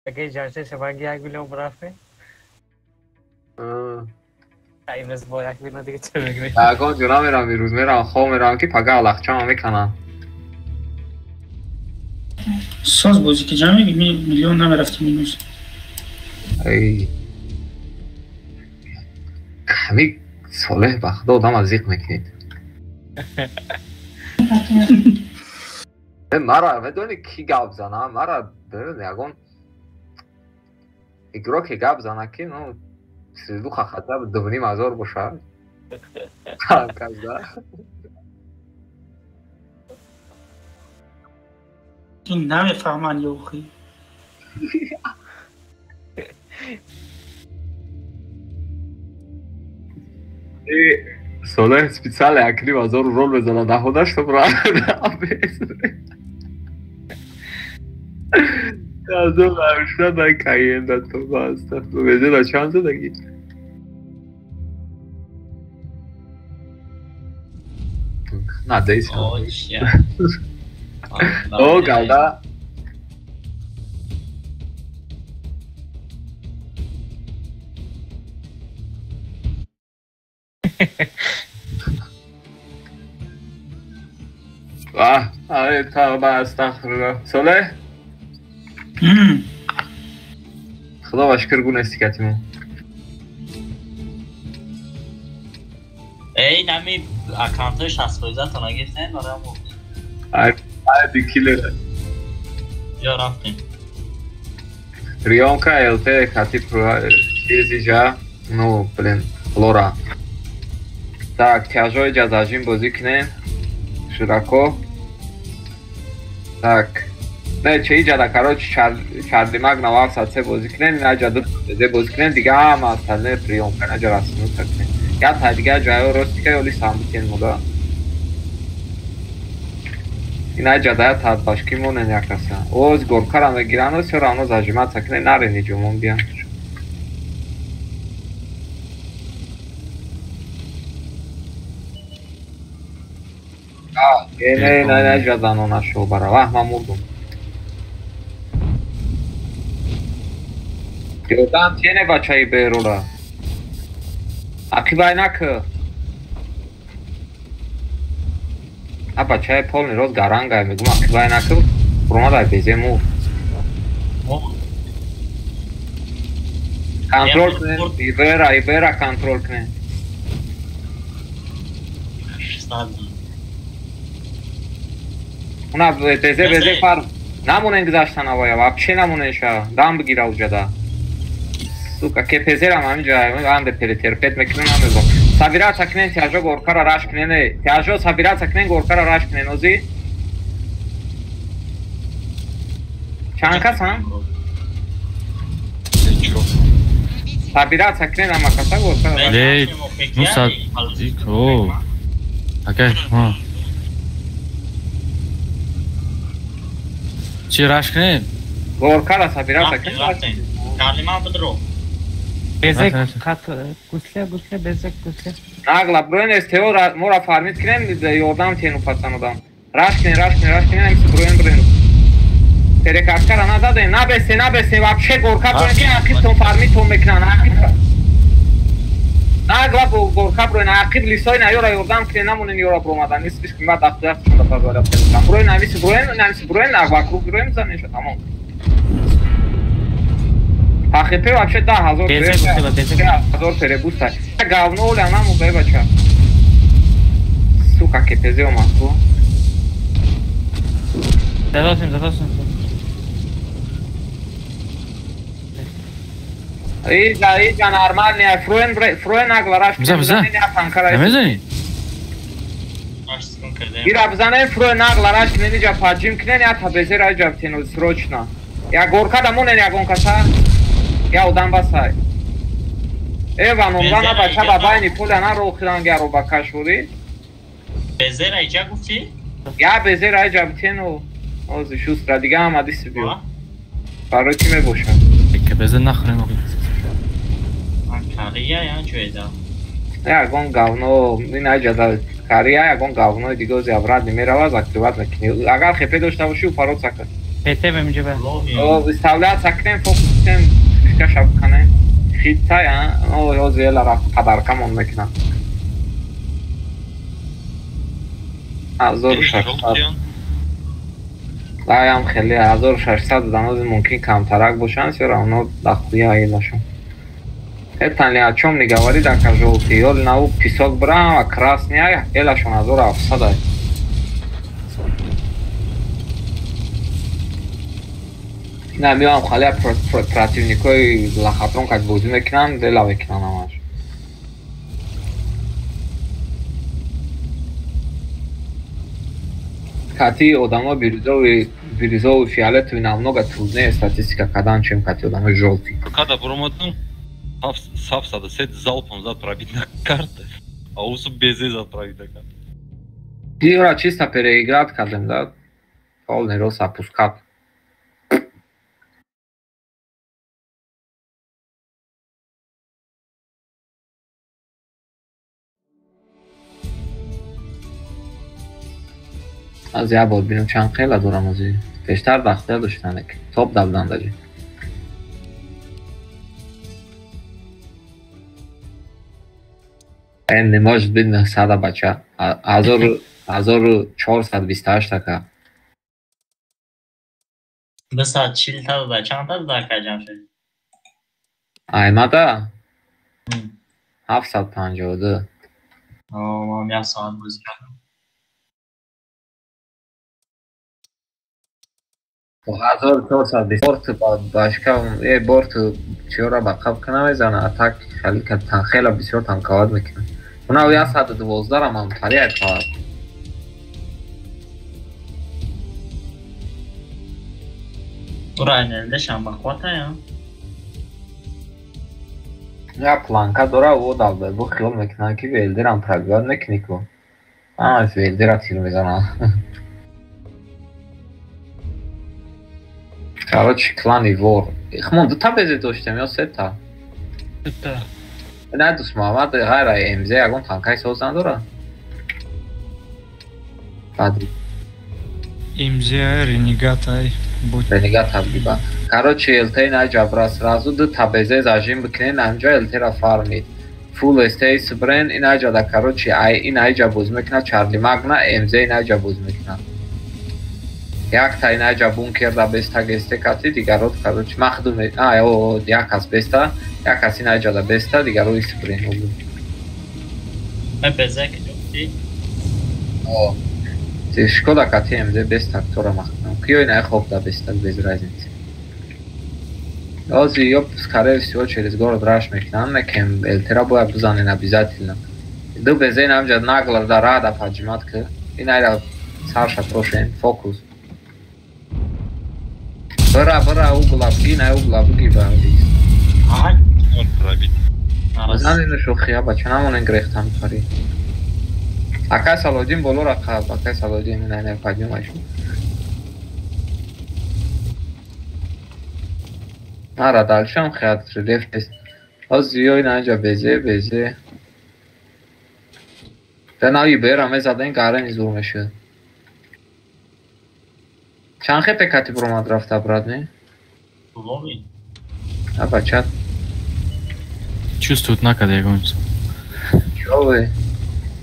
اگه جاشه شبانگی 1 میلیون برافه ایمز با 1 میلیون دیگه چه میگی؟ اگه جونا میرم بیروز میرم خواه میرم که پگه الاخچه هم میکنم ساز بازی که جمعی میلیون نمیرفتیم این روز ای کمی صالح به خدا آدم از زیق میکنید مرا بدونی کی گاب زنه مرا ببین یکون اگرا که گاب زنه که نو 32 خطه به 2,500 باشه این نمیفهمن یوخی صالح سپیڅیال اکلی بازار رول بزنه ده خودش تو برای از اون برشتن در کهیه تو باسته تو بزید از چند زدگی نه دیس او گلده واه آره توبه استغفرالله صالح خدا بشکر گونه استیکتیمون ای نمی اکانت 60% تا نگفتن برای همون آره دیکیلر یا رفتیم Rionka LT кати чизи жа ну блин Лора так тяжой жа зажим бозӣ кунем широко так не чии ҷада кароч чардимак навақ сатсе бозӣ кунем ина ҷада зе бозӣ кунем дига ҳама остальное приёмка ина ҷа расмута кунем я та дига ҷаё ростика ёли самбутен муда ина ҷадая татбашки монен якаса оз горкара мегиран ӯ сёра оно зажимат сакне нарени ҷумон биям не ҷаданона шо бара ваҳма мурдум ёдам тиене бачаи берура ақибай накӯ а бачаи полни рост гарангай мегум ақибай накӯ бурмадай безему контрол кунем ибера контрол кунем уна безе фар намонен гузаштан авоя вообще намонен ша дам бигира уҷада сука ке пезерам ҳаминҷа анде перетерпет мекунем ҳамезо сабират акнен тяжо горкара раш кунене тяжо сабират акнен горкара раш кунен ози чанд касан сабират акнен амакаса горкара лей ну сад дико окей ҳа چی راش کنیم؟ گورکارا سابیرا سکنیم کارلیمان بدرو بزک گوسله بزک گوسله ناگلا بروین استیو مورا فارمیت کنیم یوردام تینو پسانو دام راش کنیم همیسی بروین ترکات کارا نزده نبسته وابشه گورکا بروین که عقیب تون فارمیت تون میکنن ناگلا گورکا بروین عقیب لیسای نیورا یوردام کنیم نمونین یورا برومدن نیست بیش که بعد اختیار شده پازوالیا کنیم بروین همیسی بروین ناگلا کروب بروین میزنین شد تمام ҳақиқӣ вообще 10,000 перебуст гавно олянам убе бача сука ке пезе омаду задосим иҷа нормальния фруен аглараш намезани ира бизанем фруен аглараш кинен иҷа паджим кинен я табезера иҷа тено срочно я горкада монен ягон каса я одам басай эван онлана бача ба байни пуля наро охирангаро ба кашури безера иҷа гуфти я безера иҷа битену ози шустра дига ҳамади сибиё барои чӣ мебошад ке безе нахӯрем кария я ҷоеда ягон гавно ина ҷада кария ягон гавнои дига ози аврад меравад активат мекунӣ агар хепе дошта боши ӯ парод сакад PT میگه به او wystawiaca krem fokus ten kaszab kanę hitta ya o yozyela raf kadar kamon mekna azor shashad لایم خیلی 1600 داناز ممکن کمترک باشن چرا اونا دخوی هایلشون هتن لیا چوم نگواری دکر جولتی یول نو پیساک برام و کراس نیای ایلشون 1700 های نه میام خالی پراتیونیکوی لخطرون که بودی میکنن دلا میکنن همش Кати одама бирюзовый фиолетовый намного труднее статистика, когда чем кати одама желтый. Когда проматнул, сапсада сет залпом заправить на карты, а усу безе заправить на карты. Дира чисто переиграть кадем, да? Полный рост опускать. از یه بار بینم چند خیلی دارم ازی پیشتر دختر داشتنه که توپ دبلن داجی این نماش بین ساده بچه 1428 تکه بسا 40 تا دا چند تا دا کجم شد ایمده 752 ما هم 1 ساعت بازی کردم و 1420 بورت باشکا یه بورت چیورا بقب کنه میزنه اتاک خیلی که خیلی بسیار تنکواد میکنه اونا 112 را منطقه اکواد برای اینلدش هم بخواته یا؟ یا پلانکا داره و دالده بو خیال میکنه که ویلدر هم پرگاد میکنی که از ویلدر را تیر میزنه Короче, клан и вор. Хмон, да та безе доштем, я сета. Сета. Не дус Мамад, гайра МЗ, агон танкай созан дора. Падри. МЗ, ренегат, будь. Ренегат абгиба. Короче, ЛТ на джабра сразу да та безе зажим бкне намджа ЛТ ра фармид. Full stays brand in ajа да короче, in ajа буз мекна Чарли Магна, МЗ in ajа буз мекна. یک تا این اجا بونکر دا بستا گسته کتی دیگر رو کاروچ مخدومه او یک کس بستا یک کسی این اجا دا بستا دیگر رو اسپرین رو بود بزک جفتی؟ شکودا کتی امده بستا تو را مخدوم کیو این خوب دا بستا بزرازید آزی یا پسکاره سیو چلیزگار دراش میکنن نکم الترا باید بزنین ابیزاتیلن دو بزین همجد نگلر دا را دا پاجمات که این ایرا سارشا تروشن فوکوس برا угловки на угловки бардис. Ай, вот пробить. Знали шо хияба чанамон грехтам кари. Ака салодин боло рақа, ака салодин не падимаш. Ара дальшам хият лефтес. Az yoy naja beze. Тенави бераме заден гарен изур мешуд. چند خیلی پکتی برو ماد رفت ابراد نه؟ лови. بچت Чувствуют на когда я гонится. Чё вы?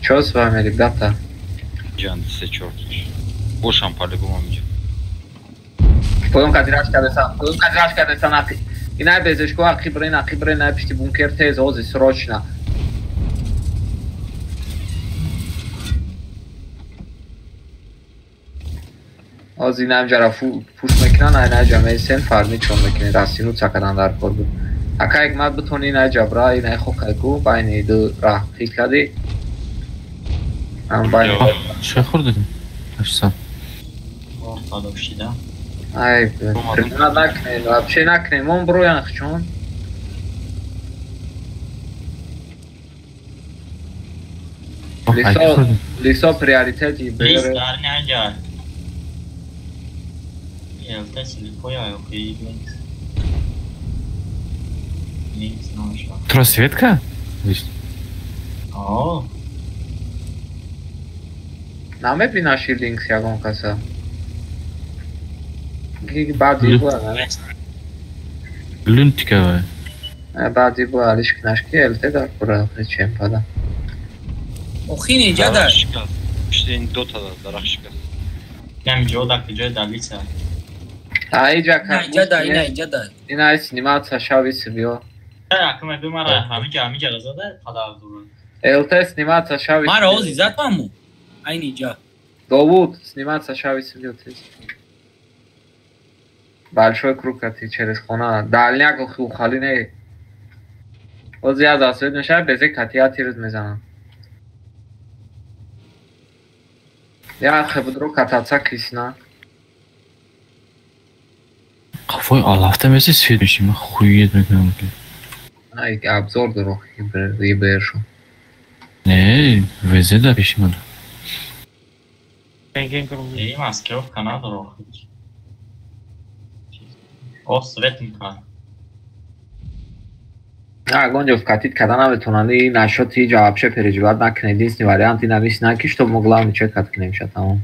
Чё с вами, ребята? Джан, все черт. Бошам по-любому идет. Пойдем кадираш кадесан ахи. Инай безешко ахи брен пишти бункер тез ози срочно. از این هم جرا پوش میکنن اینه جمعه سن فرمی چون میکنی راستی چکدن در کار بود اکا یک مد بتونی اینه جبرا اینه خوب کلکو باینی دو راه خیل کردی هم باینی چه خوردیم؟ 800 Ortada bir şey daha. ای پرمنا نکنی وابشه نکنی من برو ینخ چون لیسا پریاریتتی Reis بره dar ne acayip. Elde silikoya yok iyi links. Links ne olmuş bak. Тросветка? Oo. نامه بیناشی لینکس یکون کسا بعدی بود Luntika var. بعدی بود alışkın ki elde de burada çempada. Oxini jada. Daraqshika. İşte in Dota'da Daraqshika. Nem jodak joy dalica. Ayca Ina jada, ina jada. Ina snimaca shavi svio. Akım bir mara hamiga razada pada dur. Elde snimaca shavi. Mara ozi zatmamu. Ayni ja. Довуд сниматься shavi svio tez. Большой круг кати через хона. Дальняк ухали не. Ози аз асвет мешай безе катия тирз мезанам. Я хебудро катаца кисна. Kafayı Allah'tan mesela seyretmişim. Huyu yetmek lazım. Ay обзор дро вибершу. Ne? Veze de peşim İyi maskov Kanada rohit. O Svetim kan. Гонжев катит когда наметонали нашот и ҷаваб ше переживат накунед. Единственный вариант ин амис на ки чтоб мо главный чек каткнем ша тамом.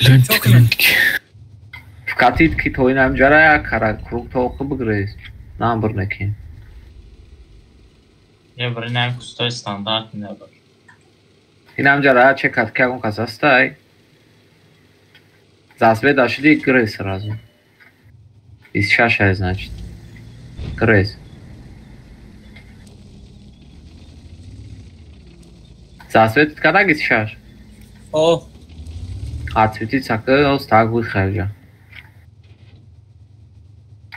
Luntik. Вкатит ки то ин амҷара кара круг то хуб грез. Нам бурнеки. Je vrnem kusтой стандарт не бар. Ин амҷара чек катки агон касастай. Зазве дашиди грез сразу. Из шаша значит. Грез. Зазве когда гис шаш? О, Ацвети цакы оз так выхаржа.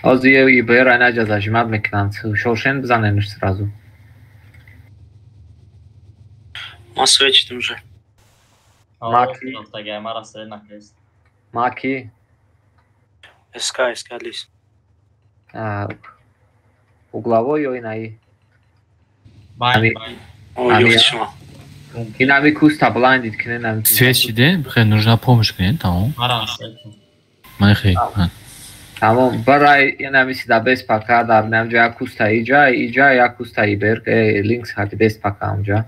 Оз и бера наджа зажимат мекнан. Шошен бзаненуш сразу. Масвечтим уже. Маки. Nokta gelme arası nakles. Маки. СК лис. Угловой ойнаи. Bay. О, Ами, ёптишма. ин ами куста блайндит кинен ами. Свет şeyde, bırak нужна помощь клиент, tamam. Arası. Майхи. Тамом, барай ин ами сида бес пака дар намҷа куста иҷа я куста ибер линкс хати бес пака амҷа.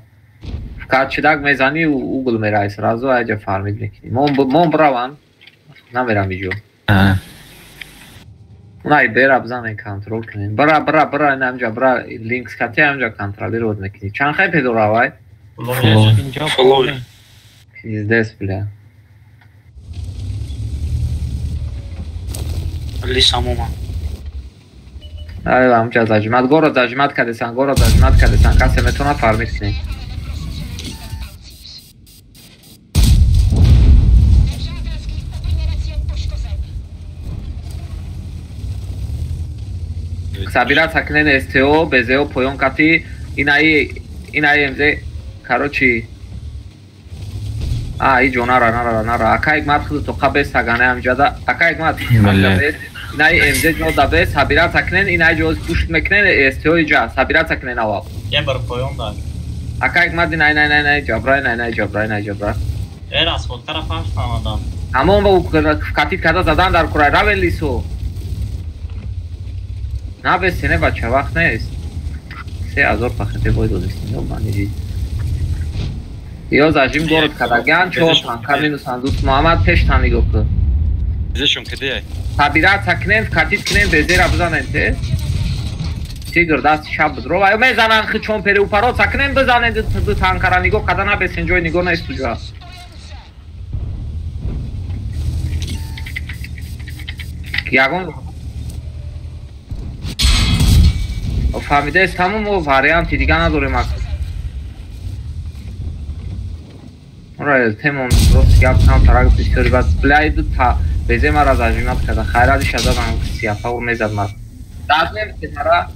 Вкатчидак мезани угл мерай сразу аҷа фармид мекини. Мон браван. Намерам иҷо. Унай бера бзанен контрол кинен. Бара ин амҷа бара линкс хати амҷа контролировать мекини. Чанд хай педоравай? Фоллоуи. Здесь, бля. Лис амума. Ай, амҷа зажимат. Горо зажимат кадесан. Касе метона фармид кинен. Собирать акнен СТО, БЗО, поён кати, инаи МЗ, короче, и ҷонара, акайк мат худу то қабес сагане амҷада, акайк мат, инаи МЗ ҷо дабес, собирать акнен, инаи ҷо пушт мекнен СТО иҷа, собирать акнен авал. Je bar poyon da. Акайк мат инаи ҷабра. Eras o tarafan famadan. Ҳамон ба катит када задан дар курай, равен лисо. Набесене бача вақт нест. 3000 пахете боид одистин ёбани. Ё зажим город кадаган 4 танка минус андус Муҳаммад пеш танигоку. Зешон кедей. Табират сакнен катит кинен безера бзанен те. Тигр даст шаб дрова. Ё мезанан хичон пере упаро сакнен бзанен ду танкара ниго кадана бесен ҷой ниго нест уҷа. Ягон фаҳмидаест тамом варианти дига надорем ак. Ура темон рост гап кам тарак бисёри бад блайд та безе мара зажимат када хайради шада дан сиафаур мезад мар. Даднем темара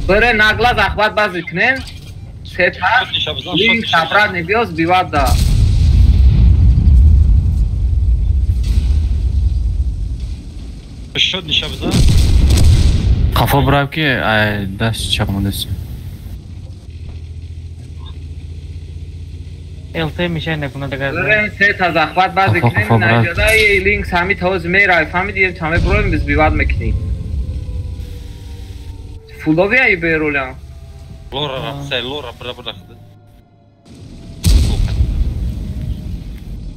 бere нагла захват баз икнен сета линк сабрад небиёз бивад да. Шод нишабза. Kafa bırak ki ders çapmadasın. LT میشه نکنه دیگه بره ستا захват баз икнен наҷадаи линк сами тоз мерай фаҳмидем таме броим биз бивад мекни. Фуловия и бероля. Лора рапсай, Лора бра.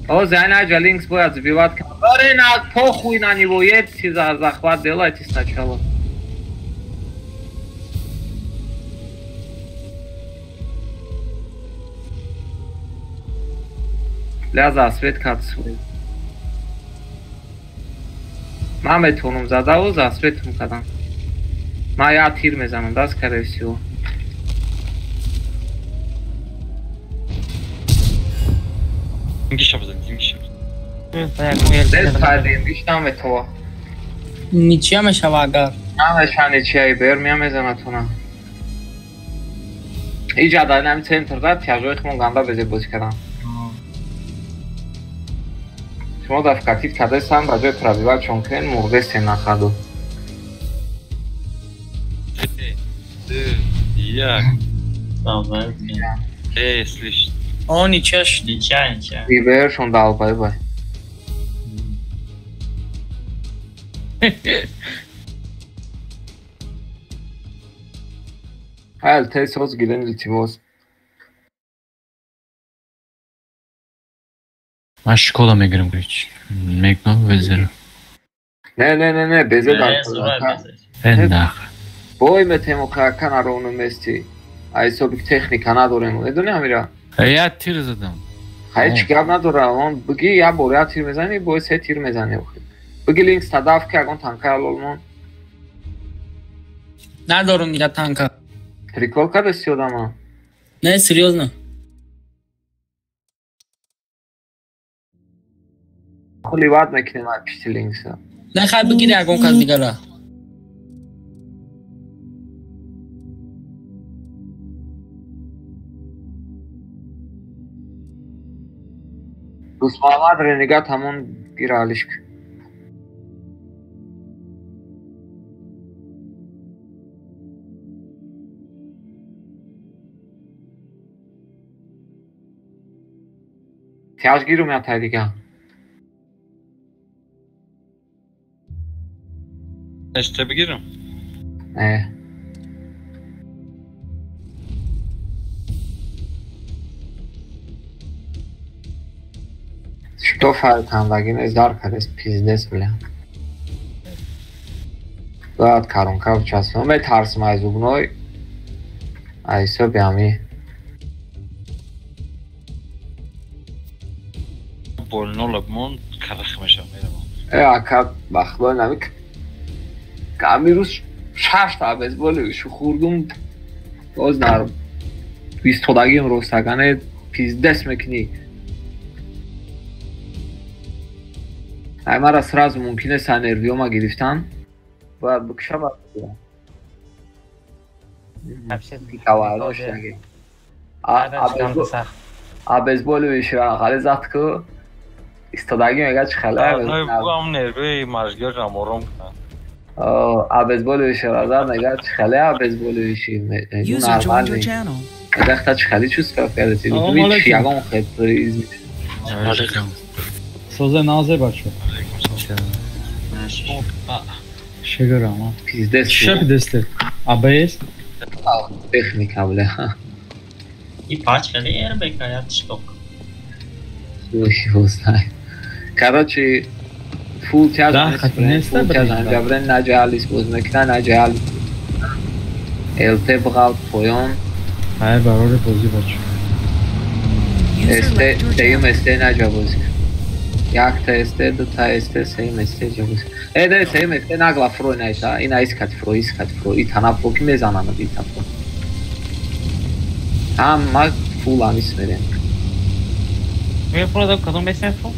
О, Зайнаджа, Линкс будет забивать. Арена, похуй на него, едьте за захват, делайте сначала. Бля, засвет кат свой. Мам метонум задал, засвет мкадам. Моя тир мезанам, да, скорее всего. Димгиша бзан, Димгиша. Дес пайдем, биштам метова. ничья мешавага. Намешани чай бер, мия мезанатуна. Иджа дайнами центр да, тяжой хмон ганда безе бозӣ кардам. Шумо дар вкатид кардесам ба ҷои пробивать чонкен мурдесен нахаду. 3, 2, 1. слышь. О, ничьяш. Ничья. Бибер шон дал бай. Айл тесоз гиден илтимос. من شکولا میگیرم گریچ میگم وزیر Не, безе дар. نه Бой метемо кан арону мести. Айсобик техника надорем. Медони амира. я тир زدم Хайч гап надора. Он биги я бор я тир мезани, бой се тир мезани охи. Биги линкс тадав ки агон танка алолмон. ندارم دیگه танка. Прикол кадаси одама. Не, серьезно. Хули вад мекинем ай пишти линкса. Не, хай бигири ягон кас дигара. Дусмамад ренегат ҳамон гиралишк. Тяж гиру меатай дига. Jeszcze بگیرم. Что файлтан вагин издар кадес пиздес бля. Баъд каронка участвам. Метарсим аз угной. Айсо биами. Больно лабмон карах мешам мерам. ака бахлой намик. Камирус шашта бейсболишу хурдум. Боз нар 20 дагим ростагане пиздес мекни. Аймара сразу мумкине санервиома гирифтан. Бояд бикша бахтия. Пикавалош яги. А бейсболишу хали затку. Истодагим яга чхала. Буам нерви мажгир рамором кан. А бейсболишу разад яга чхала, бейсболишу нормальный. Дахта чхали чувства кардати. Вич ягон хеприз. سوزه نازه بچه شگرم Пиздец. شب دسته АБС Техника, бля. И пачка airbag, я штук. Хуй его знает. Короче, фул тяж جبرن نجالیس بود مکنن نجالیس LT بغال پویان های برار بازی بچه سیم استه نجا بازی یک تا استه دو تا استه سیم استه جا بازی ده سیم استه نگلا فروی نیسا این ایس کت فرو ای تناب پوکی میزنم ای تا فرو هم ما فول همیس میدیم Вие продал кадом беше фо?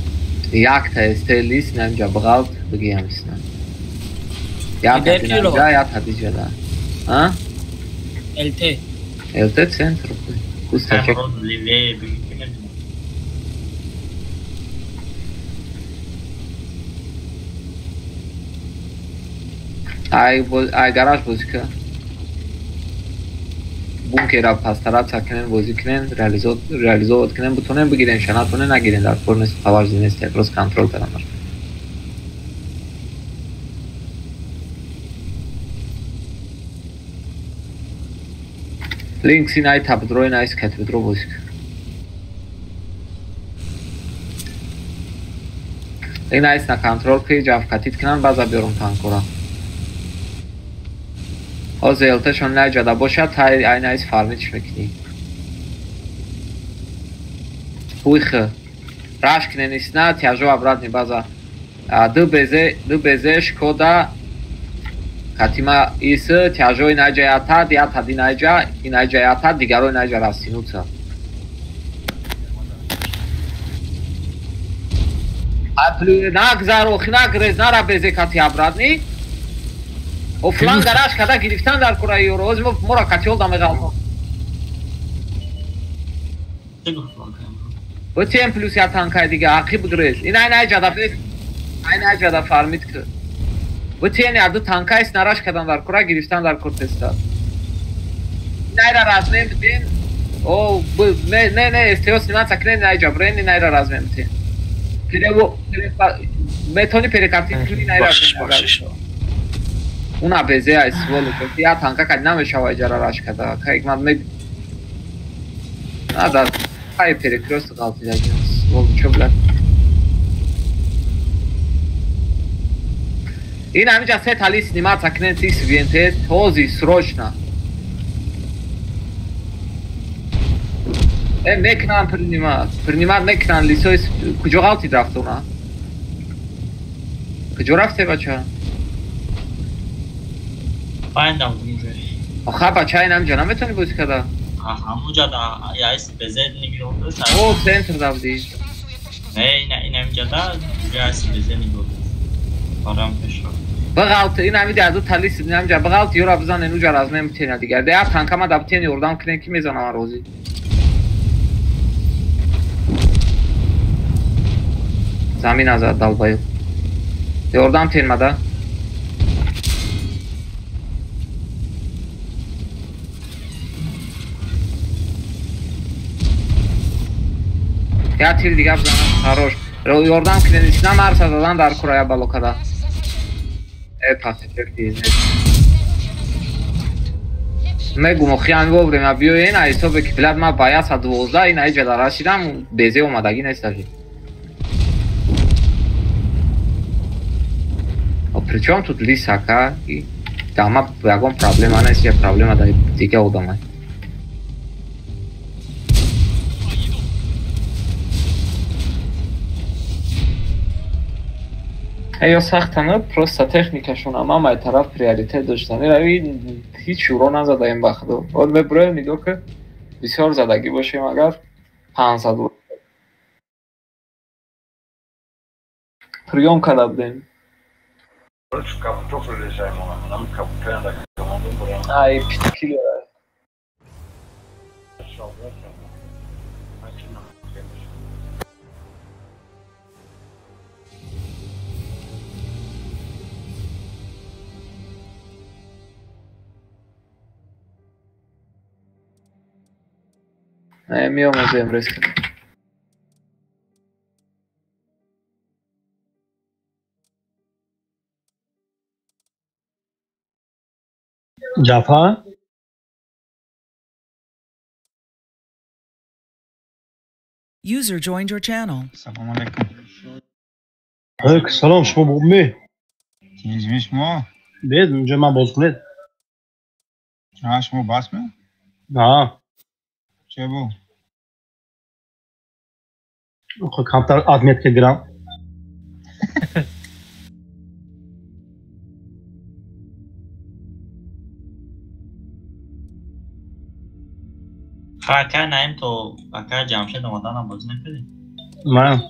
یک تا استه لیس نمجا بغال بگی همیس نم یا تا نمجا یا تا دیجا دا ها؟ LT. LT центр Куста чек. Левее бегите. Ай гараж бозӣ ка. Бункера пастара цакнен бозӣ кунен, реализоват кунен, бутунен бигирен, шанатунен нагирен, дар кор нест, таварзи нест, якроз контрол дарам. Links in ай табдро, in ай скатбдро бозӣ ка. این ایس نه کنترل که جفکتید کنن بازا بیارم تانکورا ها زیلتشون نجاده باشد تا این ایس فارمیچ بکنی بویخه راش کنه نیست نه تیاجو ابراد نی بازا دو بزش کدا کاتیما ایس تیاجو این ایجایاتا دیاتا دی نایجا این ایجایاتا دیگرو این ایجا راستینوца نگذار خناق رز نرا بزه کاتی ابرادنی او فلان گراش کدا گرفتن در کره یورو از مورا کاتیول دامه گالمو و تیم پلوس یا تانکای دیگه عقیب گرز این ایجادا بس این ایجادا فارمیت که و تیم یادو تانکای نراش کدان در کره گرفتن در کورتستا نایرا رازمه بدین او نه استیوس نیمان سکنه نایجا برین نایرا رازمه بدین میتونی پریکارتی کنی باشه اونا بزه ایس ولو که یا تانکا کد نمیشه و اجاره راش کده که یک من می نادر های پریکروست غلطی داجنس ولو چه بلد این همینجا سه تالی سینما تکنه تیس وینته توزی سروشنا میکنن پرنیمات میکنن لیسویس کجا غلطی رفت اونا کجا رفته بچه فایندم اینجا آخه بچه این همجا نمیتونی بوزی کده همونجا دا یا ایس بزد نگیرونده او سنتر دابدی نه این همینجا دا یا ایس بزد نگیرونده آرام پیش رو بغلط این همیده از دو تالی سیدنی همجا بغلط یورا بزن اینو جا راز نمیتینه دیگر دیگر تانکا ما دابتین یوردام کنه کی میزنم من روزی زمین ازاد دال بایو یوردام تین مده یا تیر دیگه بزنم خروش یوردام کنه نیسنا مرسا دادن در کره بلوکه ده ای پاسی چرتی میگو مخیان ببریم ابیو این ایسا بکی پلد ما باید 112 این ای جدا راشیدم بیزه اومدگی نیستشی Причем тут лисака и там вагон проблема, она себе проблема да дига удома. ای سختانه پروستا تکنیکشون اما ما طرف پریاریته داشتن روی هیچ شروع نزده این بخدو باید ببره میگو که بسیار زدگی باشیم اگر 500 پریوم کده بدیم Ai, que meu mas lembro isso. Jafar? User joined your channel. سلام علیکم. علیکم سلام شما بومی. چیزی شما؟ بید اونجا من باز کنید. شما باز می؟ نه. چه بو؟ خب کمتر آدمیت که گرام. خاکه نایم تو بکر جمشید اومدن هم بازی نکردی؟ من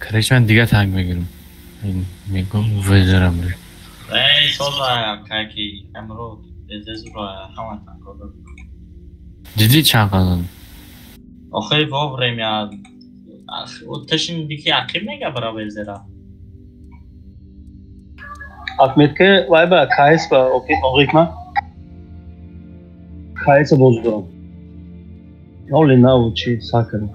کرش من دیگه تنگ میگیرم این میگم وزرم ری ای سوزا کاکی امرو ازز رو همه تنگ کرده دیدی چند قدم آخه واوریم یا او تشین دیگه عقیب نگه برا وزرا آدمیت که وای با کایس با اوکی من کایس باز دارم. اولی نه چی ساکن.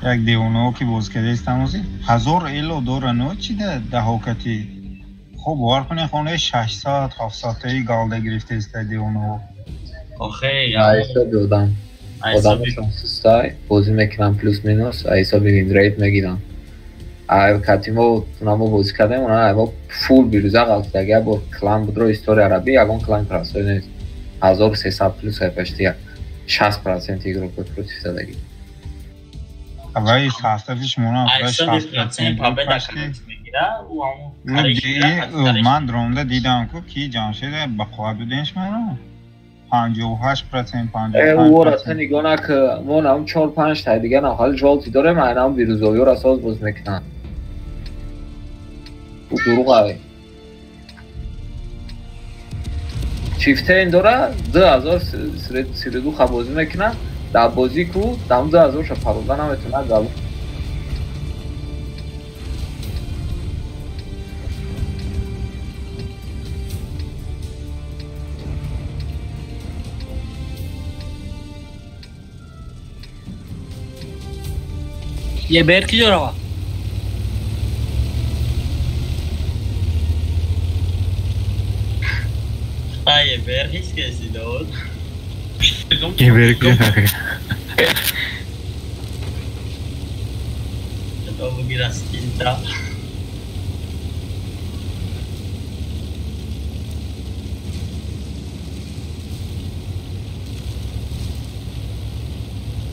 یک دیوانه که باز کرده استموزی 1000 ایلو دور نو چی ده هاکتی خب بار کنی خونه 600 700 تایی گالده گرفته است دیوانه آخه ایسا دادم خودم شانسستای بازی میکنم پلوس مینوس ایسا ببین ریت میگیرم ای کاتیمو تونامو بازی کردیم اونا ایوا فول بیروزه قلت دیگه با کلان بود رو استوری عربی یکون کلان پرستوی نیست 1300 پلوس هفشتی 60% گروپ پروتی زدگی اولی ساستفیش مونا ایسا 60% پابه پشتی دکنیت میگیره او همون کارش من درونده دیدم که کی جانشده با قواد بودینش مونا 58% او را 55% نگاه نکه من هم 4-5 تا دیگه نه حال جالتی داره من هم بیروزوی را ساز باز میکنم او دروغه چیفته این داره 2032 خبازی میکنم در بازی کو دم 2000 شا پروزه نمیتونه گلو ये बैठ की जो रहा یه بر هیچ کسی داد Geberk. تو بگیر از تینتا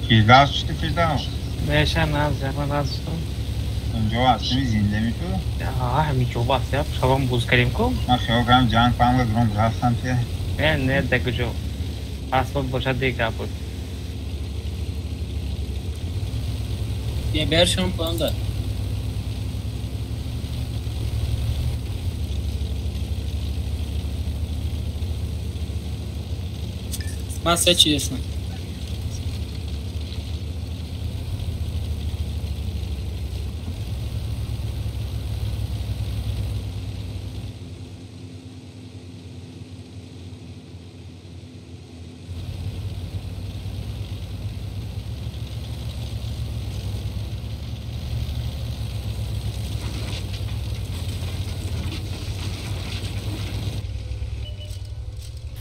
کیزده شده کیزده میشم از زمان از اونجا اصلی زنده میتو همینجا باسته شبام بوز کردیم کم من خیال کنم جنگ کنم و گروم رفتم که نه دیگه جو پاسپورت باشد دیگه بود ये बैठ शम पाऊंगा मैं सच चीज़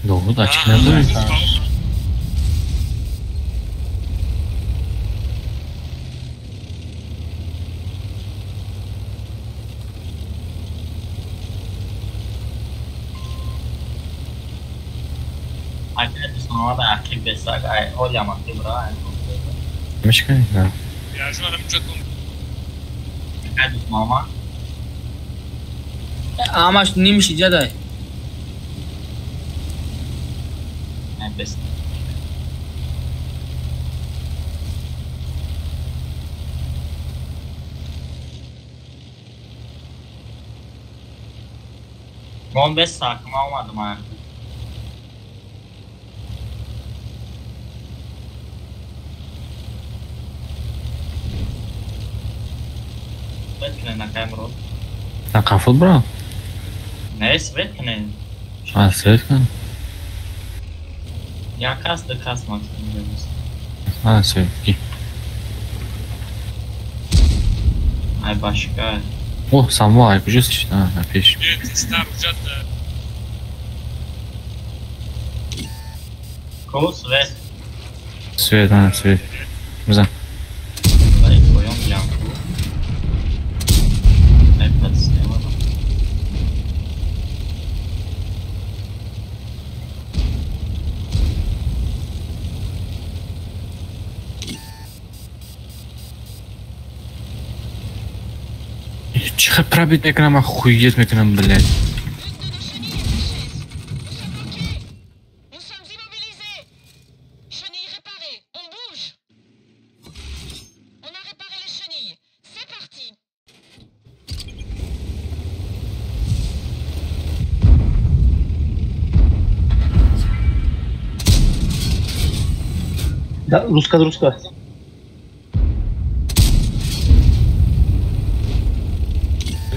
Doğru da açık nerede? اگه دوستان ها اکیب بساق اول یا مکتب را مش کنی؟ نه اگه دوستان ها आमाश निमिष ज्यादा है بس من بس ساکم آمدم من بتکنه نکامرو نه قفل برا نیست بتکنه سویت کن یا کاست کاست سویت کی ای başka О, самвай, кujası işte ha, peş. Kos ve Svet, ha, svet. Güzel. Ay koyamayacağım. iPad sistemi var. چقدر پرابیت میکنم و خوییت میکنم بلد Да, руска.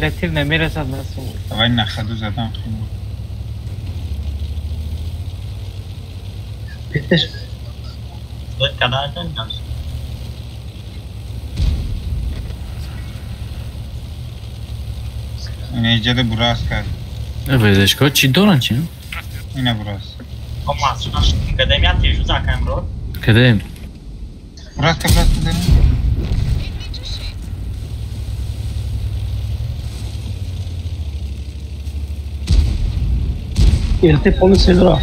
لاتیر نمیرسد نسو اولی نخدو زدم خیلی پیتش Dört kadar dönmüyor. این ایجاد براس کرد. ورزشگاه چی دارن چی؟ اینه براس. خب مسئولش کدمی ها تیجوز اکم رو؟ کدام؟ براس که براس بودن؟ Ele polis edra.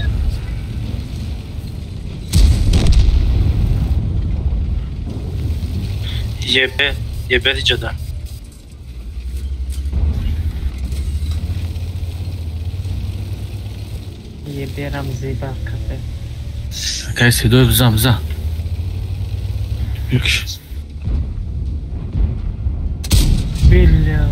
یه بری جدا یه برم زیبا کافه اکای سیدوی بزن یکش بیلیا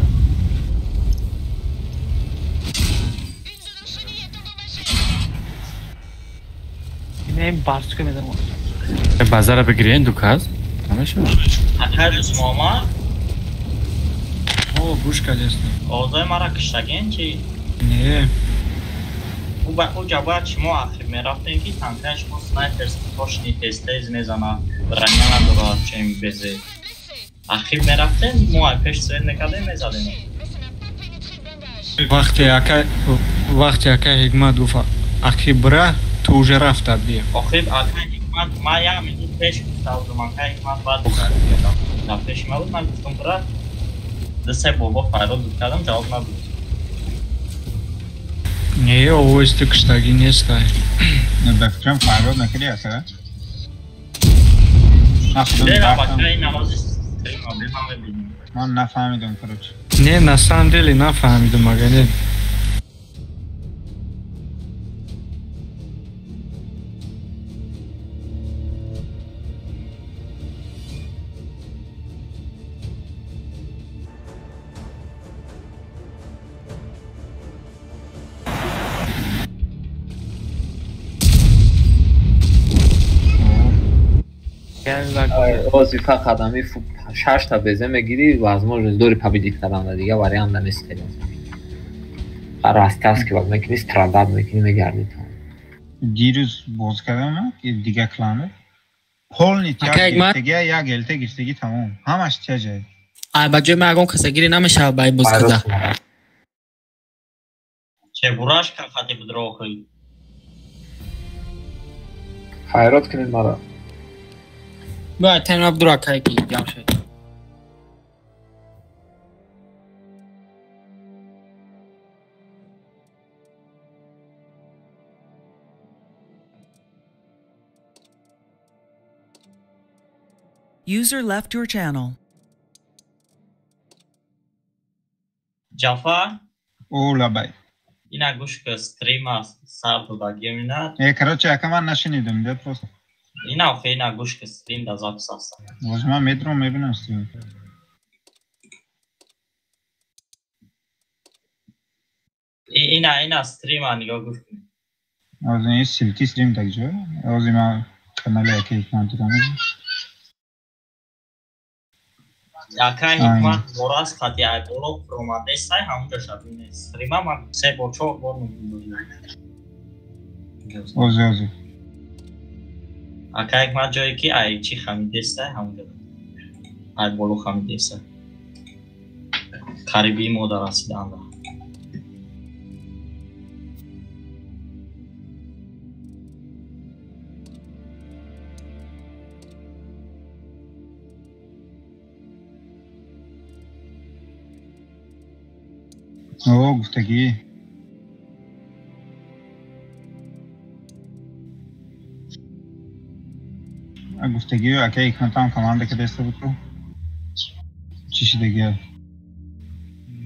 اینه این بارس که میدم بازار بگیرین دوکاز همشون اکر دوست ماما او گوش کرده است اوضاع ما را کشتگین چی؟ نه او جواب شما آخر میرفتیم که تنکش ما سنایپرز پاشنی تستیز میزنه برنیان دورا چیم بزه آخر میرفتیم ما پیش سوید نکرده میزدیم وقتی اکا حکمت گفت اخی برا تو уже رفت بیا آخر اکا حکمت ما یا میدید پیش گفتم من که حکمت باید بزرد بیادم پیش ما بود من گفتم برا دسته بابا فراد بود کردم جواب نبود نه او استکشتگی نیست بفکرم فراد نکردی اصلا؟ لیلا بکره نمازی سریم آبی همه بیدیم من نفهمیدم کروچ نه نسان دلی نفهمیدم مگه نه وظیفه قدمی 6 تا بزه میگیری و از ما دوری победить کردن دیگه вариант نیست راست است که وقت میکنی استراداد میکنی میگردی تو دیروز باز کردم که دیگه کلانه پول نیت دیگه یا گلته گیرتگی تمام همش چه جای بجای مگم کسگیری نمیشه بای باز کده چه براش که خطی بدرو خوی خیرات کنید مرا باید تنم اب درا که کی جام شد User left your channel. جعفر او لبای اینا گوش که استریم است سر تو باگی میند کروچ اکا من نشنیدم ده پروست اینا خیلی اینا گوش که استریم در زاک ساسته باز من میدرم میبینم استریم اینا استریم ها نگاه گوش کنید از این سلکی استریم تک جا از این من کانال اکا حکمت دیدم اکا حکمت براس خطی ای بولو پرومانده سای همونجا شبینه استریم ها من 3 با 4 بار نمیدونم اوزی اکا حکمت جایی که ای چی خمیده سای همونجا ای بولو خمیده سای قریبی مادر رسیده انده او گفتگی گفتگی و اکا حکمت هم کمانده که دسته بود رو چیشی دیگه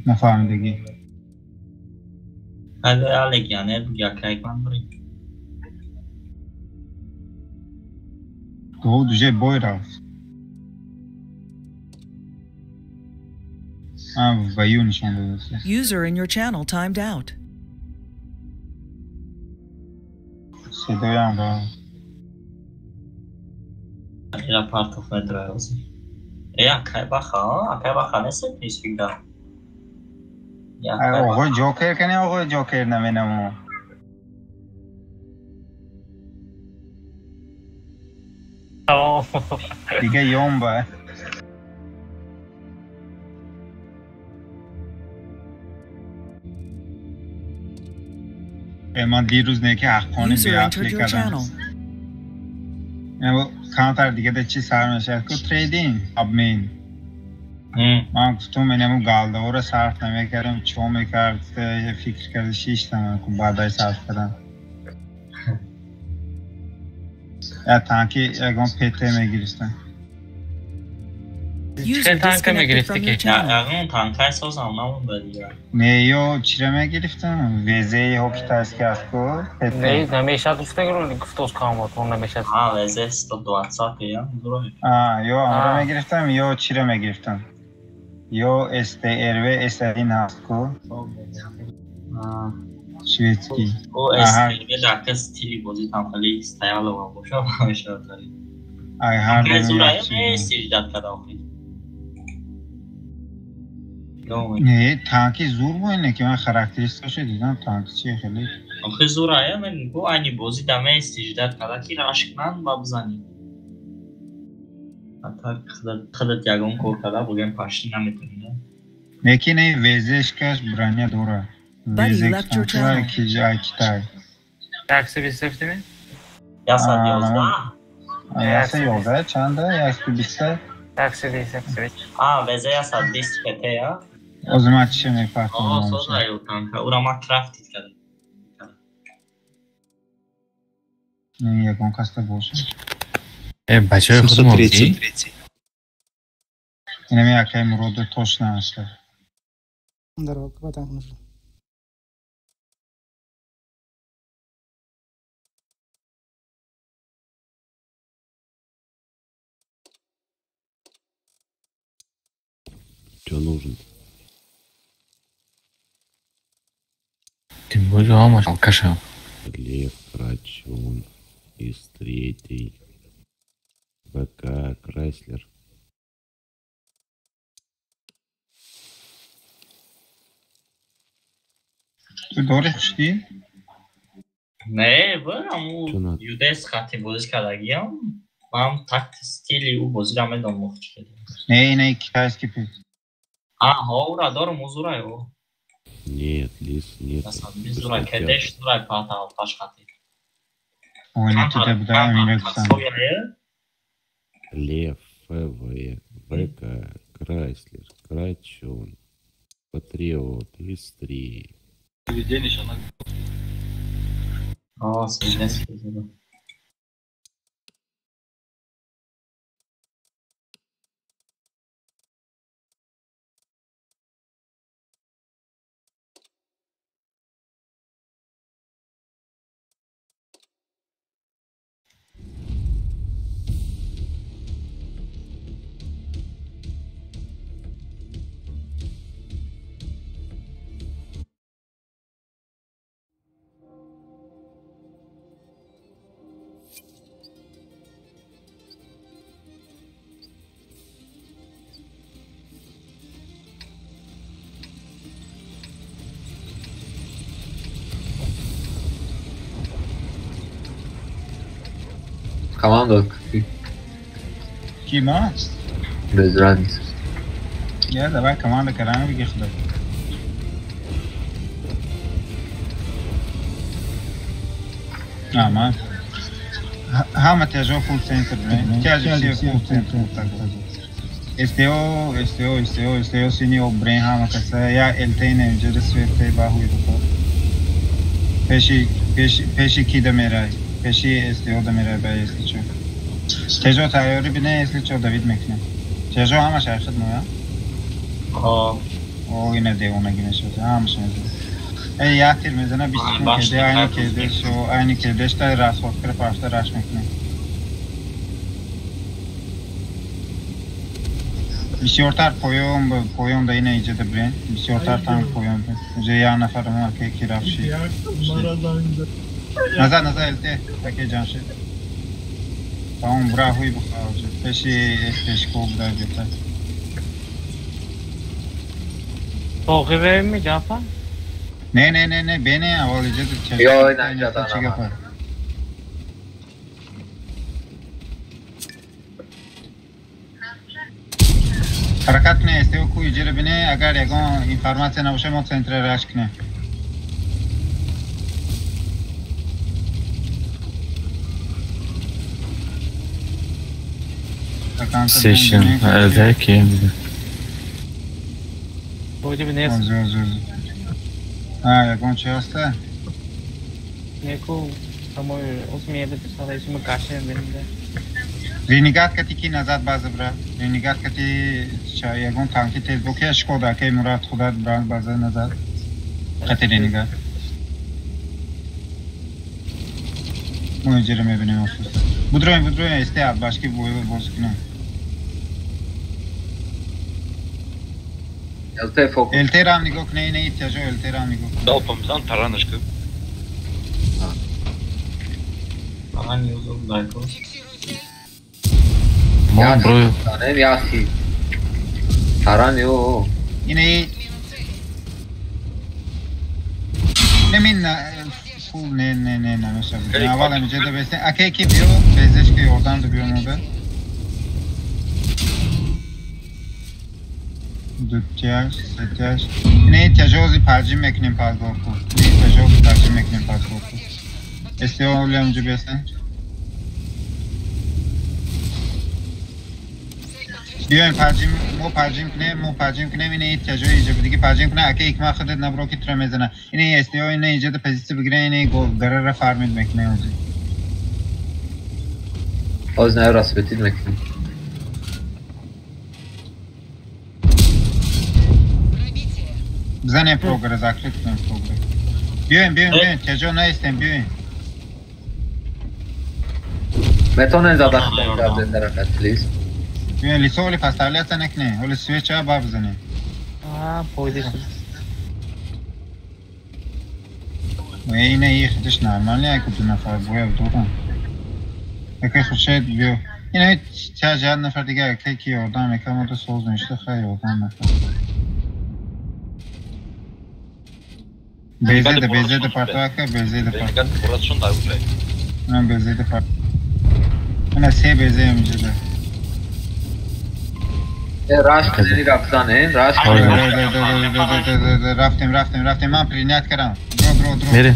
نفهمیدگی الگی نه دیگه اکا حکمت برید تو دوژه بای رفت ویو نشان داده User in your channel timed out. صدای هم را اینا پارتوف ندرازی اکای باخا نیست پیش بگم آقای جوکر کنی آقای جوکر نمینمو دیگه یوم با ما دیروز نه که حقانی User بیا entered اپلی your کردم channel. کانتر دیگه ده چی سرمشت که تریدینگ اب مین من گفتم منمو گالده را صرف نمیکردم چون میکرد فکر کرده 6 تومن که بعدای صرف کردم یا تانکی یکم پته میگیرستم User disconnected from your channel. اون تانکای سازم نمونده دیگه نیو چی رو میگیرفتم؟ ویزه هوکی تاست که از کو؟ Не, намешат устегро гуфтос камот, он намешат. وزه 120 یا درو یا آن رو میگرفتم یا چی رو میگرفتم؟ یا STRV استرین هست کو؟ شویتسکی او استیلی دکه ستیلی بازی تامخالی استایل و باشه باشه داری ای هر که زورایی دو استیلی دکه داخلی نه تانکی زور باینه که من خراکتریستاشو دیدم تانک چیه خیلی آخه زورایی من گو اینی بازی دمه استیلی دکه که راشکنن با بزنی حتی خودت یکم کور کرده بگم پاشتی نمیتونی نه که نه ویزش کش برانیا دوره ویزه left your کشانتوار channel. که جای کتای Taksi بیسته mi? یا ساعت 11 یاسه یوزه چنده؟ یاسه بیسته؟ Taksi بیسته. وزه یا ساعت 20 پته یا O zaman çişe mi farklı سوزایی او kanka او را ما کرافتید کرده Ne yakın kasta boş. بچه های خود موزی Yine mi yakayım rodu toş ne açtı? Что нужен? Ты будешь ломать алкаша. Лев, Крачун, из 3-й, ВК, Крайслер. Tu doğru çıktı? نه برم او یودس خطی بازی کردگی هم من تکت ستیلی او بازی را میدم مخت شده Ne kitayız gibi. ها او را دارم او زورای او Нет, Лис, нет. biz زورای کدش زورای پاتا او تاش خطی Oyunu tutup da emine kusan. Лев, ФВ, ВК, Крайслер, Крачун, Патриот, из 3. سیدن سیدن Команда. Kim ha? Без разницы. Ya давай команда कराने bir geçti. Ama هم تجا فول سنتر نه که اجازه فول سنتر استیو سینی و برین هم کسا یا التین اینجا سویته باهوی بکن پیشی کی دمیرای پیشی استیو دمیرای بای استیچو تجا تایاری بینه استیچو دوید میکنه تجا همش ارشد مویا او اینه دیونه گینه شده همش میزنه ای یا تیر میزنه بیشتر کده aynı کدش تا راست وقت کرد پاشته راش میکنه بسیارتر پویان دا اینه ایجاد برین بسیارتر تام پویان برین اینجا یا نفر ما که رفشی نظر الته تکی جان شد تمام براهوی بخواه پیشی خوب دا بیتا باقی بریم می جافا؟ نه بینه اول ایجاد چشم یا اینجا دارم حرکت کنه استیو کوی جره بینه اگر یکان اینفرماسیون نباشه ما سنتر راش کنه kanka. Session elde ki. بودی به نیست یکون چی هسته؟ نیکو همون اسمیه به سالش مکاشه می‌بینه رینیگات کتی کی نزد باز برا رینیگات کتی چای یکون تانکی تیز بوکی اشکودا که مراد خدا بران باز نزد کتی رینیگات موجره می‌بینیم افسوس بودروین استیاب başka bir boyu bozukluğu. LT RAM nigok neye ihtiyacı var LT RAM nigok. Dalpamızdan taranışkı. Aman yolum Dayko. Mon bro. Ne yasi. Taran yo. Yine ne minna full ne mesela. Havalı önce de besin. Akey ki diyor. Bezleşke oradan da bir yolda. Dutyaş, setyaş. Ne ihtiyacı var parçayı meknim pazartı. Ne ihtiyacı var parçayı meknim pazartı. Estiyor öyle önce besin. بیایم مو پرچیم کنیم اینه ایتیاجو ایجاب دیگه پرچیم کنه اگه یک ماه خودت نبرو که ترم میزنه اینه استیو اینه ایجاد پزیستی بگیره اینه قرار فارمید میکنه اونجا از نه راست بتید میکنه بزنیم پروگره زاکریت کنیم پروگره بیایم تجو نیستیم بیایم بتونن زده خودم در طرفت پلیز بیاین لیسو ولی پستالیت نکنه ولی سویچ ها با بزنه پویدی اینه یه خودش نرمال نیه که دو نفر بویا بدورم اگه خوشید بیو اینه چه جهد نفر دیگه اگه که یاردم اگه ما دو سوز نشته خیلی یاردم نفر بیزه ده پارتو اکه بیزه ده پارتو من بیزه ده پارتو من سه بیزه میجه ده راش کنی رفتانه راش رفتیم من پرینیت کردم درو میره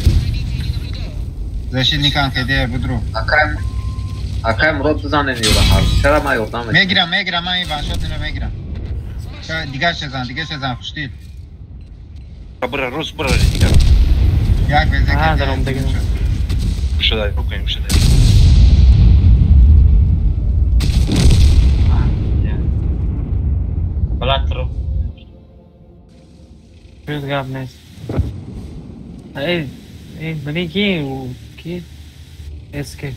زشید نیکان که دیه بدرو اکایم رود بزنه نیورا هر چرا ما یوردم میگیرم من این وانشات اینو میگیرم دیگه شزن خوشتید برا روز برا دیگه یک بیزه که دارم دیگه شده رو کنیم شده Balatro. Göz gabnes. Hey, beni ki eski.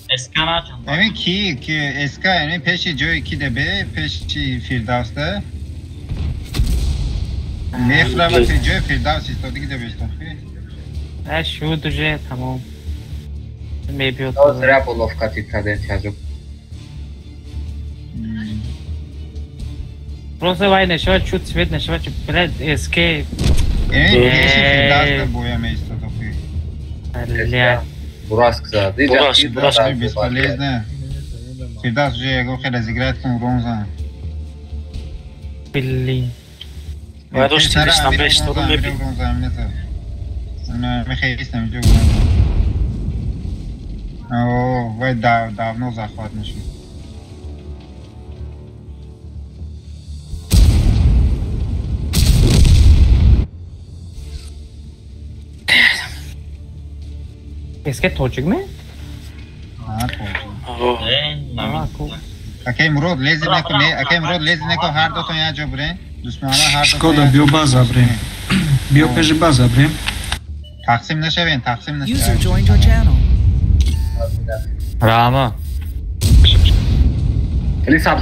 Eskana çan. Evet ki eska yani peşi joy 2 de be peşi Firdavs'ta. Ne fırlamak joy Firdavs istiyordu ki de be istiyordu. Şu duje tamam. Maybe o da. Zra polovka titrade çocuk. Просто война, что чуть цвет начала, блядь, escape. Peşi Firdavs'ta boyama istiyordu ki. Ля. Burası kısa. Burası бесполезно. Фирдавс уже его хоть разыграть кому бронза. Блин. باید روش تیرش نمرش تو رو ببین من خیلی استم جو بronza. اوه باید давно захват نشد. Eski torcuk mu? हाँ torcuk. Akay Murod lezi neko her do to यहाँ जो बरे दुश्मना her do. Şkoda bio baza bre. Bio peji baza bre. Taksim نشوین. User joined your channel. Rama. Lisab.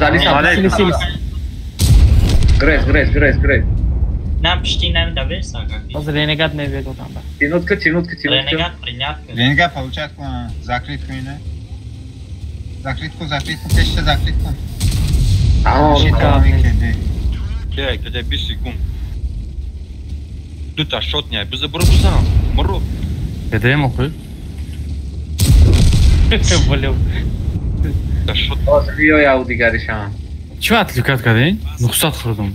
Gres. Nem pişti nem de versa как. Az Renegade ne veriyor tam da. Минутка. Renegade принят. Renegade получает закрыть хуйне. Закрыть peşte закрыть. Tamam. Kede bir sekund. Du ta shotnya bizi burubuzan. Murub. Dedeyim okuy. Блин. Ta shot. Ozviyo ya u digarisham. چه اتلیکات کردین؟ نقصات خوردم.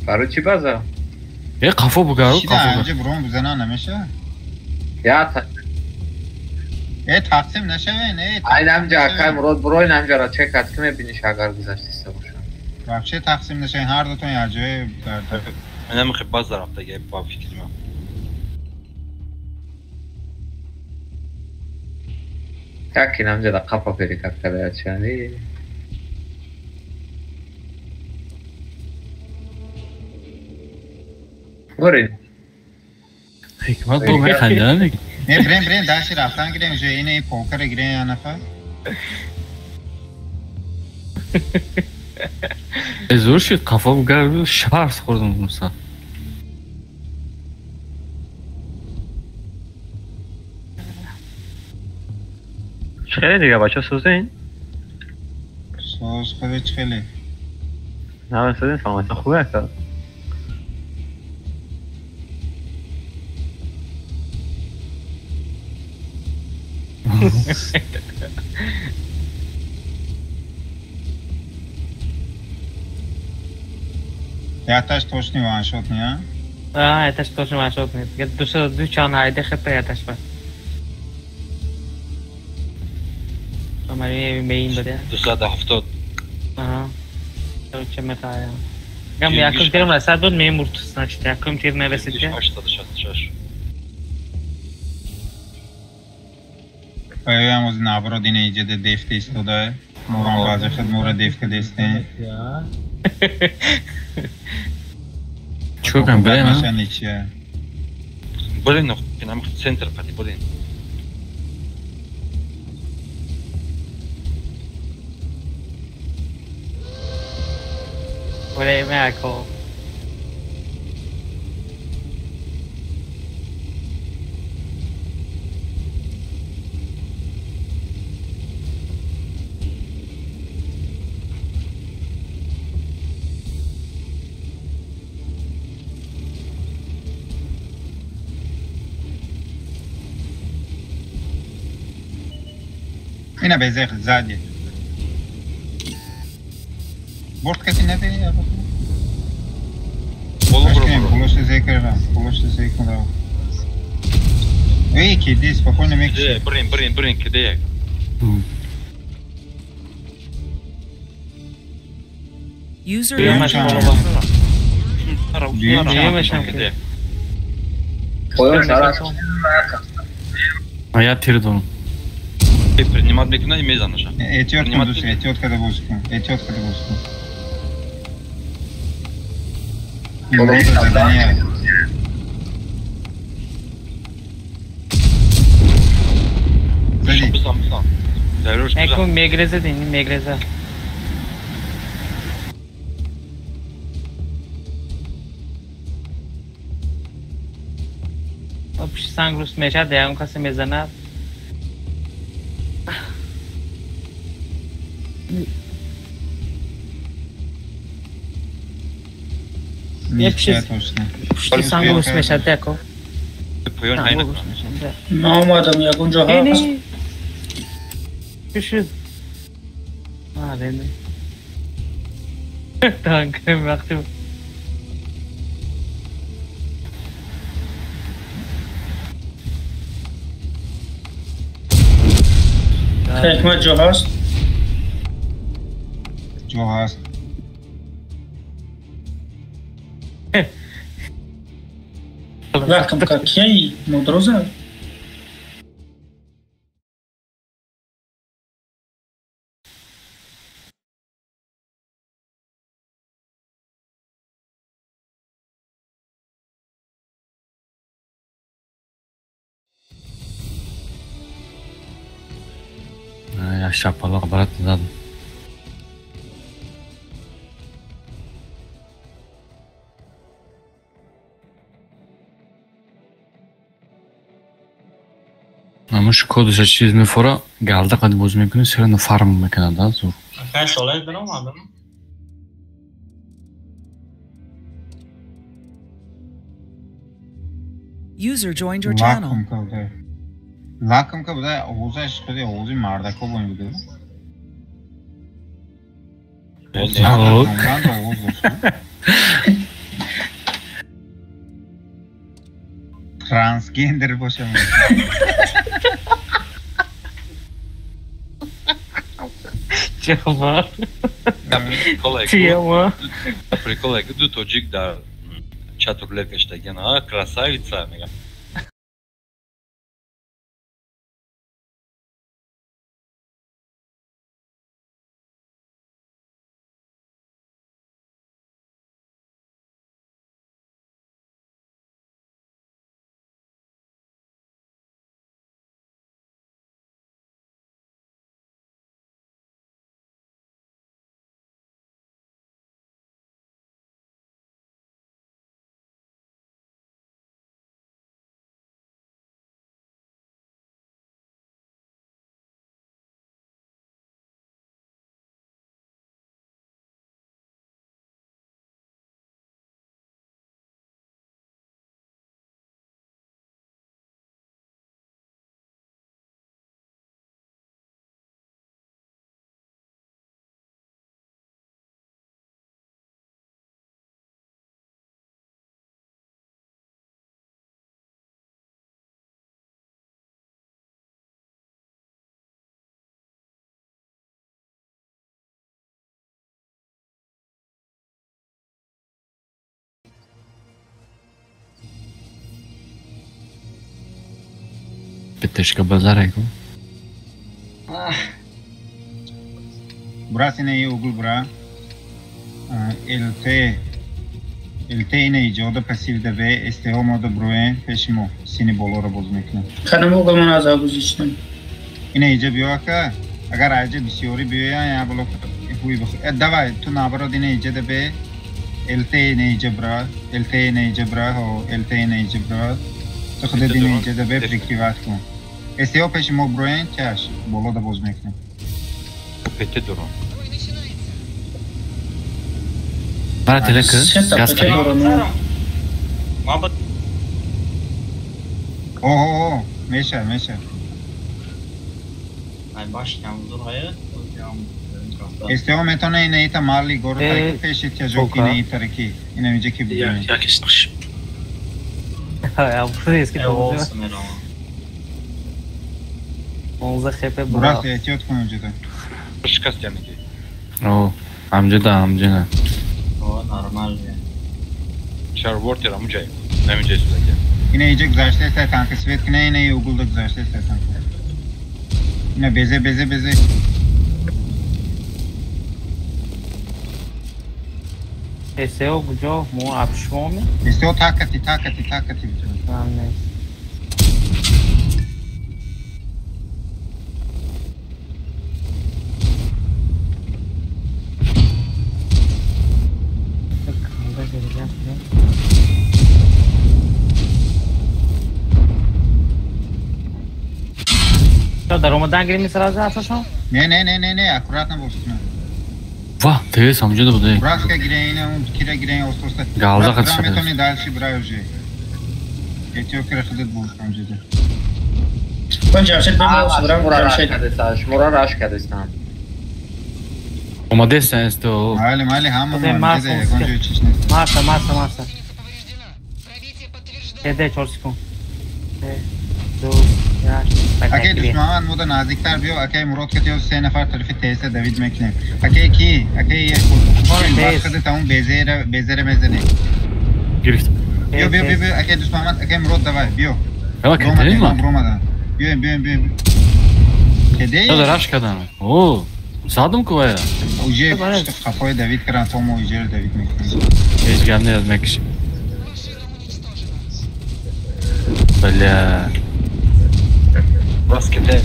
برای چی بازه؟ یه قفو بگارو شیده انجا برون بزنن نمیشه؟ یا تا تقسیم نشوین این همجا که مراد برو این همجا را چک کرد که میبینیش اگر گذشتیسته باشم بچه تقسیم نشوین هر دوتون یه جای برده من نمیخوای باز در رفته گه با فکری من یکی همجا دا قفا پیری ککته باید چندی برین حکمت با میخنده دیگه برین داشتی رفتن گیریم جای اینه پوکر گیریم یا نفر زور شد قفا بگرد شرس خوردم موسا خیلی دیگه بچه سوزه این؟ سوز خودش خیلی نه من سوزه این سلامت خوبه اکتا یاتش توشنی وان شد نیا؟ یاتش توشنی وان شد نیا دو چان هایده خطه یاتش بر Amari main bade. 270. Aha. Çok metaya. Gam yakın terim rasad بود memur tutsan işte yakın terine رسید. 866. هم از نابرو دینه ایجاد دیفت ایستاده موران بازی خود مورا دیفت که دیسته چو کم بره نه؟ برین نخ کنم سنتر پتی برین برای مرکو اینه به زدی برد کسی نده یا بلوش ذکر را بلوش ذکر را ای که دیست بخور نمیکشی برین که دیگه User Я тирдон. Принимать бекина не меза наша. Этиот кудус, этиот когда буску. Этиот когда буску. Имеет задание. Зади. Эко мегреза день, мегреза. سنگ روست میشه دیگه اون کسی میزند یک چیز پشتی سنگ روست میشه دیگه پایان هایی نه آمدم یک اونجا هست چی شد؟ آره نه تانکم وقتی حکمت جا هست؟ جا هست لکم که کی مدروزه؟ Я шапалак обратно задом. Амаш кодش چیز میفوره گالده قد باز میکنه سرنا فارم میکنه دا زور. کاش سوال دارم آدم. User joined your channel. لاکم که بوده اوزش خیلی اوزی مردکا باید بوده ترانسگندر باشه Чего? Коллега. Чего? При коллега ду тоджик дар чатурлек эштеген, а красавица мегам. Bitteška bazarek. Bura sine iyi ugul bura. LT اینه ایجاد پسیو دوه استهام آده بروین پیشیمو سینی بالا رو باز میکنه خانم اوگل من از آگوزیشتن اینه ایجا بیوه که اگر ایجا بسیاری بیوه یا بلو هوی بخواه دوای تو نابرا دینه ایجا دوه LT اینه ایجا برا LT اینه ایجا برا و LT اینه ایجا برا تو خود دینه ایجا دوه پریکتیوات کن استهام پیشیمو بروین چش بالا رو باز میکنه Pete durun. Bana telekı, gaz kayı. Mahmut. Oo, meşer. Ay başlayalım dur hayır. استهام میتونه اینه ایتا مالی گورو تایی پیشید که جو اینه ای ترکی اینه میجه که بگیرین Ya kesmiş. Ya buradayız ki olsun ben ama. Oğuz'a hepe bura. Burası ehtiyat konu önceden. Şikast yani ki. O, amca ne? O normal ya. Çarvort yaram ucayım. Ne mücay sürekli. Yine iyice güzelşte ise tankı svet ki ne yine iyi ugulda güzelşte ise tankı. Yine beze. SEO کجا مو ابشومی؟ SEO طاقتی بتونه. در اومدن گیری میسر از افشون؟ نه اکورات نباشتونه. Vah, teve samca da bu değil. Braska gireyine, kira gireyine ostosta. Galda kaç sefer. Metoni dalshi brayoje. Etiyo kira khadet bol samca da. Ben cevşet ben Mura raş kadestan. Oma desen este o. Mali hamma mali gonjo çişne. Marsa. Kede çorsikon. اگه دشمن مود نزدیکتر بیو اگه مراد کتیو 3 نفر طرف تیسه دوید میکنه اگه یه خودت اون بزره مزنه گرفتم بیو اگه دشمن اگه مراد دوای بیو ya ketenin mi? بیو کدی ya da raş kadar o sadım kovaya اوجه خفای دوید کردن تو مو اوجه دوید میکنه hiç geldi yazmak için böyle Raskete.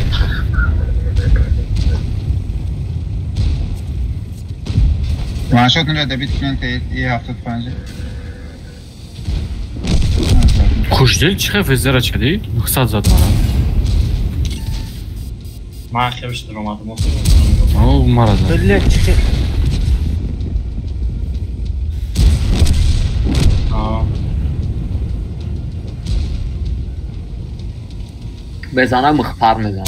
معاشات نره دوید کنن تا یه 75 kuş değil çıkıyor fezler açık değil kısat zaten bana من خیلیش درآمدم o maraza öyle çıkıyor بزنم مخفر میزنم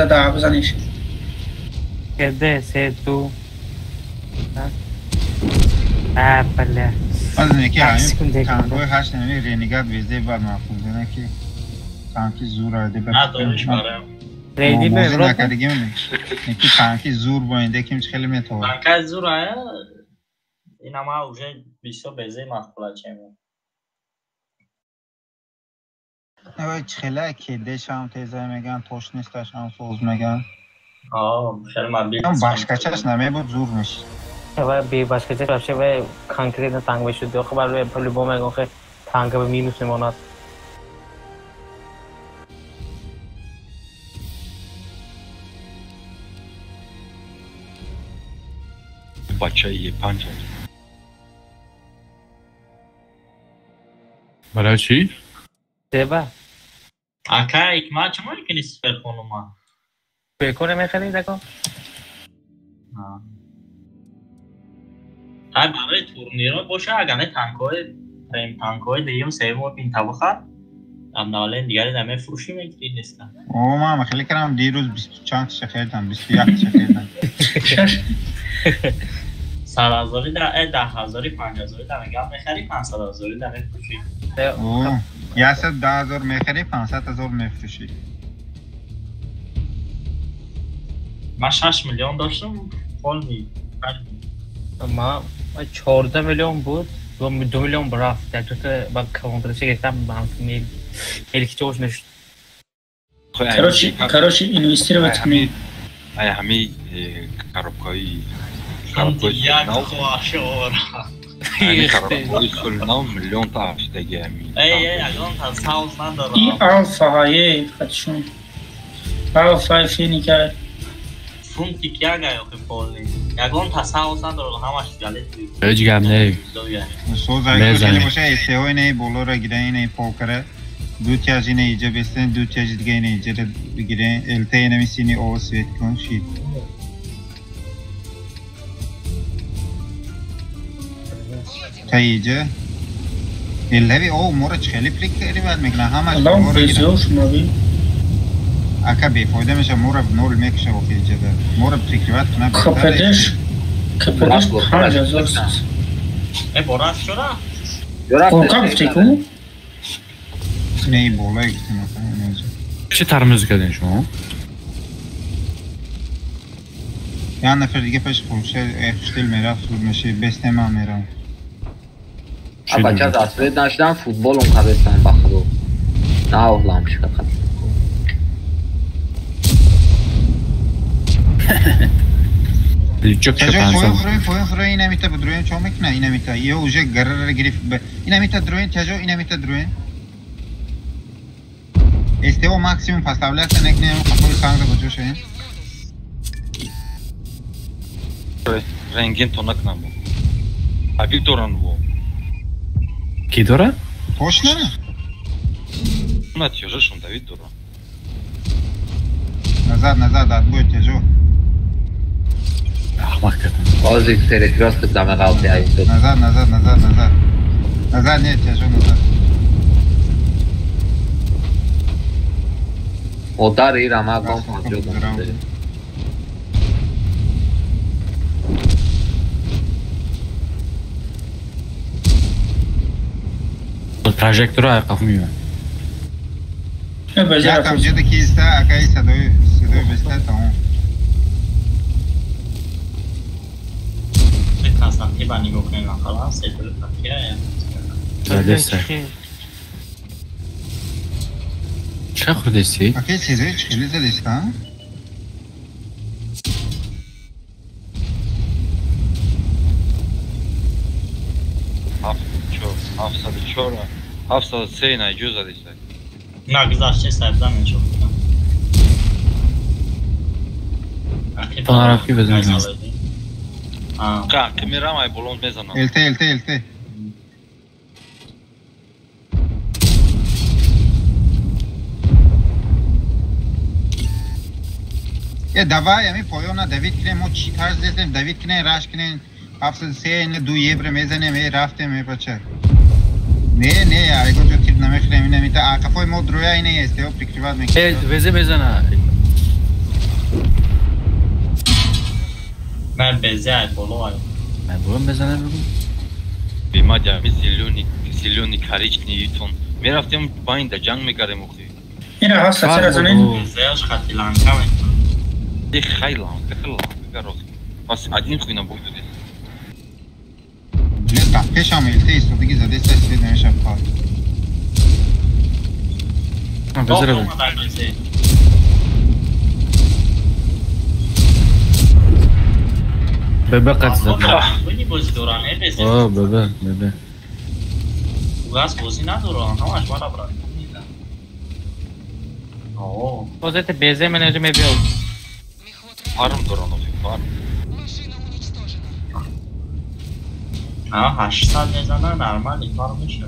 تا بزنیش kede se tu بله از اینکه همین تانکوی هشت نمی رینیگات ویزه بعد مفهوم نه که تانکی زور آده نه دارش برم ریدی به موزه نکردگی منه نکی تانکی زور باینده کمش خیلی میتوان تانکی زور آیا این همه اوژه بیشتر بیزه مخبوله چیمون نه خیلی کدش هم تیزه میگن توش نیستش هم سوز میگن خیلی مبیل هم باشکچش نمی بود زور میشه و بی باشکچش باشه و کانکریت تانک بشود دو خبر به پلی بوم میگن که تانک به مینوس میموند بچه 5 برای چی؟ دیبا اکا اکما چما یکی نیست فرکونو ما فرکونه میخری دکن؟ های برای تورنیرو باشه اگه تانکای پریم تانکای دیگه سیوم و پین تابخه امنالین دیگری دمه فروشی میگیری نیستن من خیلی کردم دیروز 24 شخیردم 21 شخیردم 100,000 در 10,000 5,000 دمه گم میخری 500,000 دمه فروشی یا 10,000 میخری 500,000 میفروشی من 6 میلیون داشتم فول می ما 14 میلیون بود 2 میلیون برافت در تو که با کانترسی گرفتم با هم میلی که توش نشد کاراشی اینویستی رو بتونی همه کاربکایی یک خواهش آورا همه کاربکایی سلنا میلیون تا افشتگی همین اگران تا ساوز ندارم این آلفا هایه خدشون آلفا فینی کرد فونتی که اگه که پولی اگران تا ساوز ندارم همش جلیت هیچ گم نه سوز اگه کنی باشه ایسیوی نه بولو را گیره اینه پوکره دو تیاجی نه ایجا بستن دو تیاجی دیگه اینه ایجا را بگیره الته اینه میسینی او سویت کن شید تا ایجا الهی او مورد خیلی پلیک کردی باید میکنه همش اللهم بزیوش مبین اکا بیفایده میشه مورد نول میکشه و ایجا دار مورد پلیک باید کنه کپدش 5,000 براش شده؟ قوکا بفتی کن؟ نه بولای گفتیم چه ترمز کردین شما؟ یه نفر دیگه پش خوشه خوشتیل میره فود میشه بسته ما میره بچه از اصلی نشدن فوتبال اون قبستن بخدو نه اغلام شکل خب فوین خروی این همیتا بدروین چون میکنه این همیتا یه اوژه گره را گریف این همیتا دروین تجا این همیتا دروین استیو ماکسیموم پس تابلت نکنه خفوی سانگ را بجوشه این رنگین تو نکنم بو ابی دوران بو کی داره؟ پوش نه اونا تیوژه شون دوید دوران نظر داد بوی تجا احمق کردن بازی سری کراست دمه غلطی هایید نظر نه تجا نظر o dar ir ama gol atıyor da. Trajektörü ayakkabı Ya tam jede ki ista akai sadoy besta tamam. میتونستم تیبانی بکنیم خلاص سیدل فکیه دسته چه خود دستی؟ اکی چیزه خیلی دستا هفتصد سه نه جوز دسته نه گذاشته سبزم اینجا طرفی بزنیم که میرم ای بلوند میزنم الته یه دوای همی پایونا دوید کنه ما چی ترز دیدیم دوید کنه راش کنه 703 اینه دو یه بره میزنه می رفته می بچه نه ایگو جو تیر نمیخرم اینه میتا آقفای ما درویا اینه استیو پریکریوات میکنه وزه بزنه من بزه ای بولو آیم من بولم بزنه بگو بیماد یعنی زیلونی کاریچ نیتون میرفتیم با این جنگ میکردیم اخی این هست چرا زمین زیاش خطی لانکا میتون یک خیلی لانکا بس عدین خوینا بودید پیش آمیلته ایستاده که زده سسید نمیشه کار بذاره بید ببه قد زده بینی بازی دورانه بزید ببه بگاز بازی ندوران همش بالا برای میدن بازت بیزه منجه میبیاد فارم دوران اخی فارم 800 میزنه نرمال این کار میشه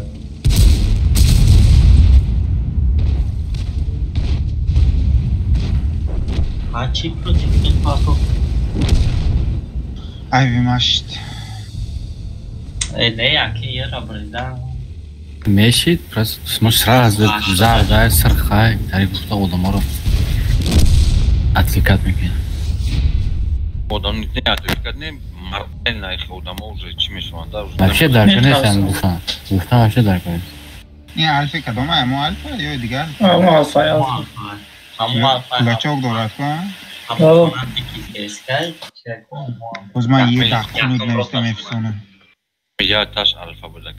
هرچی پروتیکل پاسو ای بیماشت نه یکی یه را بریدن میشید پس سمش را از زرده سرخای تری گفته آدم رو اتلیکت میکنه آدم نیت نه اتلیکت نه مرد نایخ آدم ها چی میشوند بچه درکه نیستن گفتم بچه درکه نیست این الفی کدامه همون الفا یا دیگر همون الفا بچه ها دارد کن باز من یه دخونود نوشتم افسانه یا تاش الفا بوده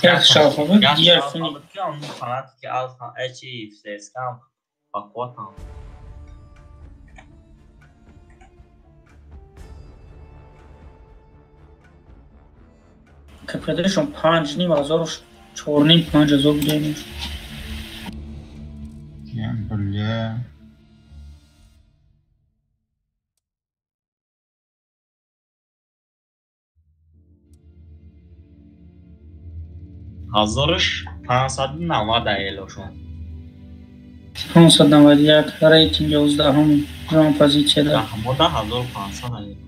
که یک الفا بود دیگر فینی که اون خاناتی که الفا اچی فسکم اقواتم که پدرشون 5,500 5000 بوده نیست یعنی بله هزارش 590 ایلوشون 591 ریتینگ 11 همون جان پوزیچه ده همون ده 1500 ایلوشون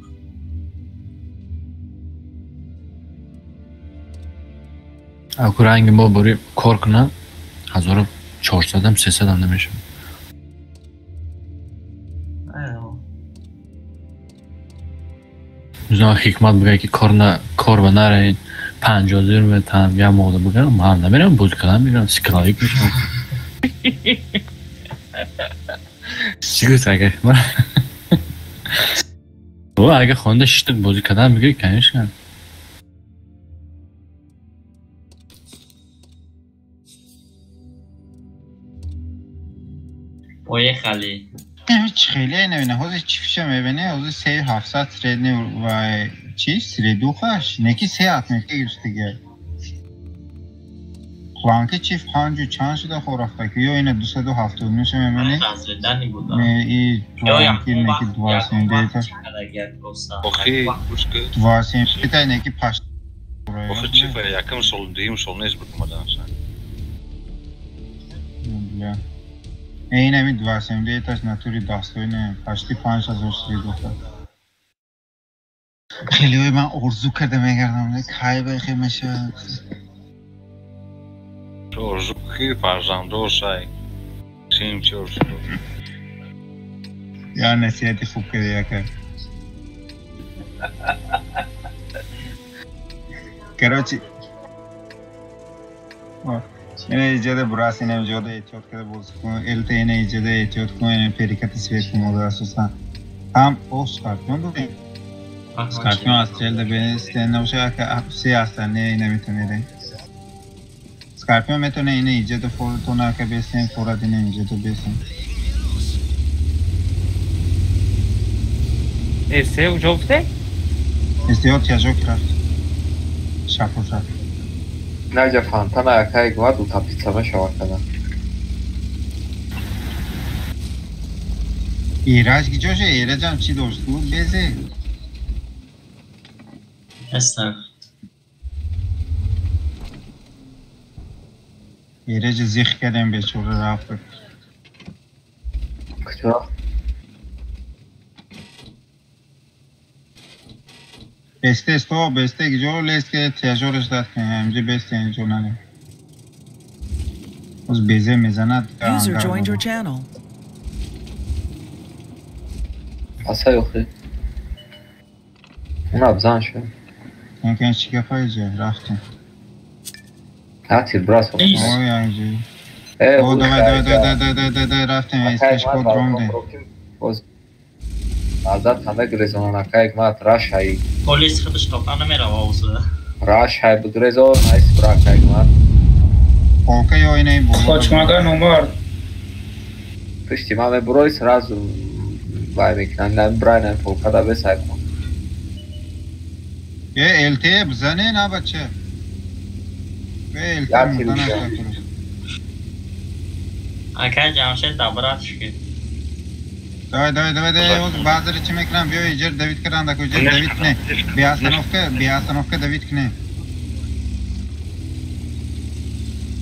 اکو رنگ ما بری کار کنم 1400 هم 300 هم نمیشه میزنم حکمت بگه که کار به نره 50,000 به تنم یه موقع بگم من نمیرم بود کنم میرم سکرایک میشم چی گفت اگه من اگه خونده شیشتک بازی کردن بگیری کنیش کن اوه خالی هیچ خیلی نبینه حوضی چی فیشه میبینه حوضی 3700 ترید و چی؟ سریدو خوش نکی 3 میگه گیرش دیگه خوانکه چیف 5 چند شده خورافته که یا اینه 270 میشه میبینه ای خوانکی نکی دواسیم دیتا اخی بوشکه دواسیم دیتا نکی پشت اخی چی فر یکم شل دیم شل نیست بکنم بله این همی دواسیم دیتاش نتوری داستوی نه پشتی 5000 سریدو خود خیلی های من ارزو کرده میگردم که بخی میشه ارزوکی فرزنده شای چیم چی ارزو یا نصیحتی خوب کرده یا کرد کراچی اینه ایجاد براس اینه ایجاد ایجاد کرده بوز کن الته اینه ایجاد ایجاد کن اینه پریکت سویت کن موضوع اساسا هم او سکارپیون بودیم سکارپیون از چهل بینسته نباشه که سی هستن نه اینه میتونه ده سکارپیون میتونه اینه ایجاد فورتونه که بیستیم فورت اینه ایجاد بیستیم استیو جفته؟ استیو تیاجو کرد شاپو شد Nerede Fantana yakaya var utapitsama şavakada. ایراج کی جوشه ایراج هم چی داشت بود بزه استر ایراج زیخ کردم به چوره رفت کجا؟ بسته استو بسته کی جو لیست که تیاجورش داد که همجه بسته اینجا ننه از بیزه میزند User joined your channel. Asa yok ya. Onu abzan şu. ممکن چیکار پایجه رفتیم تعطیل براس اوه اینجوری او دوی رفتیم اسمش کد رونده Azad handa grezonanakayek mat Rashai. Polis خودش طاقا نمیره واوزه. Rashai بگرزون ایس براکایک mat. Polka یا اینه بود. Xochmaga numar. Pishti máme broj srazu vaj میکنن نه برای نه polka da besaj kn. یه LTE بزنه نه بچه. به LTE بزنه. اگه جمشید دبراتش که دوی بازاری چی میکنم بیای ایجر دوید کردن دکو ایجر دوید کنه بیاسنوف که دوید کنه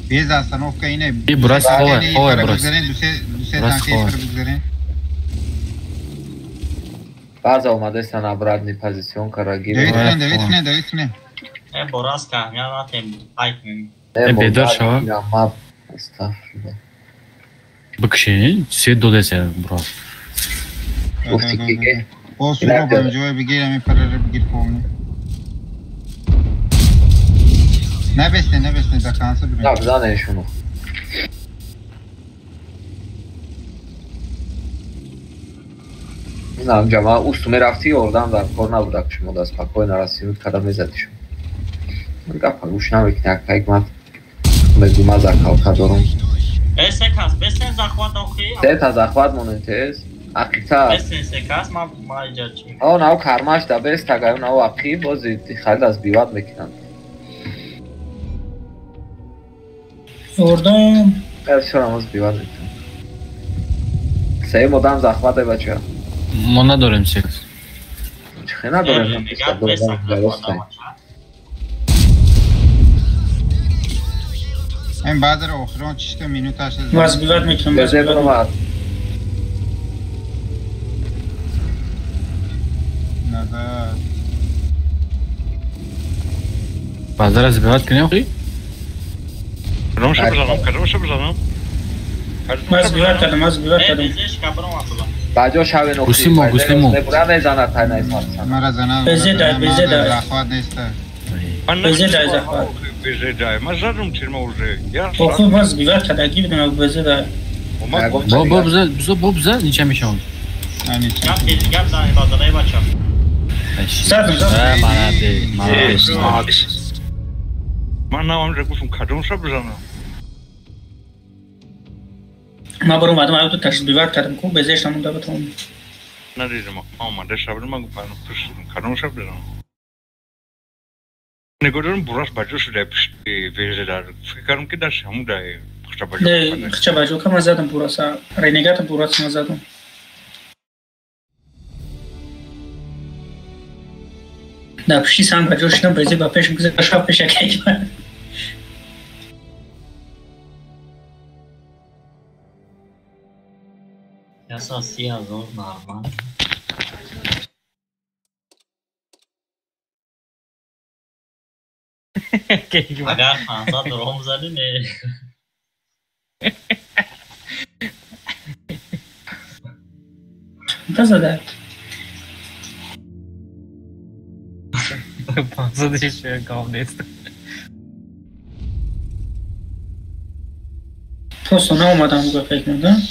بیز آسنوف که اینه براس خواه براس دوسه تانکیش پر بگذارین Baza اومده استن ابرادنی پوزیشن کراگیر دوید کنه براس که همیان آتیم پایک میم بیدار شوا بکشین سید دو دسته براس گفتی که او سورا بانجوه بگیر همی پره رو بگیر کنه نبسته در کانسل بگیر بزنه ایشونو میدونم جمعه اوستومه رفتی اردم در کار نبوده که شما دست پاکوی نرسیمید کدام میزدی شما من گفت گوش نمیکنی اک پایک مد مگو مزر کالکا دارم سه کس بسن زخوات آخی سه تا زخوات موننتیز Akita. Beste sekas ma icat mi? O nav karmaş da best tagay nav akhi bozi khali az bivat mekinan. Oradan şuramız bivat mekinan. Sey modam zakhvat bacha. ما نداریم سکس چخه نداریم این بعد رو اخران چیشتا مینوت هشت باز بیوت میکنم باز بیوت بازار از بیوت کنیم خیلی؟ کدومشو بزنم باز بیوت کردم باجا شاوه نوخی گوسلیمو نبرا میزنه تای نیسان مرا زنه بزه دای زخواد نیسته بزه دای زخواد بزه دای ما زدم چیرما اوزه خوب باز بیوت کرد اگه بدونم بزه دای با بزه نیچه میشون گم زنی بازاره بچه من نوام رگوشم کدومشو بزنم ما برو اومدم اومد تو تشت بیوت کردم خوب بزهش همون دابه تو ندیدم آمده شبیل من گفتم کدومشو بزنم نگاه دارم براش بجو شده پشت ویژه دار فکر کردم که داشت همون داره نه خچه بجو که من زدم براسا رینگاتم براس من زدم نه پشتی سم بجو شدم بزه با پیش بگذار شب پیش اکی من Yasa 30,000 normal. اگر 500 درهم زدی نه تا زده 500 کام نیست تو سونه اومدم بگه فکر میدم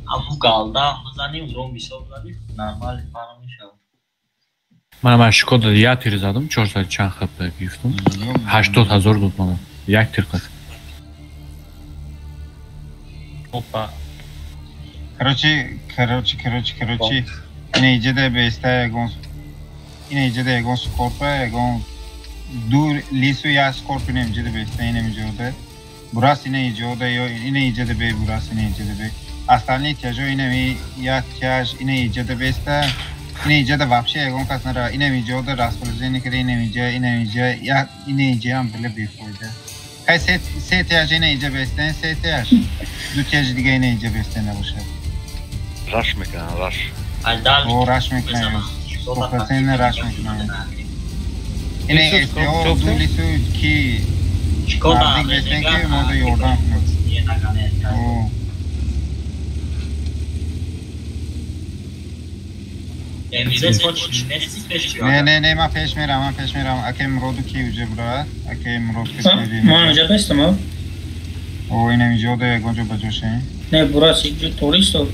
همون گالده هم بزنیم روم بیشا بزنیم نرمال پارا میشه من شکل یک تیر زدم 4 ساعت چند خب گفتم 80,000 داد من یک تیر قد اوپا کراچی این ایجه ده بیسته این ایجه ده اگون سکورپه اگون دور لیسو یا سکورپی نمیجه ده بیسته این نمیجه ده براس این ایجه ده یا این ایجه ده بی براس این ایجه ده بی اصلا احتیاجو اینه یا احتیاج این ایجه ده بیسته این ایجه ده وابشه اگون کس نره این ایجه ده راستفلزی نکره این ایجه یا این ایجه هم بله بیفویده های سه احتیاج این ایجه بیسته سه احتیاج دو احتیاج دیگه این ایجه بیسته نباشه راش میکنن راش او راش میکنن این راش میکنن اینه استیو دو لیسو کی نزدیک بیستن که موضوع یوردان کنه امروز خوش نیستی پیش نه من پیش میرم اگه مرودو کی اوجه برات اگه مرود کسی ما اونجا بستم ها او این اینجا ده گنجو بجوشه نه براس اینجا توریست ها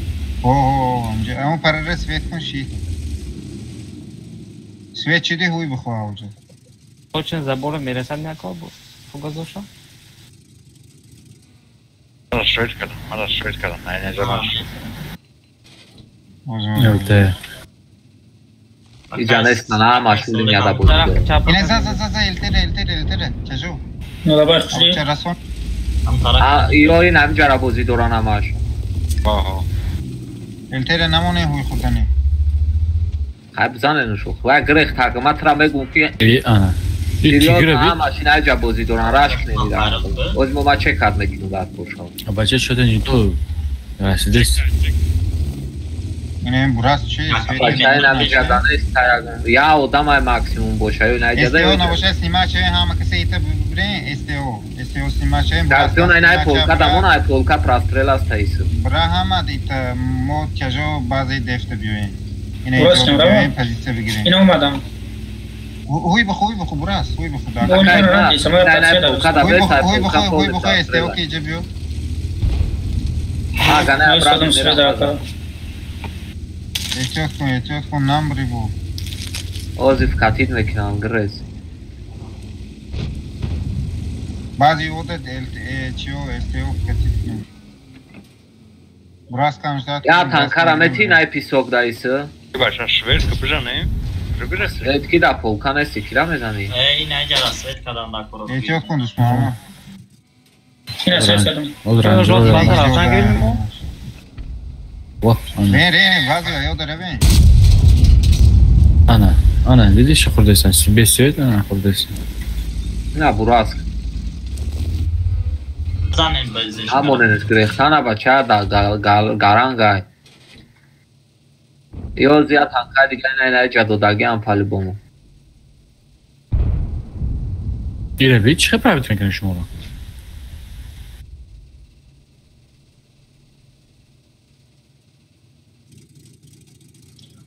اونجا اون پرره سویت کن شید سویت چیده هوی بخواه اوجه چون زبور میرسد نکار بود گذاشتم مرا شوید کردم نه اینجا من البته اینجا نستانه ماشون نیاده بود اینه زا التره چجو نه باید خوشی چه رسون ایرانی نمیجا را بازی دوران همش التره نمونه هوی خودنی خیلی بزنه نشو و گریخ تاکمت را بگون که ایرانی همشی نجا بازی دوران رشک نمیدن از ما چه کرد نگیدون باید باشم بچه شده این تو رسیدست اینه براس چی؟ بچه نمیجا دانست یا آدم های مکسیموم باشه یا نجا استیو نباشه سیما چه همه کسی ایتا ببرین استیو سیما چه درستیون اینای پولکا دمون های پولکا پراسترل است ایسو برا همه دیتا مود کجا بازی دفت بیوین اینه ایتا بیوین پزیسه بگیرین اینه اومدم هوی بخو براس هوی بخو هوی بخو استیو که ایجا بیو آگانه احتیاط کن نمبری بو آزیف کتید میکنم گرز بعضی اوده چیو استیو کتید کن براس کنشتاد یا تنکر همتی نای پیسوک دایسه باشه شوید که بجانه редки да полка не секира мезани ей најдела свет када на коров احتیاط کن دوست ماما اینه سرس کردم بره وازی یا داره بین ana دیدی چه خورده ایستن بسیارید نه خورده ایستن نه برو از زنیم بزش همونه نسگریختانه بچه دا گرانگای یا زیاد هنگاه دیگه نه جدودگی هم پالی بومو ایره بید چه پرابیت میکنه شما رو؟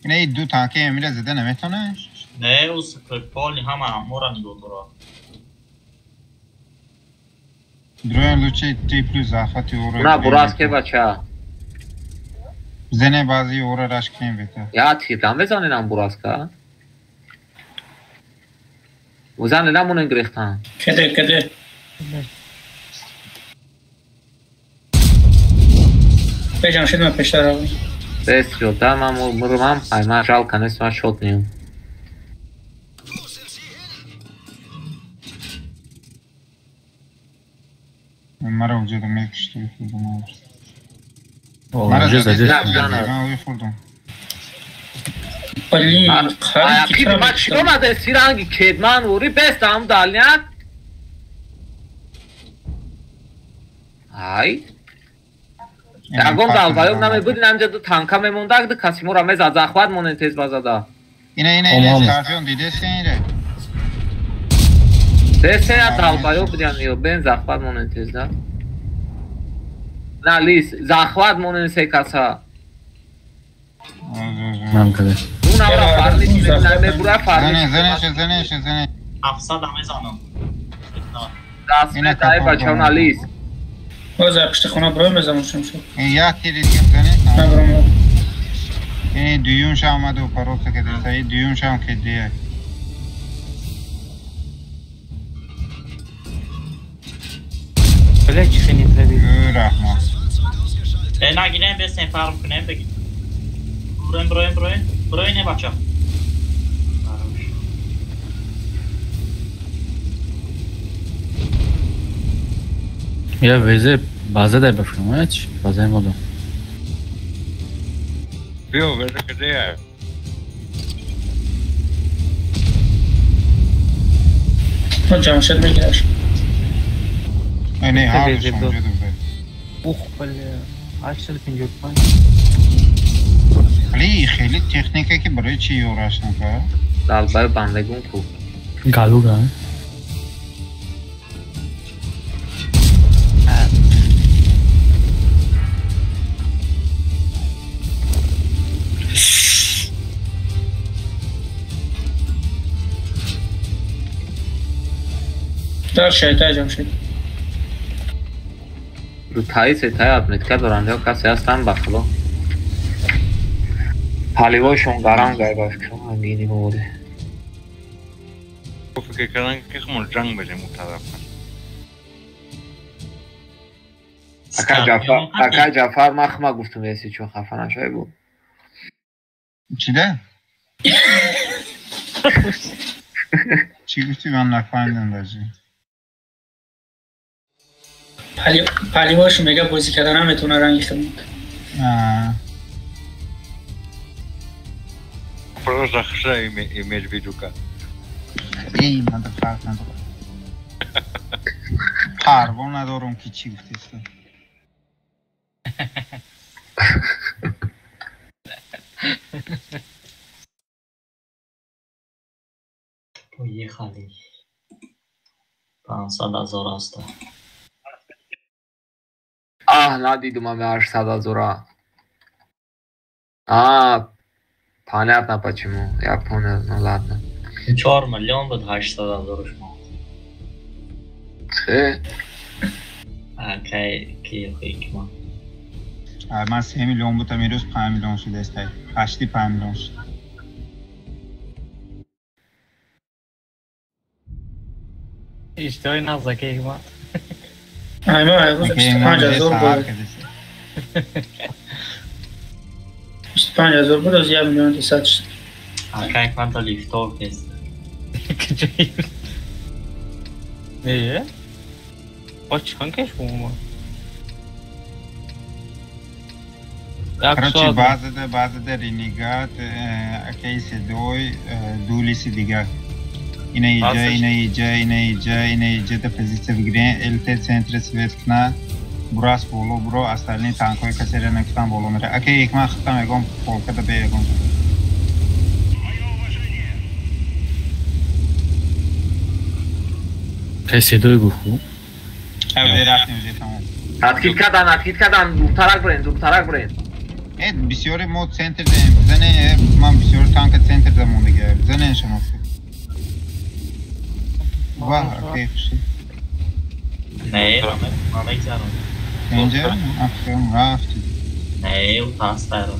اینه دو تانکه امیره زده نمیتونه؟ نه او پالی همه مورا نگو دورا دروین لوچه تی پلوز آفاتی او رو نه برو از که بچه زنه بازی او رو رشک نیم بیتا یا تیرم بزنینم برو از که وزن نمونه گریختن کده بجام شد من پشتر رو بس شد من مرمم من جال کنست من شد نیم مرا وجود میکشتی خودم مرا زده من اوی خوردم ولی خیلی ما چرا مده سیرانگی کدمان وری بست هم دالنیان های یکم دال باید نمی بودین همجا دو تانکا میمونده که کسی مورا میزد زخواد مونه تیز بازده اینه اسکارپیون دیده سینیره دسته یا دال باید بودین یا بین زخواد مونه تیز نه نه لیس زخواد مونه سی کسا من کده اون اورا فرلی چی بکنه برای فرلی زنش 700 همه زنم دست تای بچه اون لیس باز پشت خونه برای مزمون شد این یا تیری دیگه زنه این دیون شا آمده و پروسه که دیسته این دیون شا هم که دیه بله چی خینید ردید رحمه نگیریم بسیم فرم کنیم بگیم بروین بچه یا ویزه بازه دای بفرم چی؟ بازه مادم بیو ویزه که دیه ما جمشد میگیرش اینه حالش موجود بوده اوخ بله 855 ولی خیلی تکنیکه که برای چی یورش نکرد؟ دلبای بندگون کو گالو گاه در شیطه جمشید رو تایی سیتای اتمیتکه دارنده ها کسی هستن بخلا پالیواشون قرام گای باش که شما هنگینی بوده فکر کردن که خمون جنگ بجیم اون طرف اکا جعفر مخمه گفتم ایسی چون خفه نشای بود چی ده؟ چی گفتی من نفهمیدم راجی پالیواش میگه بازی کردن هم میتونه رنگی خدمت Просто хша имеешь в виду как? ای من فرق ندارم پروا ندارم که چی گفتی است یه خالی 500,000 است ندیدم همه 800,000 понятно почему я понял ну ладно 4 миллион بود 800,000 شما کی حکمت من 3 میلیون بودم این روز 5 میلیون شده است 5 میلیون شد اشتهای نزده که حکمت همه روز 25,000 بود 25,000 بود از 1,200,000 شد حکمت تا لیفتور کست نیه؟ با چکان کش بومون Короче, база да ренегат, кейс дулиси дига. Ина иджа да позиция вигрен, ЛТ центр светкна, бурас боло, буро остальные танкои касере нактан боло мере. Аке екма хтам егом полка да бегом. Песедой гуху. رفتیم تمام. تدخیل کردن دورترک برین بسیاری مود سنتر داریم بزنه من بسیاری تانک سنتر دارم دیگه بزنه شما واه اوکی خوشی نه من میگذارم اینجا؟ افرم رفتی نه او تاسته رو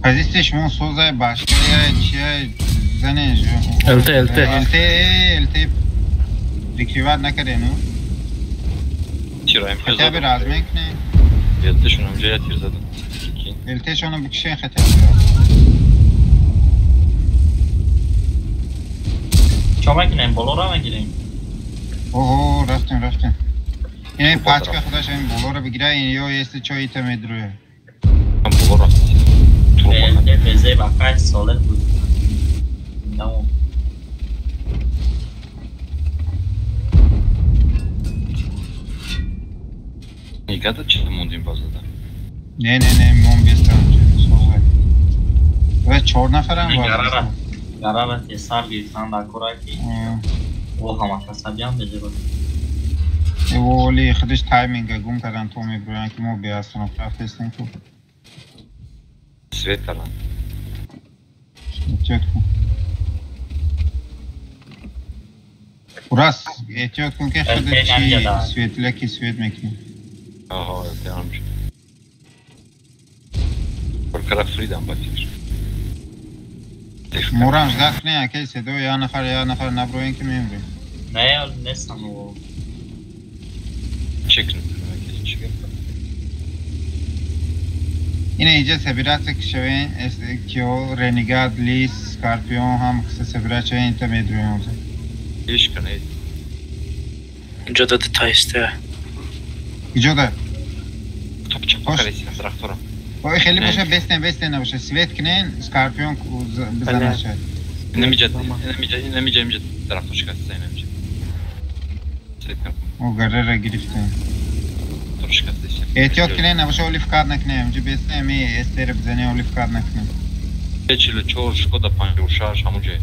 پزیستی شما سوزه باشکه چیه بزنه الته ریکیوار نکرده نو؟ چرا امتیاز خطابی راز میکنه؟ یادشون اونجا یه تیر زدن التشونو بکشین خطابی چا میکنیم؟ بولو را میگیریم؟ اوه رفتیم این پاچکه خودش این بولو را بگیره این یا ایسته چایی تا میدروه من بولو رفتیم به بزه بقیت ساله بود نمون Никогда что-то мундим базада. نه من بیستم سوزه و 4 نفرم قرارت یه سر بیرتن در کرای که او همه کسبی هم بده بود ولی خودش تایمینگ گم کردن تو میبرن که ما بیاستن و پرفتستیم تو Свет талант. احتیاط کن راست احتیاط کن که خودت چی سویت لکی سویت میکنی Ага, это амч. Только Фридам батиш. مورم زخ نه که صدا یا نفر نبروین که میمری نه نیستم و چکن این اینجا سبیرات کشوین کیو رنیگاد لیس سکارپیون هم سبیرات چه این تا میدروین اوزه ایش کنید اینجا داده تایسته اینجا ده توپ چپ بخریسی از رختورم باید خیلی باشه بستن نباشه سویت کنین سکارپیون بزنه شد نمیجد درختو شکست نمیجد سویت نکن او گره را گرفتن تو شکست دیشم احتیاط کنین نباشه اولیف کار نکنه اینجا بستن می استر بزنه اولیف کار نکنه 44 شکودا 56 همون جای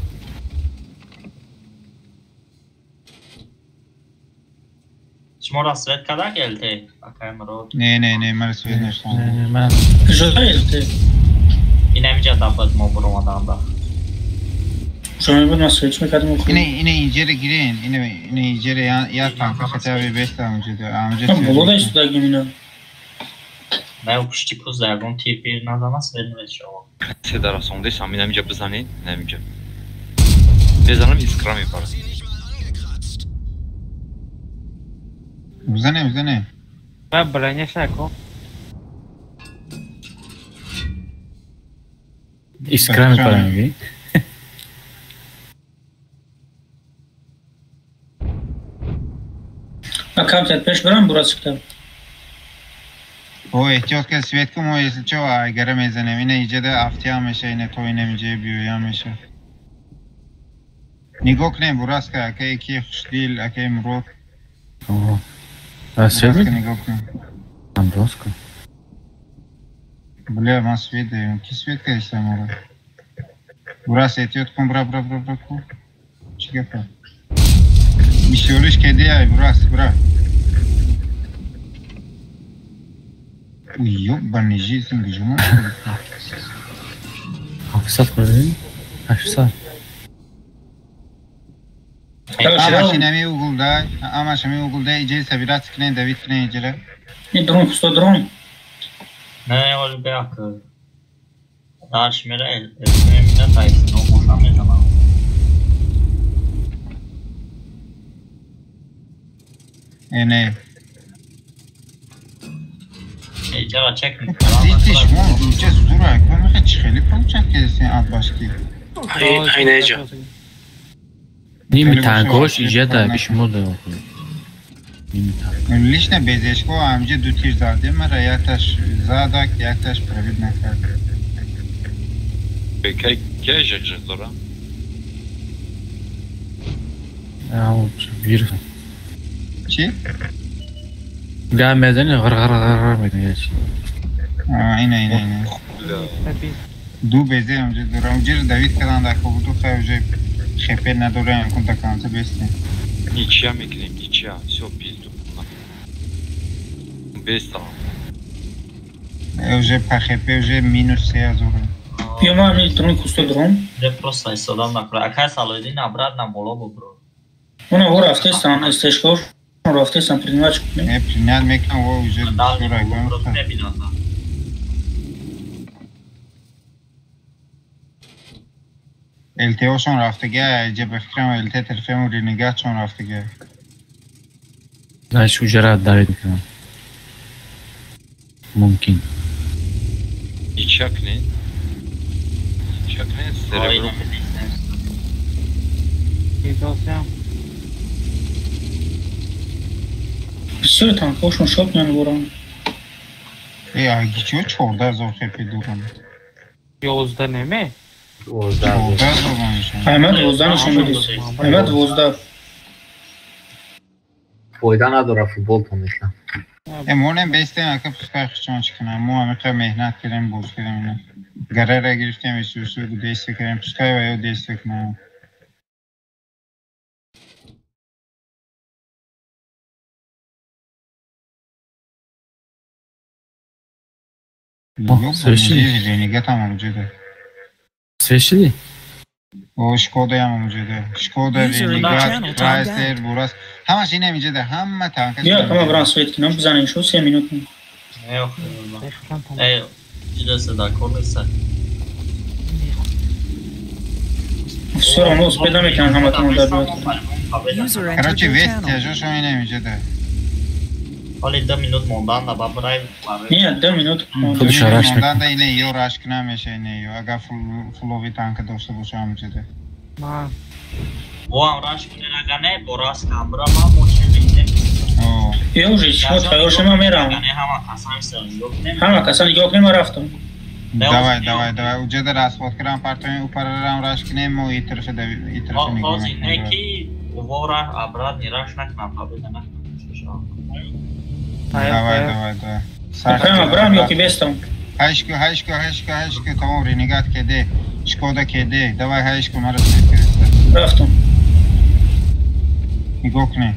شما را سویت کده گلته اکایم رو نه من سویت نشتم من کجا گلته این نمیجد دفت ما برو مادم دا شما بود مسئولیت میکردم اینه اینجا رو گیرین اینه اینجا رو یا تانکا خطابی بیست همونجا ده بلوده ایست داگیم اینا نه او پشتی پوز درگون تیر پیر نازمست بدون شما سه در آسانده سامین همینجا بزنید نمیجا بزنم ایسکرا میپاره بزنه من برنیش نکن ایسکرا میپاره میگی؟ من کم تر پیش برم براس کتاب او احتیاط که سویت کم و چه اگر میزنم اینه اینجا ده افتی هم میشه اینه توی نمیجه بیوی هم میشه نگاه کنیم براس که اکه یکی خوشدیل اکه مرود سوید بید؟ نگاه کنیم هم براس کن بله من سوید دیم کی سوید که ایسته مرود براس احتیاط کن برا کن چی گفت میشورش که دیه براس برا ёбаный жизнь جمعه 700 خورده 800 همش همی اوگلده ایجای سبیرات کنه دوید کنه ایجره این درون پستا درون نه ولی بیاک دارش میره اسمه تایست نو موشم میتونم اینه ایجا چک میکنم دیتش مون دوچه سوره کنه چی خیلی پروچه که سین آد باشکی این ایجا نیمی تنکاش ایجا ده بیشمو ده لیش نه بیزش که همجه دو تیر زاده مرا یکتش زاده که یکتش پروید نکرد که ایجا دارم؟ بیرم چی؟ گم بزنی غرغر میکنه اینه دو بیزه همجه دارم اونجا رو دوید کردن در خوبتو خیلی خیپه نداره هم کن تکانسه بسته Ничья میکنیم ничья все пизду بسته اوجه پخیپه اوجه مینوس 3000 بیا ما همین درون کستا درون ده پروستا ایستادم نکره اکای سالویدی نبرد نمولا ببرو اونا هو رفته استان استشکار رفته استان پرینواچ کنیم پرینوات میکنم و اوجه سوره کنم التیو شون رفتگه ایجا بفکرم التی تلفیم و رینگاه چون رفتگه نه شوجه دارید میکنم ممکن نичакне سربرو بسیار تنکاشون شب نمیبورم اگه چیو 14,000 خیپی دورم 11 نمه 14,000 احمد 12 نشون بدید احمد 12 فایده نداره فوتبال کنیشم امونم بیستیم اگه پسکای خشان چکنم مو همه که مهنت کردیم بوز کردیم اینه گره را گرفتیم ایسوسو دیسته کردیم پسکای و یا دیسته کنم رینگت هم موجوده سوشیدی؟ او شکوده هم موجوده شکوده رینگت کرایسلر بوراس همش اینه موجوده همه تانکش بیا کما بران سویت کنم بزنین شو 3 مینوت ای جدا صدا کن نیستن افسر هموز پیدا میکنن همه تون در بیاد کراچی ویست تیجوش هم اینه موجوده حالی 2 مینوت موندن نبا برای نه 2 مینوت موندن ده اینه یو رشک نمیشه اینه یو اگر فلووی تانک داشته باشه هم موجوده او هم رشک نگنه براس کامرا ما موشه میکنه یا اوجه چی بود خیارش ما میرم همه کسان یاک نیم رفتم دوای اوجه در اسفاد کرم پرتومی اوپر رم رشک نیم و ای طرف نگاه بازی نه کی وورا ابراد نیراش نکنم پابیده نکنم دوای خیلی برام یاکی بیستم هشکو تمام رینگات کده شکوده کده دوای هشکو مرا سوید کرسته رفتم نگاه کنه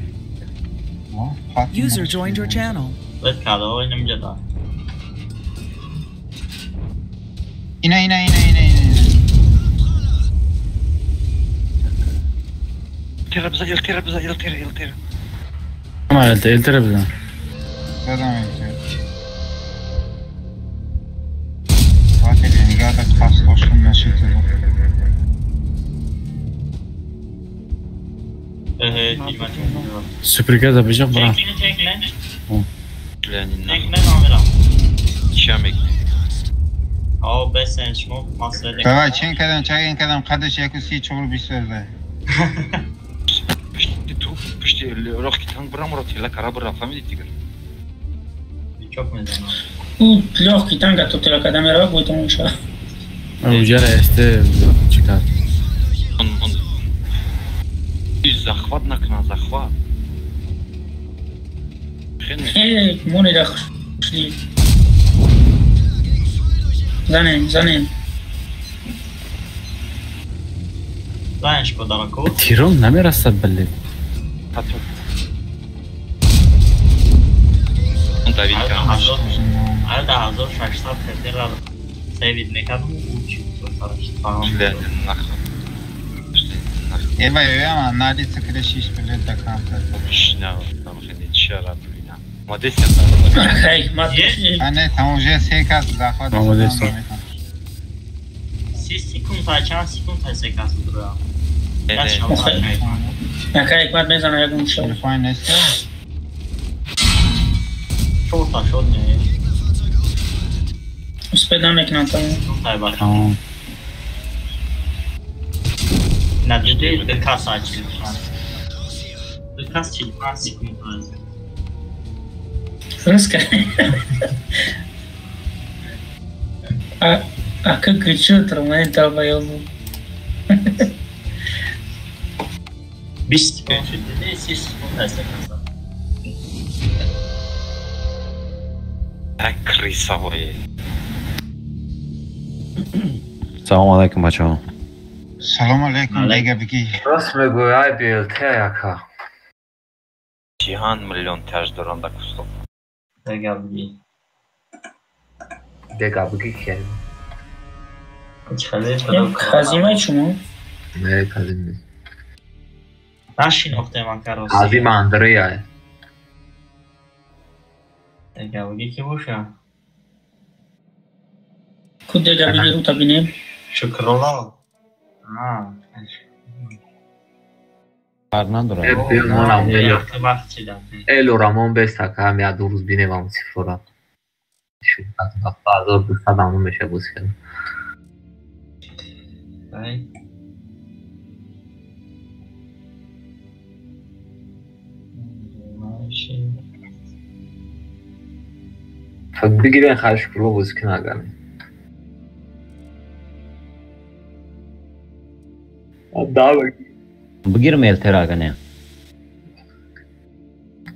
User joined your channel. باید کده های نمیجه دار اینه التيرا بزن التيرا بزن التيرا ما التيرا بزن زدم التيرا Fatih beni gayet kas koştum meşhurdu. Süpürge de yapacağım bana. Tekle. Lenin. Tekle namera. Şamek. Aa besen şmo masada. Давай, чин kadam çayın kadam kadış yakusi çoğul bir sözde. Пишти рох китан брамрот ила караб рафами тигр. Çok mezana. Bu lегкий танк, а тут камера будет он еще. Уджара este çıkar. Он захват на захват. Эй, мони да шли. За ним. Знаешь, подарку. Тирон намерasa belli. Тату. Он давит кам. Alda hazır şaşlar tekrar sevit ne kadar uç sarıştı. Lenin nahar. Eva ama nadi sıkıda şiş bilet de kanka. Şuna tam xeyli çara bina. Modesya da. Hey, madde. Anne tam уже sekas zafat. Siz sekund sekas duruyor. Evet. Какая квад мезана я думаю, что. Telefon neyse. Şort ne? Успеем ekran tamam. Tamam. Надежды декас açıldı. Декас çilpan sekund lazım. Русская. А как кричу, тормозит долбоёбу. Biz konuşuyoruz. Siz sekund. Крысовые. Salam alaikum bachao. Salam alaikum bega bigi. Раз мы гуляем белтеяка. Cihan milyon tercih duranda kustum. Degabli. Degabli ki. Хазимай чему? Ne kazim. Naši noktaya makaros. Kazim Andreya. Degabli ki boş ya. Kudde gabili ruta binem. Şu krola. Ha. Fernando Elo Ramon Besta că mi-a dus bine m-am cifrat. Și a fazor de sada nu meșe buscă. Hai. بگیرن خرش رو بازی که نگرنه daha bak. Bugirme el teragane.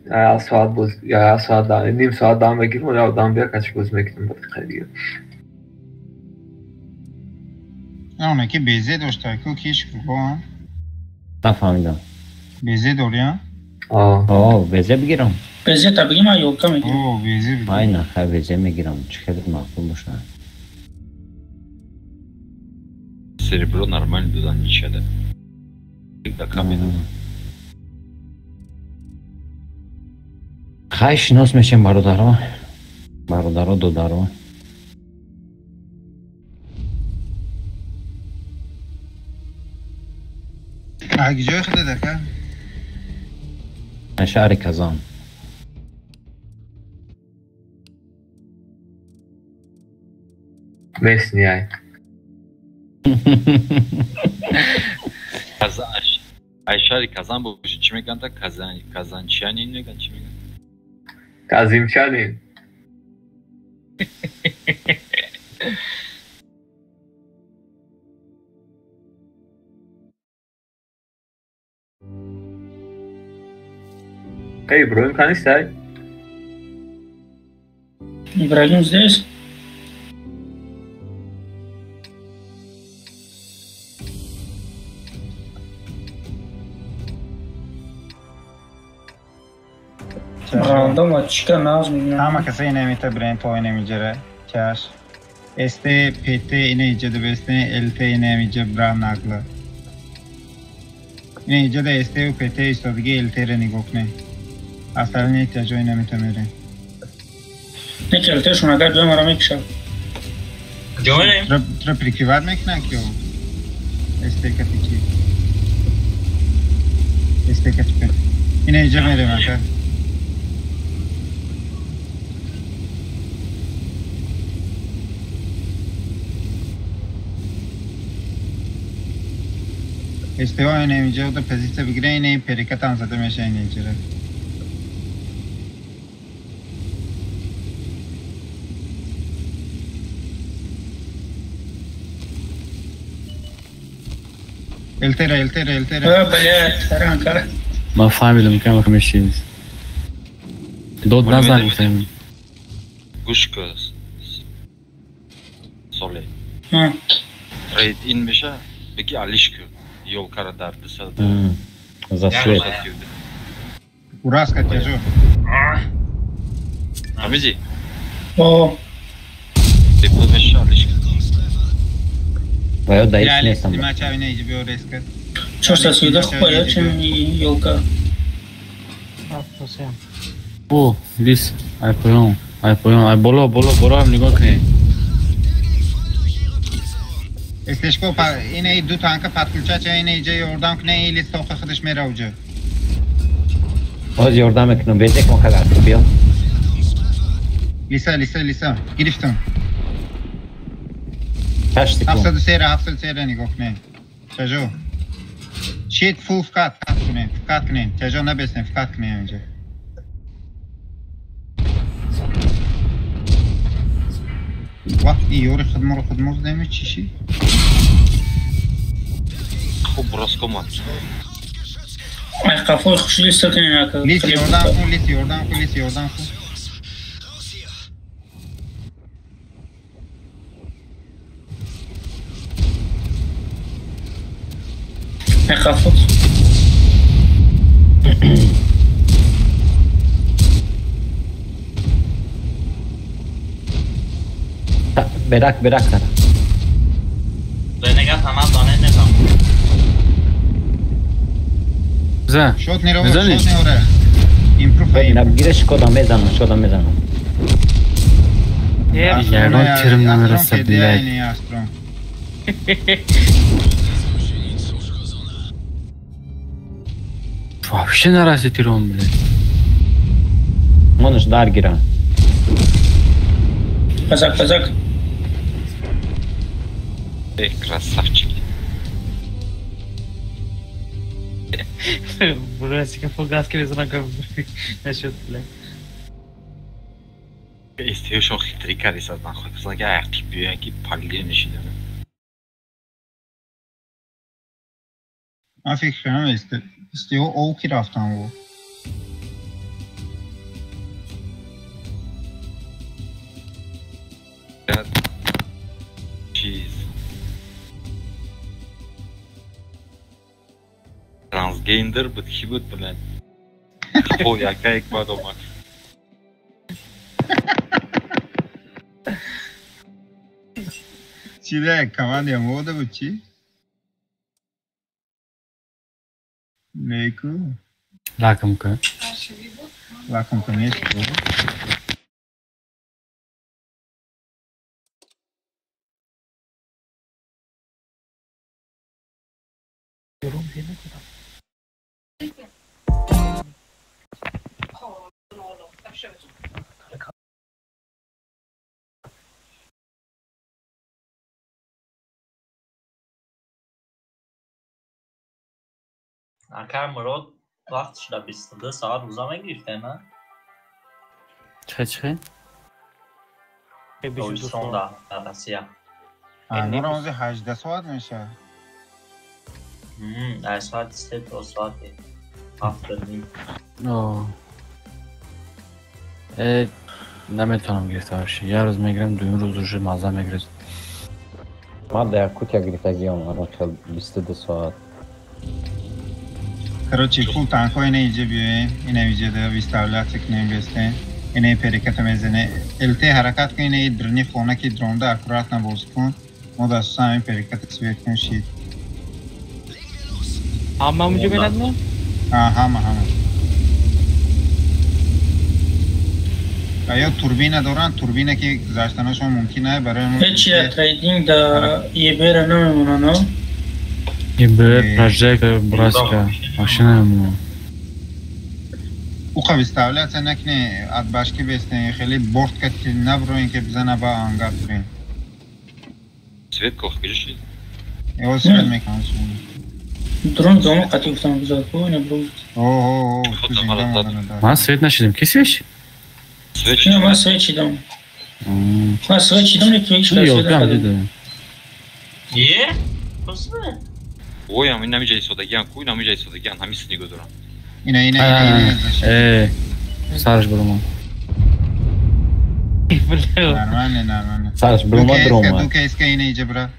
Ya saat daha nim saat daha bekliyorum ya adam bir kaç göz bekliyorum bak kayıyor. اونه که بیزه داشته که کیش با نفهمیدم. بیزه داریم؟ بیزه بگیرم. بیزه تا بگیم یوکا میگیرم. بیزه بگیرم. aynen بیزه میگیرم. چقدر مقبول باشه. Серебро нормально туда не чадает. Всегда камень. Хай шинос мешем бародаро. Бародаро додаро. کجای خود دکه؟ شهر کازان. Mesniyay. Ayşari Kazan bu Çimekanta Kazançyanin ne Çimekan? Kazimçanin. Эй, Ибрагим, конечно, Ибрагим здесь? Random açık anaz mı? Ama kısa yine mi tabiren toyne mi cere? Çaş. Este PT yine iyice de beste, LT yine mi cebra nakla. این اینجا ده استه و پته ایستادگی الته را نگاه کنه اصلا نیت جایی نمیتونه نه التهشون اگر جای مرا میکشم جایی ترا پریکیوار میکنن که استه کتی چی استه کتی پته این اینجا میره مکر استوا این اینجا تو پزیسته بگیره این پریکت هم زده میشه این اینجا را الترا بله تران که ما فهمیدم که ما میشیم دود نزن گفتم گوش کن ساله رید این میشه بگی علیش کن یولکا را در دست засвет уraz kad je jo Amici tipo mexe علیش کن و یا دایش نیستم ما چاوی نیجی بیو ریسکت چه ساسیده خوب باید چون یولکا او لیس ای پویان ای بالا هم نگاه کنی استشکو اینه دو تانک پتکلچه چه اینه ایجا یوردام کنه این لیست توقع خودش میره اوجا باز یوردام میکنم بیده کن خلال تو بیا لیسا گرفتم 8 سکون 73 نگاه کنه چجو شیت فول فکات کنه چجو نبستن فکات کنه اینجا وقتی یوری خدمت دمی چیشی؟ خوب راست کمات قفوی خوش لیست کنی نکه لیست یوردان کن قفوت برک سر رنگت همه دانه نگم زن شد نیره ایمپروف گیرش شدم میزنم یگان ترم نمیرسه بیلک вообще نرسه تیرون بیلک منش دار گیرم Казак. Эй, красавчики. Бурасика фугаски без знаков насчет, блядь. استیوشون خیلی کاری ساز من خود بزن که عقل بیان که پالیه نشیده من فکر کنم استیو او کی رفتم و چیز ترانسگندر بود کی بود بلند خب یکه یک باید اومد چی ده کمان یا موده بود چی؟ نیکو لکم کن نیست بود اکر مراد وقتش دا 22 ساعت روزا میگیرته نه؟ چه؟ دویستون دا درسیه الان روزی 18 ساعت میشه 10 ساعت 3 ساعته 7 نیم نمیتونم گرفته باشی یه روز میگیرم دویم روز مازه میگیرم ما در کوتیا گرفتگی هم 22 ساعت Короче, фул танко είναι iyice büyüyor. Yine vücuda bir stavlat çıknayım beste. Yine perikat mezene. Elte harakat ki yine drone fona ki drone da akurat na bozkun. Moda sami perikat svetken shit. همه همونجا بیند ما؟ همه آیا توربین دارن؟ توربینه که گذاشتنشون ممکنه برای ما هیچی تریدینگ دا یه بره نمیمونه نه؟ یه بره پروژیکت براسکه ماشین نمیمونه او خواه استولیت نکنه اد باشکی بیسته خیلی برد کد که نبروین که بزنه با آنگار برین سویت کخ گجشید؟ ایوه سویت میکنم درون زمان قطعی گفتم بزاد کنه برو اوه تو زنده مدنه داره من سویت نشیدم کسی بشید؟ نه من سویت چیدم من سویت چیدم نه تو ایش سویت خدم یه؟ کسه؟ اوی هم این نمیجه ایستادگیان کوی نمیجه ایستادگیان همی سنیگو دارم اینه سرش برو من نرمانه سرش برو ما درومه دو کیس که اینه ایجه برا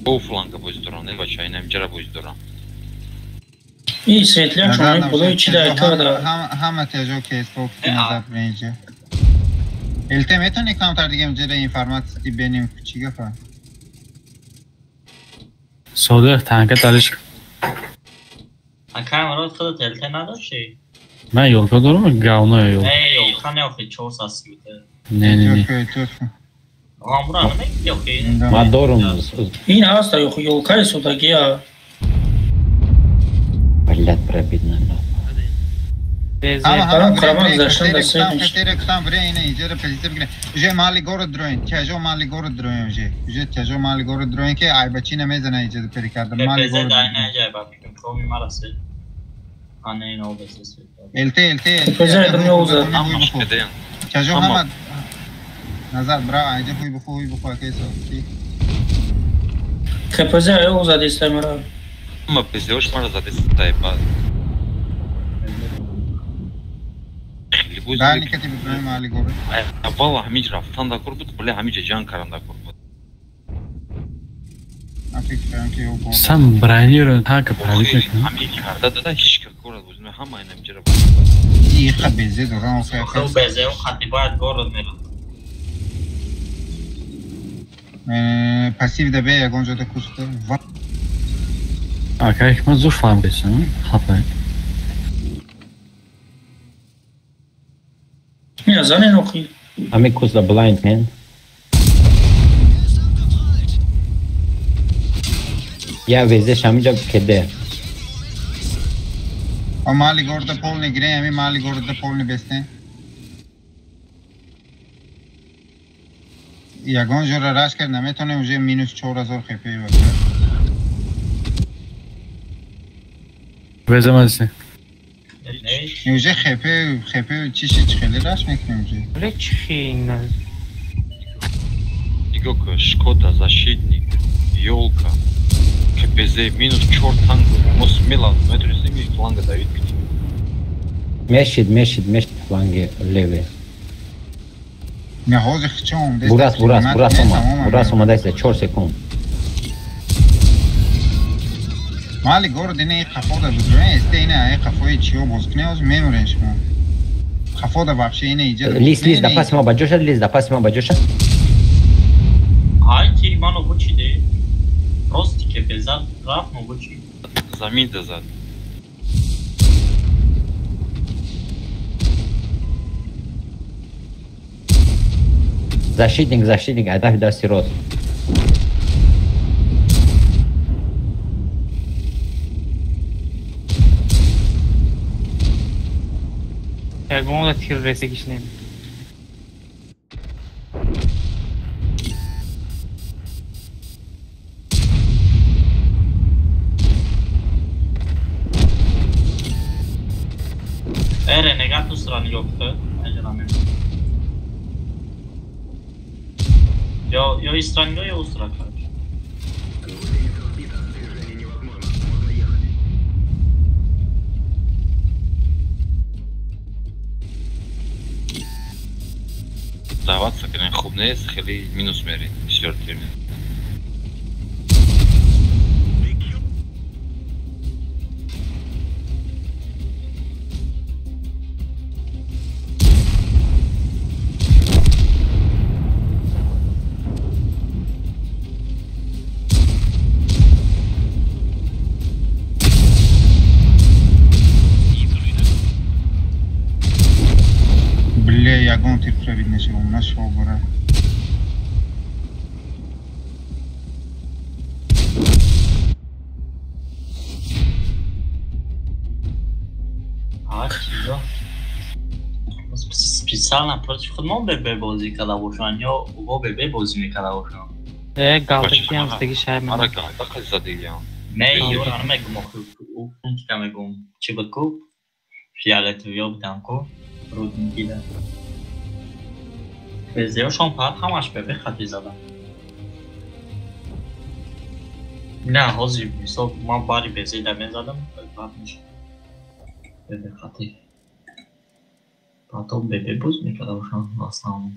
او فلانکا بوز دارم نه بچه اینم جرا بوز دارم این سویتلیان شما این بلوی چی داری که داره همه تیجو کیس که نظر برینجه الته میتونی کامتر دیگه مجره اینفرماتیستی بینیم چی گفت؟ صادق تنکه دارش کامرا خودت الته نداشتی؟ من یولکا دارم گاونا یول یولکا نه آخه 400 سیوته نه آمورا نمیگی اوکی من دارم این هست یولکای سوداگی ها بلد برای بیدنه برام خرابان گذاشتن در سویت میشه خطیره کتان بره اینه ایجه رو پزیسته بگیره ایجه مالی گورو دروین تیجو مالی گورو دروین ایجه تیجو مالی گورو دروین که ای بچی نمیزنه ایجه دو پری کردن مالی گورو دروین کومی مرسه آنه این او بسیست الته پزای دروین اوزه تیجو همه نظر برا ایجه خوی بخواه که ایسا که پزای اوزه دیسته مرا اما پزیوش مرا زده ستای بعد دانی کتی بکنه مالی گورو والله همیج رفتان دا کور بود بله همیج جان کردن دا کور بود سم برانی رو تاکه پردیک نکنم همیج کرده داده هیچ که کور بود همه اینم جرا بود این خب بیزه دارم خب بیزه و خطی باید گورد میرم پسیو ده به یکون جده کسته آکه من زور فهم بسیم خطایی این زنی نوخی همه کس دا بلایند من یا ویزش همینجا کده مالی گورد پول نگیره همی مالی گورد پول نبسته یگان جو را راش کرد نمیتونه اوجه مینوس 4000 خپی بکنه ویزه مزده اوجه خپی چیشی خیلی راش میکنه اوجه ولی چی نه Игока, Шкода, защитник, елка, КПЗ, минус черт танго, мос Милан, метрис ими фланга дают. مشید فلانگ لیوی نه حوض خچون براس اومده است 4 سکوند مالی گورد اینه ای خفا دا بودروین استه اینه ای خفای چیو بازکنه از میمورنش من خفا دا بخشه اینه ایجاد لیست دا پاس ما بجوشد های تیر منو بچیده راستی که بزد رفت مو بچید زمین ده زد защитник هدف دستی راست یگون da tیر رسیگیش نمی Renegat ustran yoktu. Acaba Yo istrango ya ustrak. دعوت کنن خوب نیست خیلی مینوس میرین بسیار تیر تیره یگان تیر پربید نشه اون نشو بره специально против خودمون به بازی کرده باشن یا او به بازی میکرده باشن گالتکی هم زدگی شاید من گالتکی زدگی هم نه یه رانو میگم او که میگم چی بود کو فیالتویا بودم کو رود میگیده بزیاشون پاید همش به خطی زدم نه حاضی بیسا من باری بزی دمه زدم بعد میشه به خطی потом бебе буз میکرده باشم в основном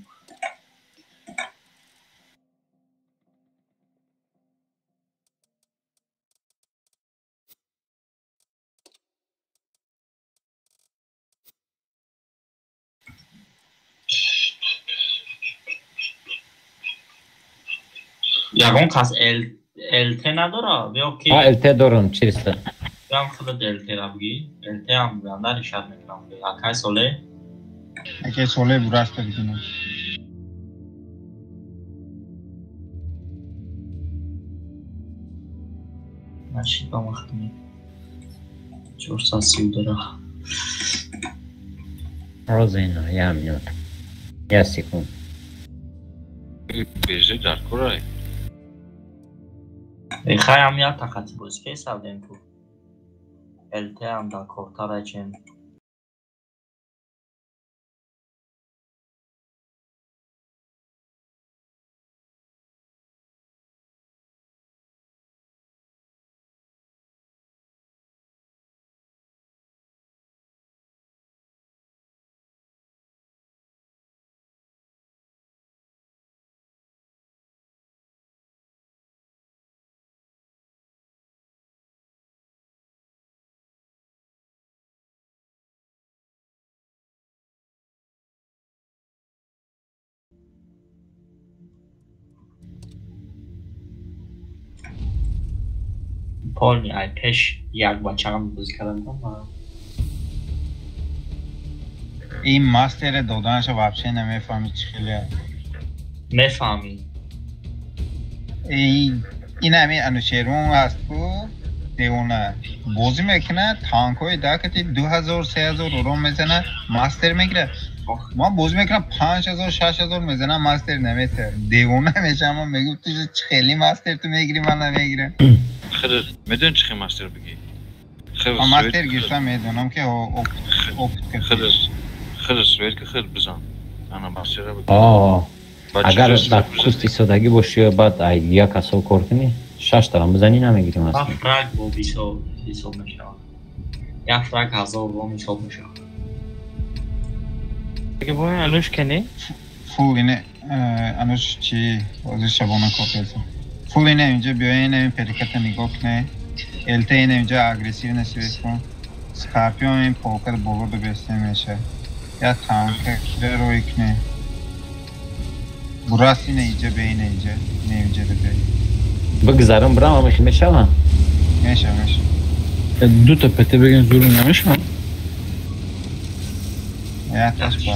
یگان کس LT نداره بیا که LT دارم چیسته بیام خود LT را بگی LT هم بیام در اشار میکنم اکای سوله اکای سوله براست بگیرم ماشی با مختمی 430 داره روزینا یه میاد یه سیکون بیجه در کرای خیلی هم یاد تقاطی بوز که سودیم تو LT هم در کورتار چین پال ای پیش یک بچه هم بازی کردم این ماستر دادنش واپشه نمیفهمی چی خیلی نفهمی این همین انوشیرون هست کو دیونه بازی میکنه تانکوی داکتی 2000-3000 اورو میزنه ماستر میگیره ما بازی میکنم 5000-6000 میزنه ماستر نمیشه دیونه میشه اما میگم تو خیلی ماستر تو میگیری من نمیگیرم خیلی میدون چی ماستر بگی ماستر گیرسم میدونم که خیلی سوید که خیلی بزن انا ماستر رو بگی اگر در کوستی سادگی باشی و بعد یک کسو کار کنی 6 تا هم بزنی نمیگیریم اصلا فرق با 20 حساب میشه یک فرق 1000 رو حساب میشه دیگه باید انوش کنی؟ فول اینه انوش چی بازی شبانه کافیزه فول اینه اینجا بیاین این پریکت نگاه کنه LT اینه اینجا اگریسیو نسیبت کن سکارپیون این پوکر بولو دو بسته میشه یا تانک کره روی کنه براسی نه اینجا بیاین اینجا نه اینجا ده بیاین بگذارم برام همش میشه من میشه دو تا پته بگن زور نمیشه یا تاش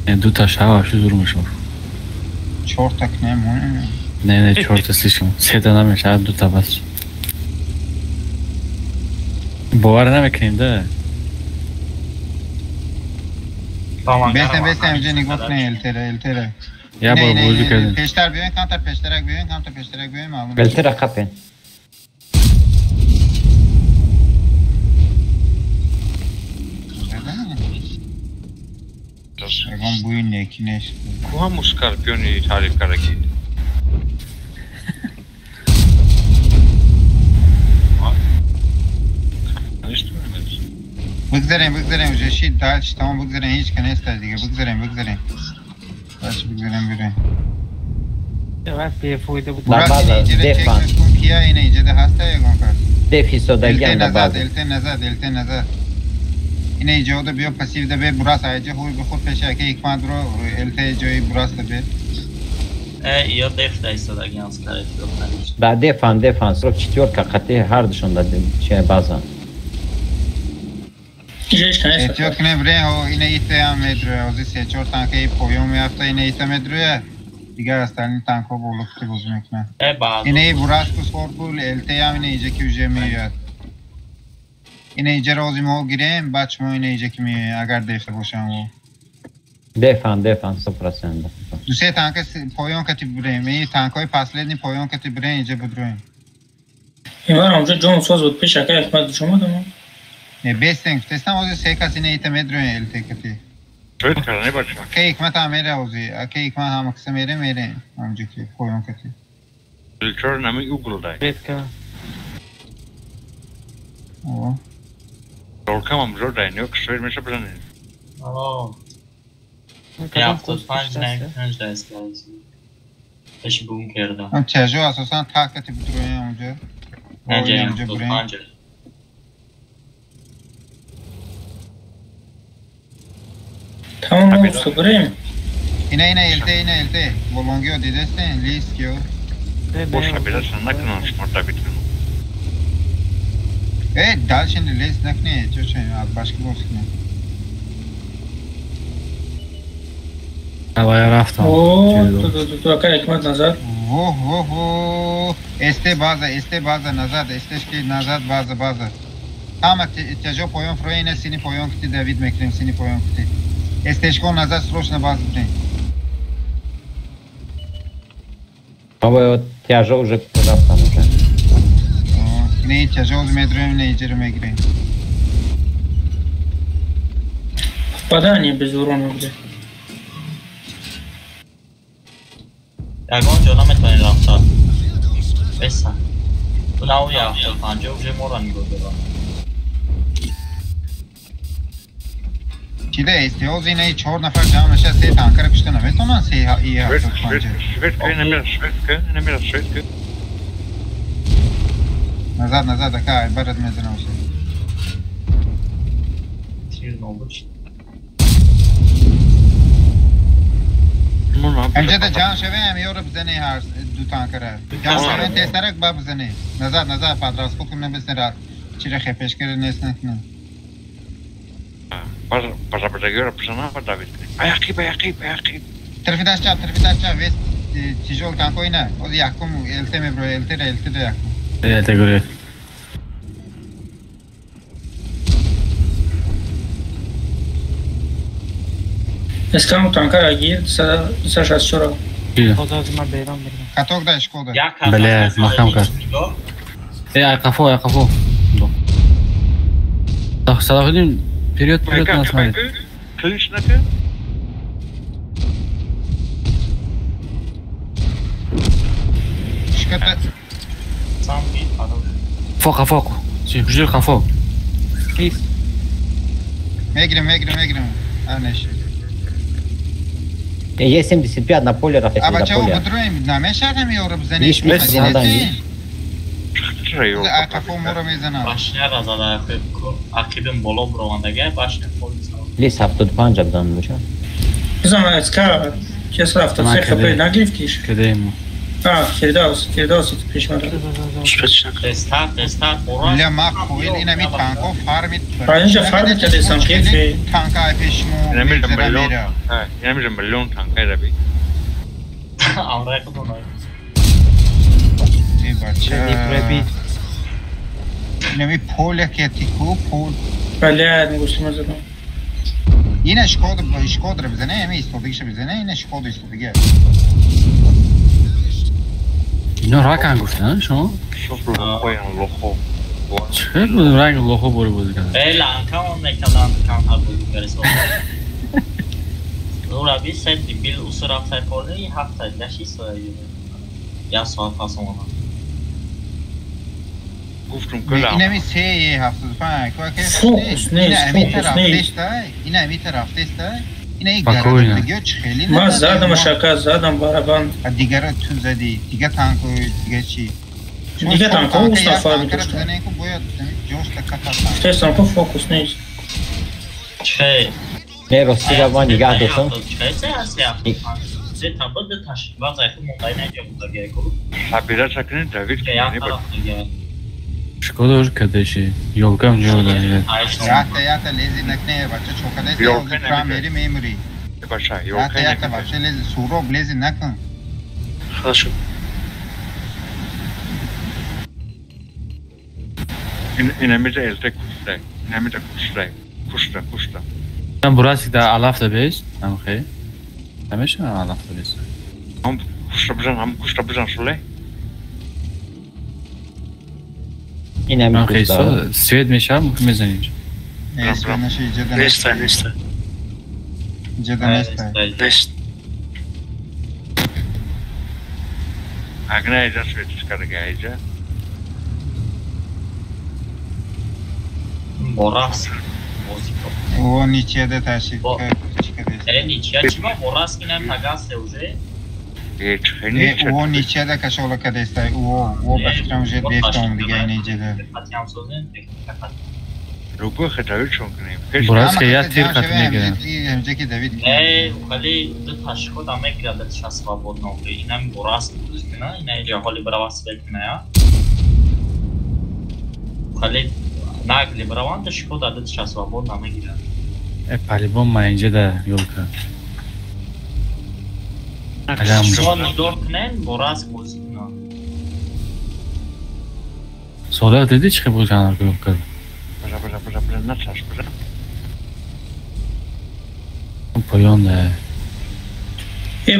با دو تا شاوش زور میشه 4 تا نمونه نه 4 تا سیشون 3 تا نمیشه دو تا بس باور نمیکنیم ده بیسته اینجا نگاه کنه التره یا با بازی کردیم پیشتر بیاین کانتر پیشترک بیاین معلوم التره خپین اگم بوی نیکی نشد کو هم اسکارپیونی تعریف کرده بگذاریم جشید داچ تمام بگذاریم هیچ که نیست دیگه بگذاریم باشه بگذاریم بریم وقت بیفویده بود براست اینجا چک کن کیا این ایجاده هسته یکم پس دفی سادگی هم در بعض الته نزد این ایجاده بیا پسیو ده بیر براست ایجا خوی بخور پیشه که یک ماد رو الته جایی براست ده بیر یا دف دایستادگی هم سکارت در دفن سرک چطور که قطعه هر دشون داده چه بازن احتیاط کنه بره ها اینه ایته هم مدروه اوزی 3-4 تانکه پویو میافته اینه ایته مدروه دیگر از تلین تانک ها بولوکتی بوز میکنه اینه براش کس خورد بول الته هم اینه ایجا که اوجه میاد اینه ایجا روزی ما گیریم بچه ما اینه ایجا که میاد اگر دیفته باشم و defan 100%. دوسته تانک پویون کتی بریم این تانک های پسلیدنی پویون کتی بریم اینجا بدرویم این بار همجا جون ساز بود پیش اکر احمد شما دارم بیستنگ تستم اوزی 3 کسی نه ایته مدرویم الته کتی شاید کرنه باشه که حکمت هم میره اوزی که حکمت هم کسی میره همجا که پویون کتی فیلتر نمی اوگل دای Red ka. دولکم هم جور دای نیوک شاید میشه بزنه یا 75 5 دست لازم ايش بقوم كردم هم تجو اساسا طاقتی بدرویم اونجا نجا اونجا بریم 75 تمام اوستا بریم اینه الته بولونگیو دیدستین لیست کیو boşa biraz naklan şmarta bitkin. Dal şimdi les nakne çocuğum az başka boş ne? Havaya raftam. تو اکر احمد نظر este baza nazad esteşki nazad baza tam تجو پویون فروینه سینی پویون کتی دیوید مکریم سینی پویون کتی esteşko nazad срочно базу блин Баба, тяжо уже рaftam уже. Ne тяжелый медрем не идем игры. Попадание без урона где. Я гоню на метане рафта. Беса. Тунау я панчо уже моран годера. Чида استیاز اینه 4 نفر جمع نشه 3 تانکر پشت نمیتونن 3 ای هفت پنجه شوید назад такая برد میزنه واسه تیر نوبش امجد جان شوه هم یورو بزنه هر دو تانکره جان شوه تسترک با بزنه نظر پادراس بکن نبسن رات چیره خیپش کرده نیست نکنه Para göre pişana var David. Ayakib. Tarafı da aşağı ve tijol tanko ina. O da yakum elte mi bro elte de yakum. Elte göre. اسکام تانکر اگیر سر از چرا خدا از ما بیرون بریم Katok da Şkoda. بله محکم کرد. قفو. صلاحالدین Период насмотреть. Кличника? Шката. Сам бит, хороший. Фок. Жир хафок. Мегрим. Анеш. Есть 75 на поле, Рафик, А на бача поле. убудруем, на мешарам я урабзане. Лишь без задания. Кафо мора мезана. Башня разада акибим боло бровандага башня полиса. Лис 75 абдан буча. بزن اسکا کس رفت از خیلی خبری نگرفت کیش کدیم کرداس پیش مرد تستات لا ما خویل اینا می تانکو فارمیت اینجا فارمیت کرده سم خیلی تانکا پیشمو نمیرم ملیون تانکای ربی آمره کدوم ای بچه نمی پول کتیکو پول بله نگوشتی مزدم اینه شکود رو بزنه همه ایستادگیش بزنه اینه شکود ایستادگیه اینا رنگ گفتن شما؟ چه بود رنگ لوخو بوده کنن؟ لانکا اون نکلان کام ها بود برسول نورابی سنتی بیل اوسو رفتای پوله یه هفته گشی سویه یا ساعت پاسم اونا اینه می 375 فوکس نیست اینه امی طرف دسته اینه یک گرد دیگه خیلی من زدم شکر زدم برابان دیگه تو زدی دیگه تانکو دیگه چی دیگه تانکو اوست نفر میداشتم تست تانکو فوکس نیست چه نه راستی روان نگه داشتم چه هستی زی تابد تاش باز ایتو موقعی نجا بودگه کرد حبیره چکنین دوید که یا طرف دیگه Шкода уж кадеши. Ёлка мне удалила. Яхта лези накне бача чокаде Ёлка мери мемори. Баша, ёлка Яхта бача лези суроб лези накн. Хорошо. İnəmizə eltə kuşlayın. İnəmizə kuşlayın. Kuşla. Sen burası da alaf da beş. Tamam xeyr. Demiş mi alaf da beş? Ham kuşla bizən şulay. Yine Tamam mi xeyr. kuşlar? Свет мешал, мы мезонить. Esmenaşı iceden Nesta. iceden esta. Nesta. Agnaja Şveçkada gayca. Boras. Muziko. O niçede taşık çıkadı. Niçya çima Boras inem tagaste уже. O niçede kaşola kadestay. O başkram jet beftom diye niçede. Hatyam sözün Rubu xətağı çonknayım. Burası ya tir katına giren. Önceki David. Вали ду ташхо даме градат ша свободно. Инам Борас бузгина, ина илья холи бравас ветная. Вали нагли браван ташхо дадат ша свободно аме гирад. По-любому майнже да ёлка. Шон доркнен Борас бузгина. Soda dedi çıkıp bu kanal ёлка. Bıra, naçaş, bıra. Poyon da.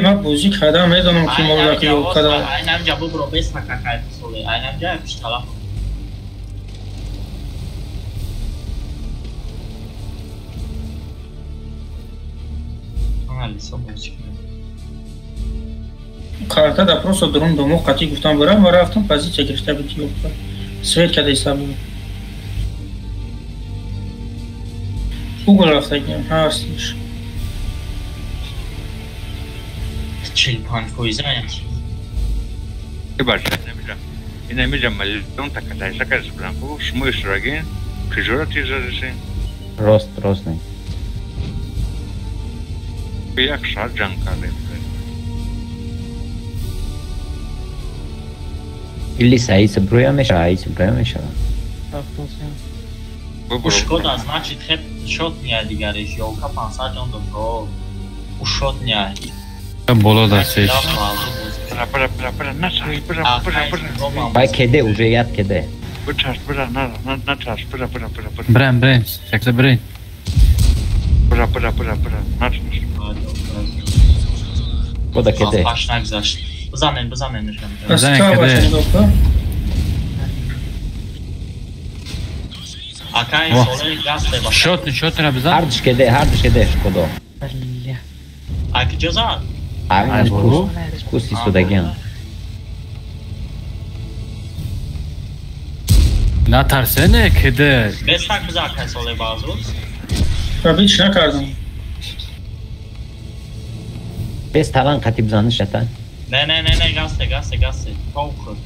من بوزی کردم میدونم که مولا که یو کردم Aynam jabu bro bes hakakayet sole. Aynam ja piştala. Анализа бузик. карта да просто дрон дому қати гуфтам барам ва рафтам позиция гирифта буд ёк свет када истабу угол рафтагим ҳастиш Чилпан коизаят. Баша, İnəmizə məlyon takadaysa qəzblanku, şmu işragin, kıjora tizarısı. Rostный. Як шарджан калып. Или саица броя меша. Шкода, значит, хеп шотния дигариш, ёлка пансаҷон добро. Ушотния. Боло да сеш. Бра, наçaş, Бай кеде уже яд кеде. бра, наçaş, бра. Брен, секса брен. Бра, наçaş. Кода кеде. Başına güzel. Bızanen. Астра башни дока Akay sole gazte baş. Şot ne bizden? Hardış kede şkodo. Ak ceza. Aynen kus istodagian. Na tarsene kede. Bestak bize akay sole bazı. ва бич накардам Bes talan katib zanış yatan. Ne gazte. Tavuk.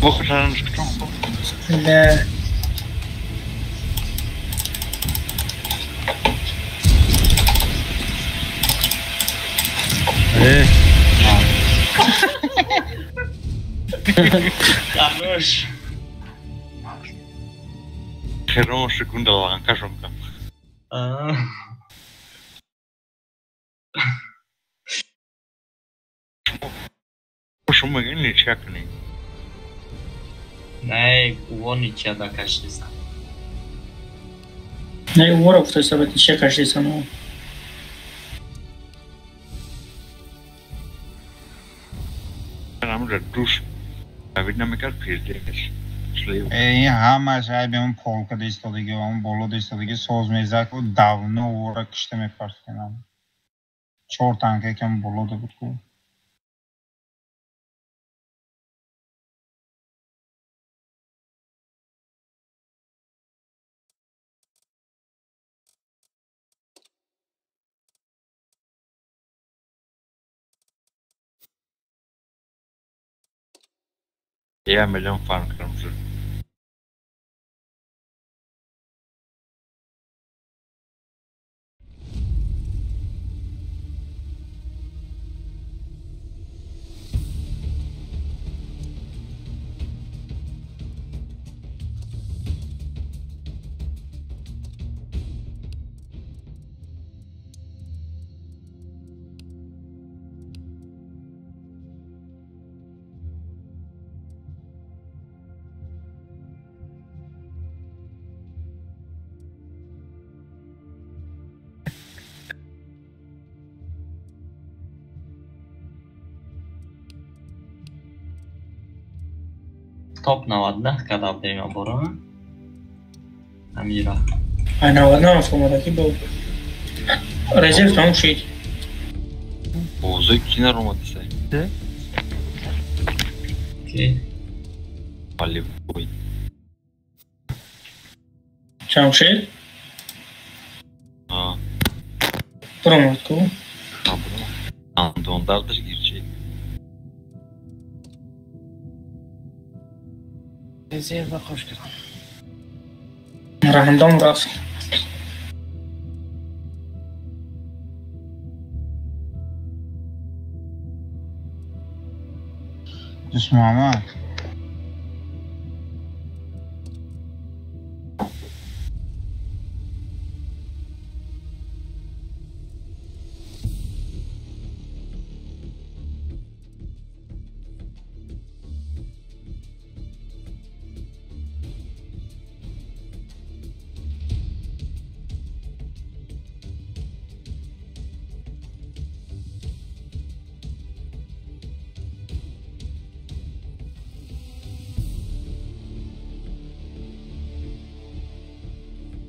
Boxların لا Yanlış. xeron sekunda lanka şonka. Şuma gini çakni. Ne, on içe da kaçtıysan. не ворог в той собаке ще каждый самому Namra duş. Vidnamikar pizdemiş. این همه شاید به اون پولکا دیستادگی و اون بولو دیستادگی سوز میزد و داونه و را کشته میپرد کنم 4 تانکه کم بولو ده بود که Ya milyon farm kırmızı. топ 99 когда بریم оборона همینجا 99 фомадаки бо резерв там шид бозой кино роматисай окей полевой Jamshid ha Promotu Antondar dış gireceği Rezerva hoş geldin. Random rast دوست محمد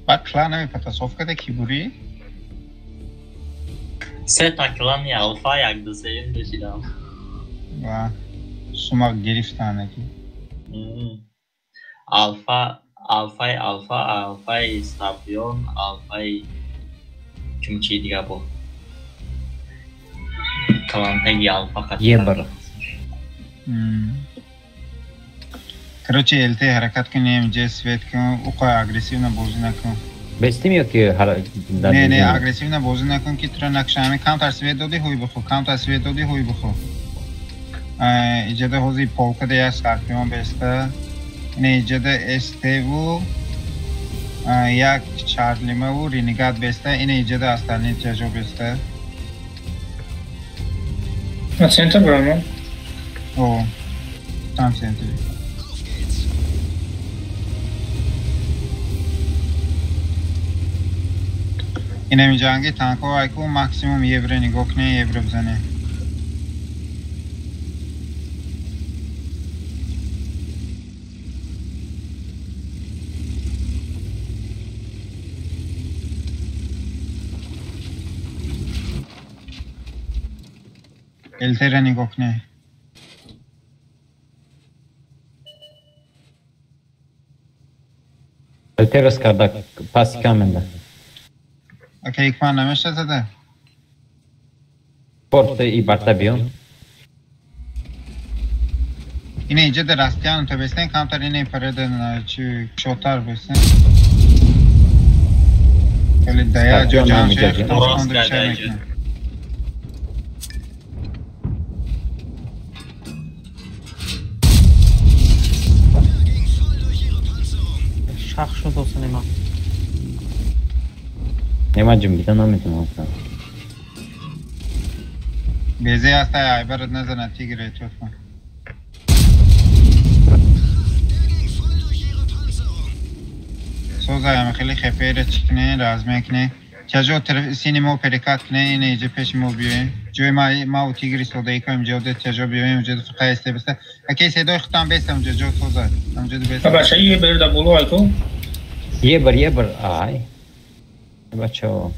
بعد کلان پتاسوفکا ده کی بوری؟ سه تا کلانی الفا یک دو سه داشتم و شما گرفتن اکی الفای سابیون الفای چی دیگه بود کلان تگی الفا خطر یه بر короче LT حرکت کنیم جه سویت کن اوقای اگریسیو نبازی نکن بستیم یا که نه اگریسیو نبازی نکن که تو نقشه همه کانتر سویت دادی هوی بخو کانتر سویت دادی هوی بخو ایجاده حوزی پولکا ده یا سکارپیون بسته اینه ایجاده استیو یک چارلیمه و رینگات بسته اینه ایجاده استالین تیجو بسته سنتر برامون او tam سنتری این همی جنگی تانک ها ایکو مکسیموم یه بره نگاه کنه یه بره بزنه الته را نگاه کنه الترس کرده پاسی کامنده اوکی یک من نمیشه زده پورت ای برتا بیون اینه اینجا در راستیان تو بستن کمتر اینه پرده چی شوتر بستن ولی دیا جو جان شیخ تاستان دو بیشه میکنه شخ شد دوست نیما نیما جم بیتا نمیتونم اصلا بیزی هسته عیبرت نزنه تیگره توت کن سوزه همه خیلی خفیره چکنه رازمه کنه چجا سینما پریکات کنه اینه ایجا پیش ما بیویم جوی ما و تیگری سوده ای کنیم جوده چجا بیویم اونجا دو خیسته بسته اکی سیدای خطان بسته اونجا جو سوزه اونجا دو بسته بچه یه برده بولو ایکو یه بر آی بچه ها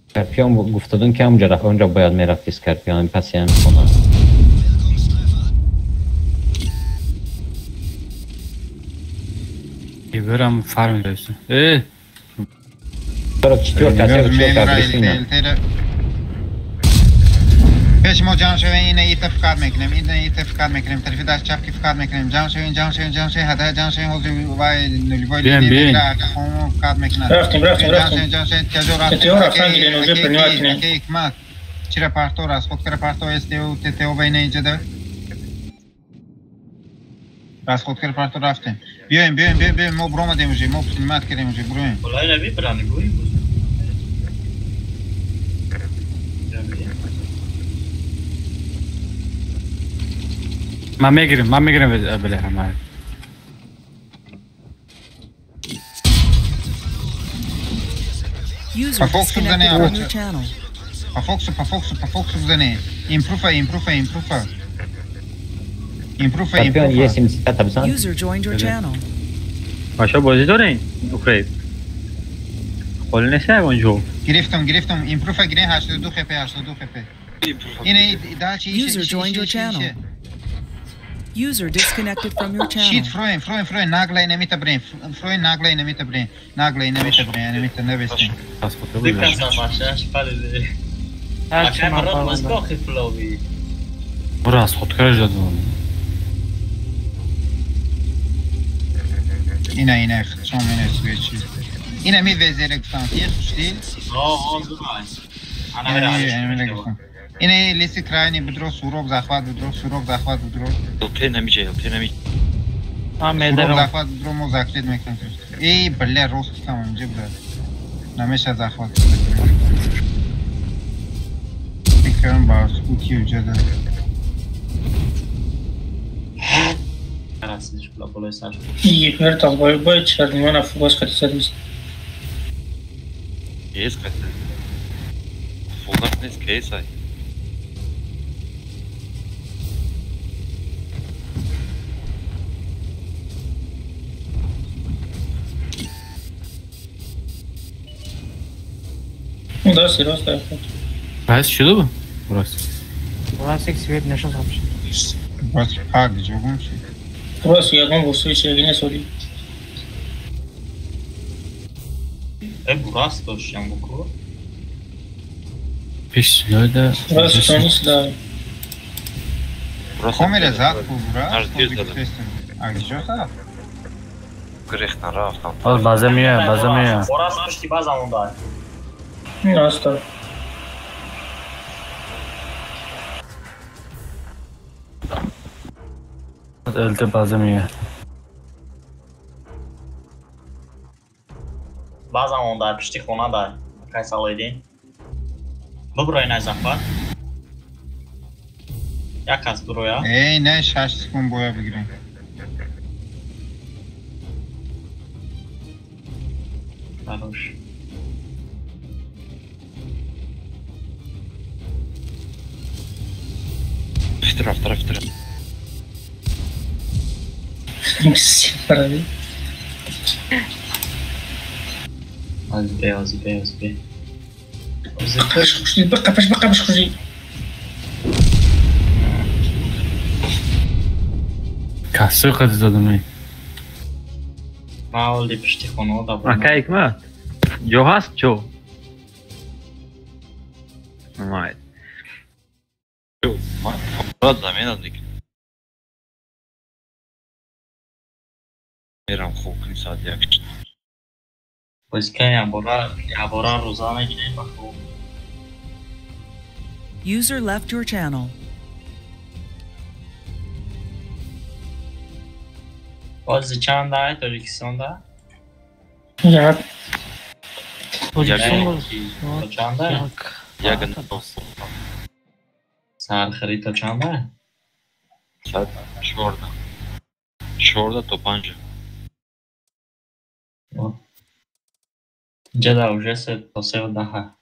سکارپیون گفتادون که اونجا رفت اونجا باید میرفتی سکارپیون پس یه میکنن یه برم فرمی رسیم برو چطور کسی رو اگریسیونه پیش ما جمع شویم اینه ایت فکر میکنیم اینه ایت فکر میکنیم طرفی دست چپ کی فکر میکنیم جمع شویم هده جمع شویم حوزی وای نلیوای لیدر خون فکر میکنن رفتیم تتیو رفتن گیلی نوزه پرنیوات کنیم که اکمت چی رپارتور است خود که رپارتور استیو تتیو بین اینجا ده راست خود که رپارتور رفتیم بیایم ما برو آمدیم اوجی ما فیلمات کردیم اوجی برویم بلای روی برانی گویی بود من میگیرم بله همه User disconnected from your channel. Pa foksu bzane. Improfa. Scorpion یه سیمسیتا تبسان User joined your channel. باشا بازی دارین اوکی خالی نیست اونجا گرفتم ایمپروف گرین 82 خپ 82 خپ اینه دا چی User joined your channel. User disconnected from your شیت channel. فروین ناگلای نمیتا برین فروین ناگلای نمیتا برین نمیتا نوستین Dikkat başlaş pali. Akşam مرات مسکو خفلاوی. راست خودکار جدون اینه چون من سویچ اینه می وزیر اکسانتی خوشتی اینه لیست کرایانی بدرو سوروب زخوات بدرو الته نمیشه سوروب زخوات بدرو مذاکرات میکنم ای بله روست کم اونجا برد نمیشه زخوات فکرم با سکوتی وجود داره Arasınız kula kolay saç. İyi, her takbayı boy çıkardım. Bana fugas kaçırırız. Yes, kaçtı. Fugatnes case ay. Да, серьезно, я хочу. بس شده بود راست Burası sivil nişan satmış. باز پاک جوگون شد Burası yalan bulsa hiç yine sorayım. Burası da hoşçam bu kuru. پیش نایده Burası sonrası da. Камера зад бра. Грехна рафтам. Al baza miye Orası pişti bazen onda. Nasıl? Öldü baza miye Bazen onda pişti ona da. Kaysalıydın. Bu buraya ne zaman? Yakas buraya. Ey ne şaşkın boya bigireyim. Хорош. Вторая. Парады. Azbe. Bakış kuzi. Kasır kadı dadım Ma oldu pişti onu da. Aka hikmet. Jo hast jo. Right. Fazla zamenadik. Meram خوکم ساعت یک. Pues que yabora rozana yine bakalım. User left your channel. Bazı çanda ait öyküsünde. Ya. To çanda. Yakın. Sar xarit çanda. Saat şurada topanca. Jada уже se poseu daha.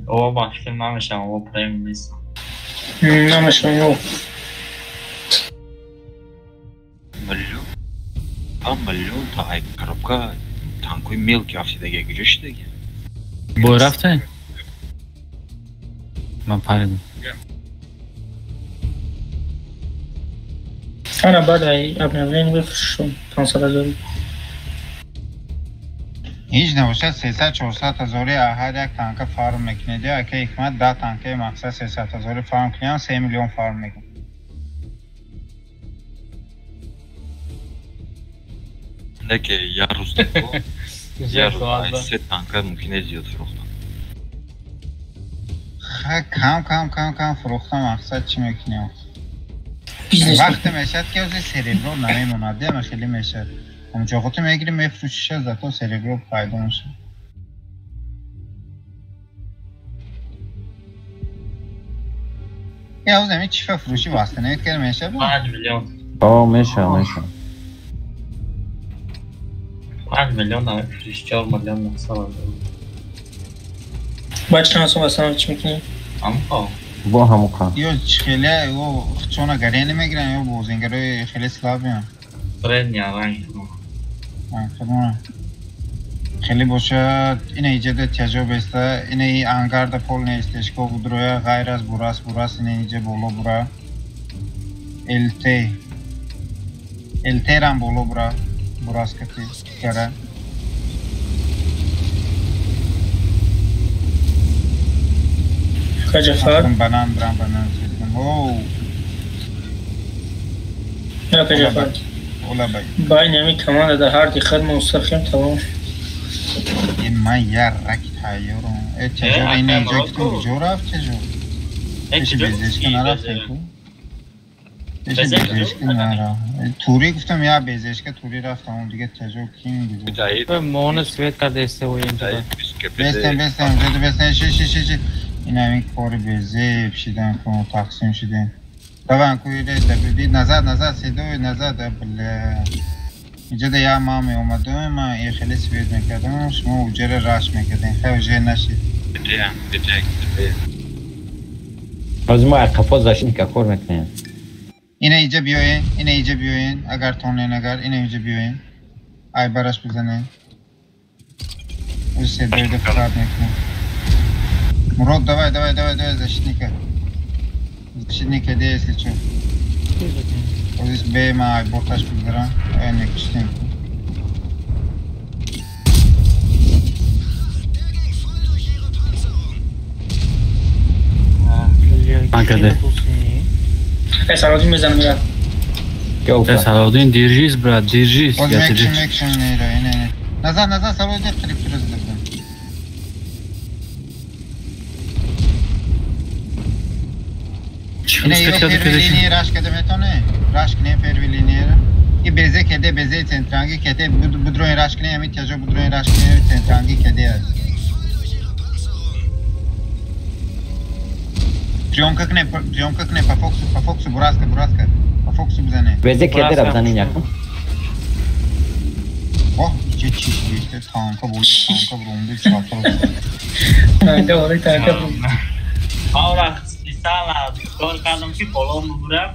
O başka namışam o premium. Namışam yok. Малюн та ай коробка танкой мелкий авсидеге гиришдеги. Бой رفتن من پریدم Ana badai обновление بفرشون 500,000. هیچ نباشد 300-400 هزاری احد یک تانک فارم میکنه دیگه که حکمت 10 تانکه مقصد 300 هزاری فارم کنیم 3 میلیون فارم میکنه Ndeki yaruzda bu. Yaruzda ise tanka mümkün ediyor frohtan. کم فروختم مقصد چی میکنیم Biznes. وقت میشد که از سریبرو نمیموند دیگه خیلی میشد اونجا خودت میگیری میفروشیش از تا سریبرو پیدا میشه یا از نمی چی فروشی واسطه نمید که میشه 5 milyon. میشه 5 میلیون 24 میلیون نقصه باید چند سو مثلا چی میکنی؟ همون با همون کار یا خیلی او چون گری نمیگیرن یا بوزینگرای خیلی سلابی هم برد نیارنگ خیلی باشه این ایجاد تجربه است این ای انگارد پول نیستش که بودروی غیر از براس این ایجاد بولو برا التی رم بولو برا براس کتی کره کجافر؟ بنان سیستم اوه یا کجافر؟ اولا بای بای نمی کمان در هر دیخد مستقیم تمام این من یه رکی تایورم چجور این اینجا که تو جو رفت چجور؟ پیش بیزشک نرفته کو؟ پیش بیزشک نرفت توری گفتم یا بیزشک توری رفتم اون دیگه چجور کی میگه؟ مون سویت کرده استوی اینجا بستم شش این همین کار بیزه پشیدن کنو تقسیم شدن طبعا کوی دبیدی نظر سیدوی نظر دبله اینجا ده یه مامی اومدم من یه خیلی سوید میکردم شما اوجر راش میکردین خیلی اوجر نشید بده از ما اقفاز داشتین که کار میکنیم اینه اینجا بیاین اگر تونین اینه اینجا بیاین ای براش بزنین او سیدوی ده فراد میکنم مراد давай защитника действуй чё вот здесь бейма ай борташ бизара ай не киштин Агада. Саладин میزنم یا Саладин держись, брат, держись. Вот Я тебе... мекшн не. Назад, Саладин қилиб туризм. اینه پرویلینی راش کده میتونه راش کنه پرویلینی این بیزه کده بیزه سنترانگی کده بدروی راش کنه همین تجا بدروی راش کنه سنترانگی کده است پریومکا کنه پا فوکسو براska پا فوکسو بزنه بیزه کده را بزنین یکم اوه چه چیز بیشته تانکا برونده چاپر تانکا برونده سالا کار کردم که بالام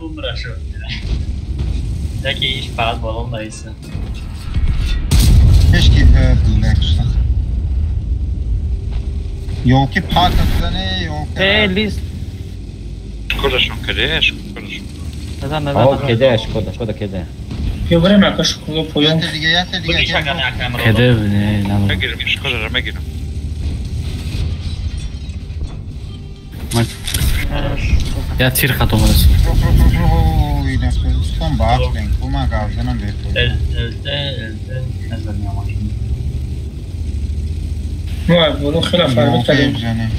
ببره شد یکی ایش فقط بالام نیسته keşke bileksin yok ki patlatını yok list Шкодашон кеде آه کده شکودا کده بیا بریم نکاش کنگو پویان بگی شکن یکم رو کده نه مگیرم شکودا را مگیرم یا تیر خطا مرسی son baklayın kuma gavzanın elde نزدیم ماشین ما بولو خیلی فرق کردیم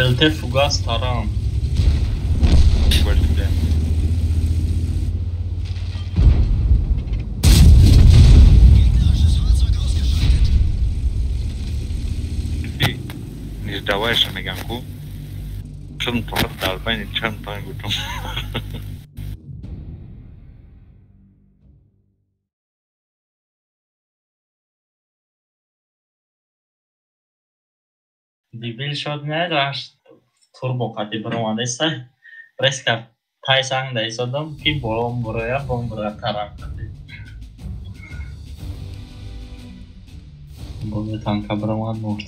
elde fugas taram Не сдавайся, Меганку. Чем плат долбани, чем тангуту. Дебил шод не дашт. Турбо қати бромадеса. Преска тайсанг да исодам ки болом броя бомбра тарам қати. Бозе танка бромад мурд.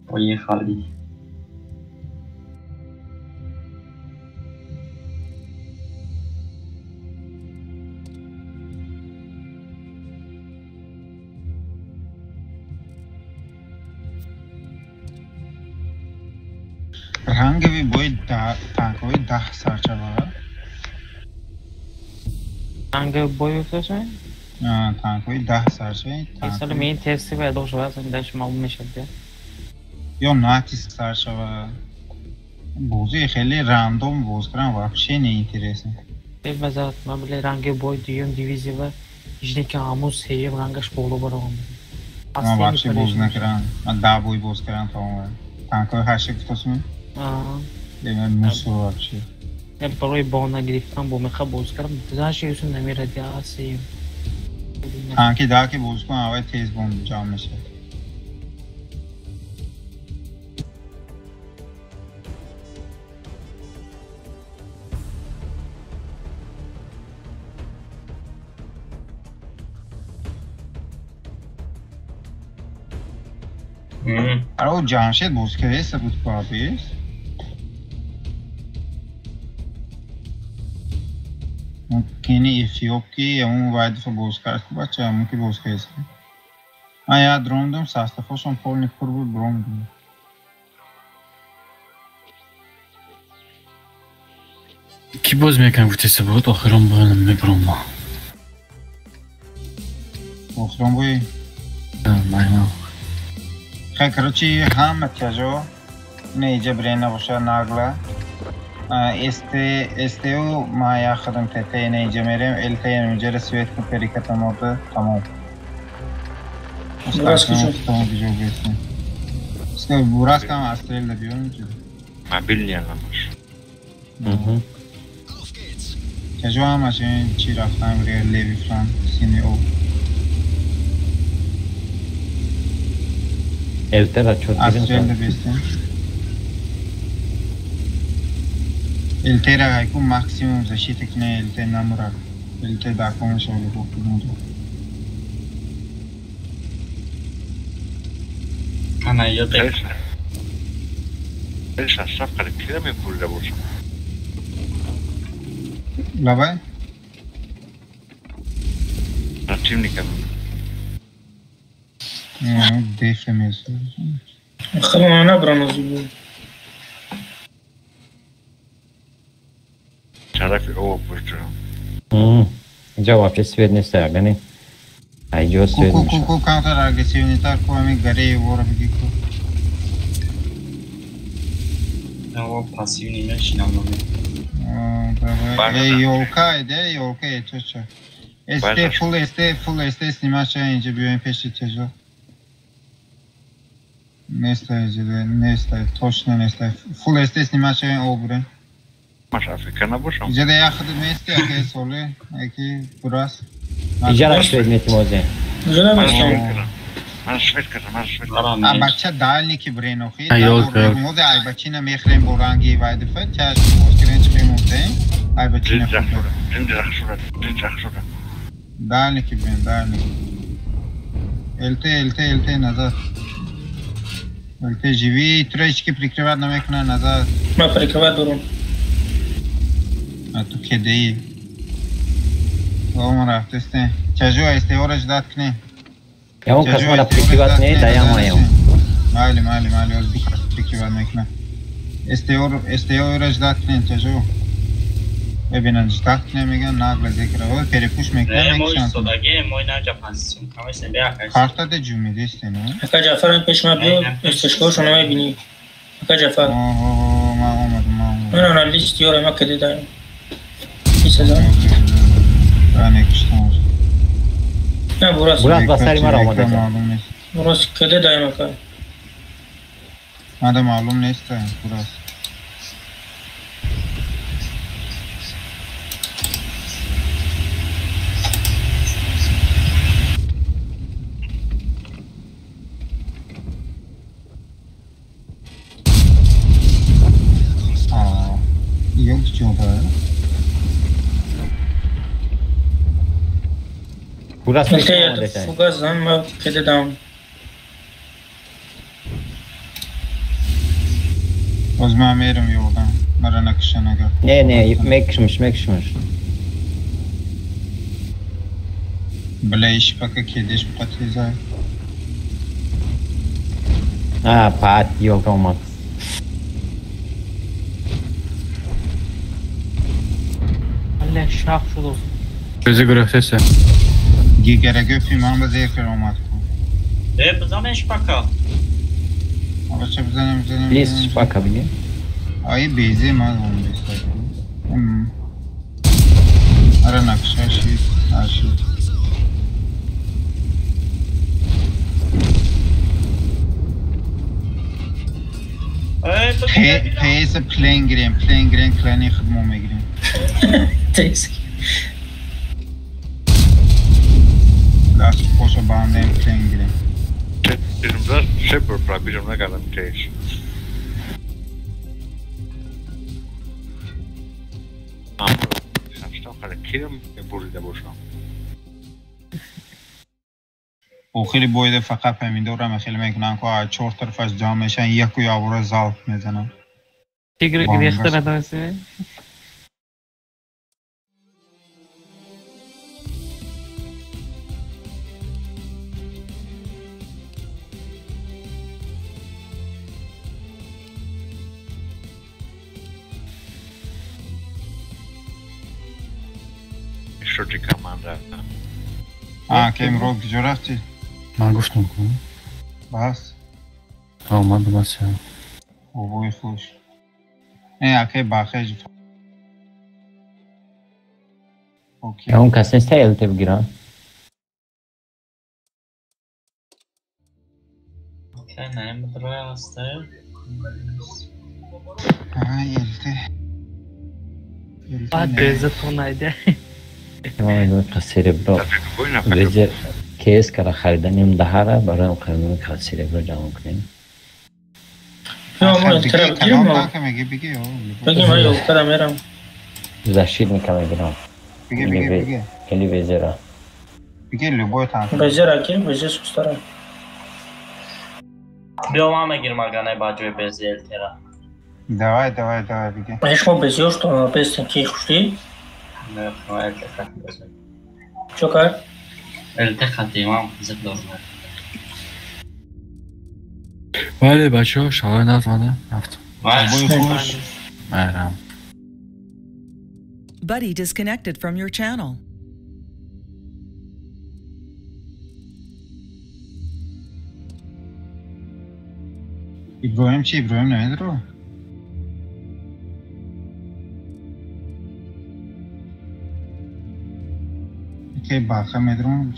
Поехали. رنگ بھی بوئی تانکوی 10 سرچه بارا رنگ بوی افتاشه؟ تانکوی 10 سرچه ایسال می این تستی باید دوش باید داشت معلوم میشد یا ناکس سرچه بارا بوزی خیلی راندوم بوز کرن вообще не интересно وزارت مبلغ رنگ بوی دیوم دیویزی و جنی که آموز هیم رنگش بالا برام. من بخشی بوز نکردم. من دعوی بوز کردم تمام. تانکای هشت کتاسم. دیگر موسو بخشی. من برای بانا گرفتم با مخه بوز کردم. زنش یوسون نمیره دیاسی. تانکی داکی بوز کنم آوای تیز بوم جام میشه. او جمشید بوز که هست بود بابیست ممکنی افیوپی یا اون باید دفعه بوز کرد که بچه همون که بوز که هست من یاد روندم ساستفاشون پول نکور بود بروندم کی باز میکنم گوتیسه بود آخران باید میبرم ما آخران باید خیلی کروچی هم تیجو نیجه برین نباشه ناگله استیو ما یا خدم تیتی نیجه میریم التی نمیجه رسویت که پریکت مورده تمام براس کجا؟ تمام بیجو بیستیم اسکا براس کام استریل بیون میجه مبیل نیالمش تیجو هم اشین چی رفتم ریل لیوی فران سینی او التر چود استریل بیستیم التر هایکو ماکسیموم زشیت کنه التر نمورد التر داکومش اولی بکنم دو انا یادم ایش اشرف قرار میپوله باشم لبای راتیم نیکم دیفه میزد خیلی من نبرم از بود طرف او پشترم جواب سوید نیست اگه ایجا سوید میشه کو کانتر اگریسیونی تر کو همی گره وارا بگی کو او پاسیو نیمشین هم یولکا ایده یولکا ایتو چه فول استه سنیماشه اینجا بیاین پیشی تجو نیسته ایجده نیسته توشنه نیسته فول استه سنیماشه این او بره ماش افریکا نباشم اینجا ده یا خود میسته اگه سوله اگه براس اینجا را شوید میتی موزه اینجا نباشتم من شوید کردم بچه دال نیکی برینو خیلی موده ای بچه نمیخریم برانگی وای دفعه چهش موسکرینچ خیمونده ای بچه نخورده جنج اخشوره دال نیکی برین دال نیکی الته نظر الته جیوی تو را ایچکی پریکروات نمیکنه نظر من پریکروات دارم تو کده ای او رفتسته چجو ایسته او را جداد کنه یا اون کس مالا پریکروات نه دایم آیم مالی از دو کس پریکروات میکنه ایسته او را جداد کنه چجو ببینن جداد کنه میگن ناگل ذکر او پریپوش میکنه موی سوداگه موی نجا پنسیون کمیسته بیا کشت کارتا ده جومی دیسته نه اکا جعفر هم پیش ما بیو استشکاش رو نمی اکا جعفر ما اومدم من انا لیست یاره ما کده دارم 20,000 رانه کشتم نه براس بسری مرا آماده براس کده دارم اکا ماده معلوم نیست براس yok coba Burası Ilke ya fugaz lan ma kede dam o zaman merim yoldan marana kışana gel ne mekşmiş bile iş paka kediş patlıza ha pat yok olmaz Allah şaf şul olsun. Gözü görüyorsa. Gerek yok film ama zevkler olmaz. بزنه شپاکا ama çe bزنم Please şpaka bile ay bezi mal olmuş آره نقشه شید نشید پیس پلین گریم کلانی خدمو میگیریم دست پوشو باندیم پلین گریم Шепер пробежим на канал Кейш. Что характером бурда бошам. او خیلی بویده فقط همین دورم خیلی میکنن که 4 طرف از جام میشن یک یا برو زالف میزنن چیگری گریخته نداشته Что ты команда? که امرو کجا رفتی؟ من گفتم کنم بس اومد بس او بوی خوش این اکی باخش اوکی اون کسی نیست الته بگیرم اوکی نیم بدره هسته الته بعد بیزتون نایده سیربرا ویزر کیس کرا خریدنیم دهاره برای اون قیمون که سیربرا جمع کنیم ما ترا بگیم ما یو کدا میرم زشید میکنم بگیرم بگه کلی ویزره بگه لبوی تانکه ویزره که ویزر سوستاره بیا ما میگیرم اگه باجوی بیزی الترا давай بگه ما بیزیوش تو بیستن کی خوشی نه خواهی التخط بزن چو کرد؟ التخطی ما زد لازمه بله بچه ها شاید نزمانه رفتم بوی خوش مهرم Buddy disconnected from your channel. ابراهیم چی؟ ابراهیم نمید رو؟ که باخه میدرون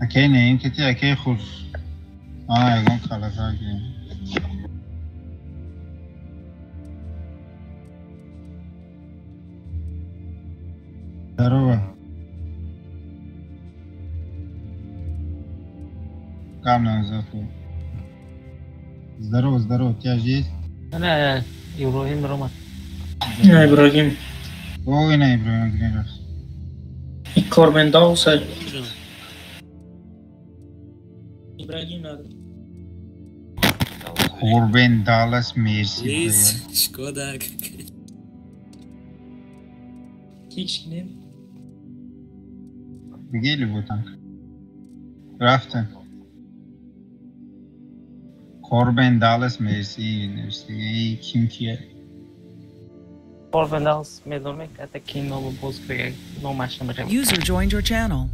اکی نیم کتی اکی خود ایگون خلاصا گیم Здорово. Камня захуй. Здорово, тебя же есть? نه ابراهیم رومد نه ابراهیم Ой, не Ибрагим Гринов. И Корбен Даусер. Ибрагим надо. Корбен Даллас Мерси. Лиз, Шкода. Кичнем. Бегали вот так. Рафта. Корбен Даллас Мерси. Kim kiye? Corben Dallas میدونم که تا کی نو باز بگه نو ماشین بگه User joined your channel.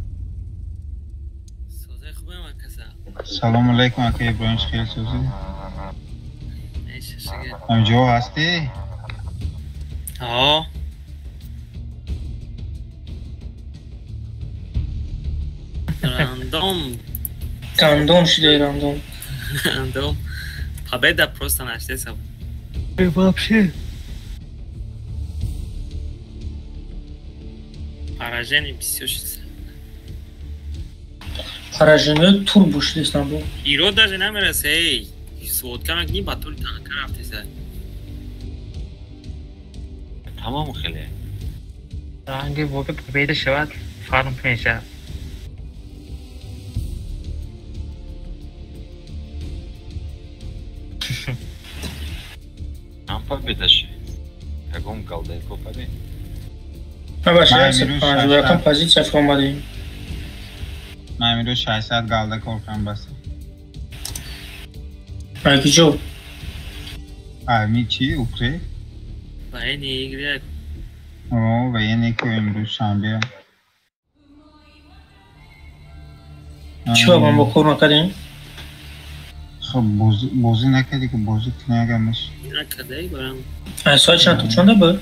سوزه خوبه من کسا سلام علیکم اکی ابراهیم خیلی سوزی ایش شگه همجا هستی؟ ها Random شده random. Random. Победа просто нашлется. Вообще. Поражение писёшится. Поражение турбо шли с нами. Иро даже намерас, эй. Сводка не батули танка рафтеса. Tamam خیلی. رنگ واقع победа شود فارم میشه. Нам победа ще. Каком голде копали? Якам позиция формадیم. من میرو 600 گالده کلکم بسه اگه جو می چی؟ اوکره؟ برای نیگری و یه نیکو امروز شنبه چی با من با کور نکردیم؟ خب بازی نکردی که بازی نگمش نکرده ای برام سایت چند تو چونده بود؟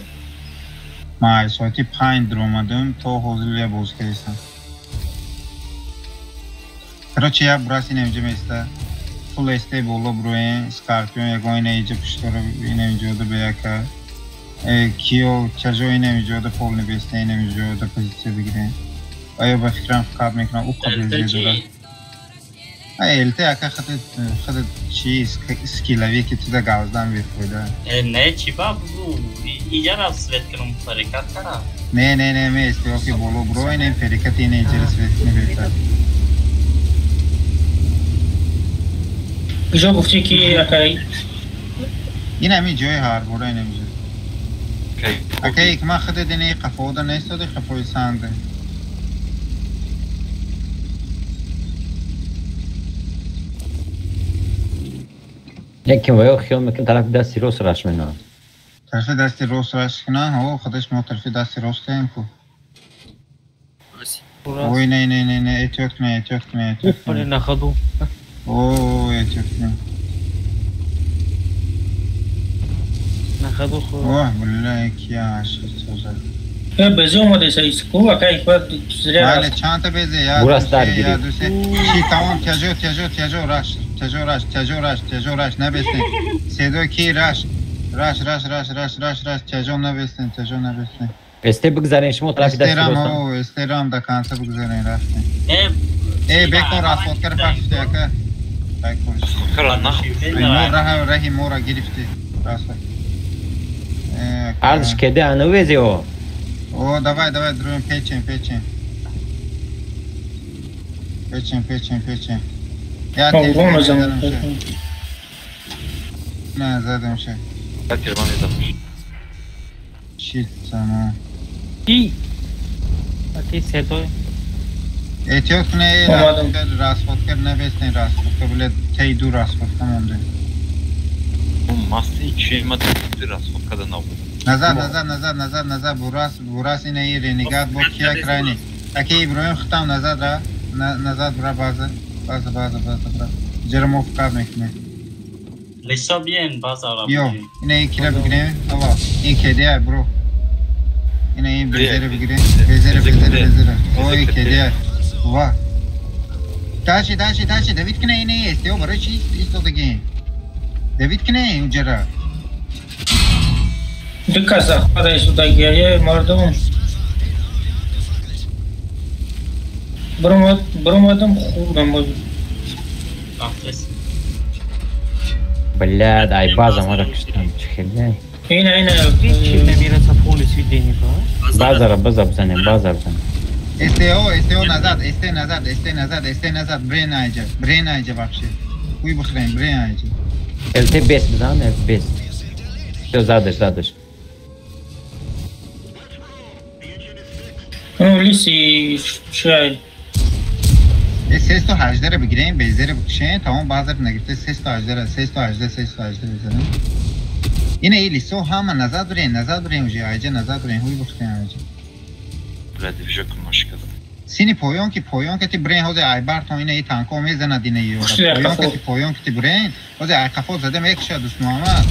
من سایتی 5 در اومدم تا حاضر لیا باز کردیستم کرا چیه براسی نمیجه میسته فول استه بالا بروین سکارپیون یک آینه ایجا پشتار اینه ده بیا که کیو چجا اینه ایجاده پول نبیسته اینه ایجاده پوزیسیه بگیره آیا با فکرم فکر میکنم او قبل زیده الته اکا خود چیز سکیلوی که تو ده گازدن بیفویده نه چی با بگو ایجا را سویت کنم فرکت کرا نه می استیو که بولو برو اینه فرکت اینه ایجا را سویت کنی بیفته کجا گفتی که اکایی؟ این همی جای هار برو اینه میجا اکایی که من خود دینه قفاده نیستاده قفای سنده یکی باید خیال میکنم طرف دستی راست رش مینا طرف دستی راست رش کنه ها خودش ما طرف دستی راست کنیم کو اوی نه اتیوک کنه اوپره نخدو اوه اتیوک کنه نخدو خود اوه بله کیا عشق سازه بزی اومده سایسکو اکایی باید زیره بله چند تا بزی یا دوسته چی تمام تجو رش نبستین سیدو کی رش تجو نبستین استه بگذارین شما طرف دستی راست استرام دا کانسا بگذارین رفتین بکن راست خود کرد پشتی اکا رهی مورا گرفتی راست عرضش کده انو بزی او او давай درویم پیچیم یا تیرمان نه زدم شه تیرمان زدمش شیت زمان ای اکی سیتوی اتیوک نه راست خود کرد نبستین راست خود کرد بله تی دو راست خود کرد مونده اون ماستی چی ما دوستی راست خود کرده نبود نظر براس اینه ای رینگات با کیا کرانی اکی ابراهیم ختم نظر برا بازه برا جرمو فکر میکنه لیسا بیین باز آرام بیو اینه ای کلا بگیریم آوا این کدیه برو اینه ای بزره بگیریم بزره اوه کدیه واه تاشی دوید کنه اینه ای استیو برای چی ایستادگی دوید کنه این جرا دکا سخت ایستادگی مردم برمادم خوبم بود بلاد ای بازم ها را کشتم چه خیلی اینه چی نمیرسه پولیسی دینی با بازار بزنیم استیو نزد برین آیجا بخشی کوی بخرین برین آیجا الته بیس بزن بیس تو زدش اون لیسی شای سه تا 18 رو بگیریم بیزر بکشین تمام بازار نگرفته 3 تا 18 بزنیم اینه ای لیسو همه نظر برین اوجی آیجا نظر برین هوی بخشین آیجا بلادی ویژه کن مشکل سینی پویون که تی برین هوزه ایبار تو اینه ای تانکو میزنه دینه ایورا پویون که تی برین هوزه ای قفل زده میکشه دوست محمد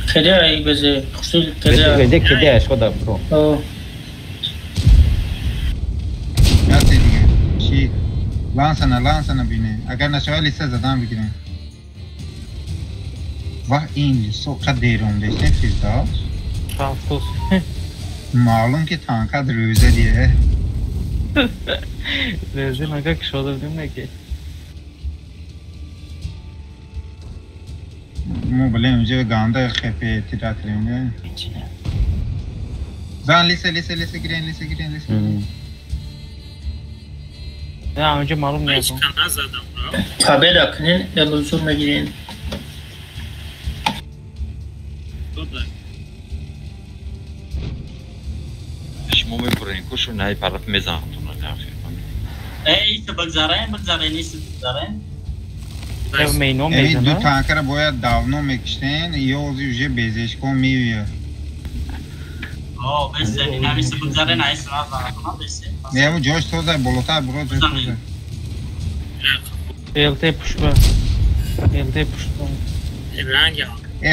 خیلی ای بزه خشتو کده اشکادا برو یاتی دیگه چی لانسانه بینه اگر نشوه لیسه زدن بگیریم و این لیسو قد دیرون دیشتن فیزداز رفتوس معلوم که تانکت روزه دیه روزه نگه که شده بودیم نگه مو بله اینجا گانده خیپی تیرات رینده زن لیسه گیرین نه اونجا معلوم نیستم تابه رکنین الوزور نگیرین شما میبرین کشو نه طرف میزنتون رو ای تو بگذارین نیست این دو تانکه رو باید داونو میکشتین یا اوزی اوژه بیزش کن میویه بسه نمیسی بگذاره نایست نازنه بسه میامو جاش توزه بلوتر برو جاش توزه الته پشبه الته پشبه رنگ یا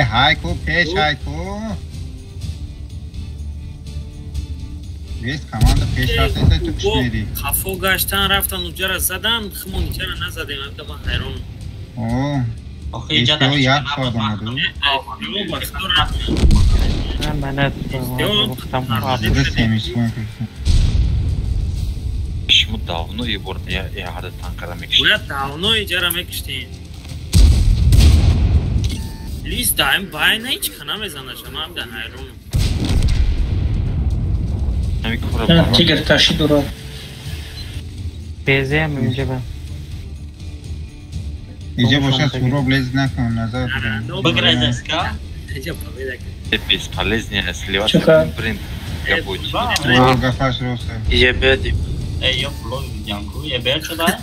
هایکو پیش هایکو ویست کمانده پیش رفته تو کش میری خفو گشتن رفتن اونجا را زدن خمونی چرا نزدیم ابدا من حیران اوه ایستیو یک ساعت آمده من شما давно یه بار یه حد تانکرا میکشید باید давно ایجارا میکشتیم لیست دایم بای نیچ کنم ازانه شما هم ده حیران تیگر تاشی دورا بیزه هم اینجا با اینجا باشه سورو بلیز نکن نظر بگره دسکا اینجا پاویده бесполезнее сливаться принт я будет гафаш росе یه بدیم یا فلو جانکو یه بیر شده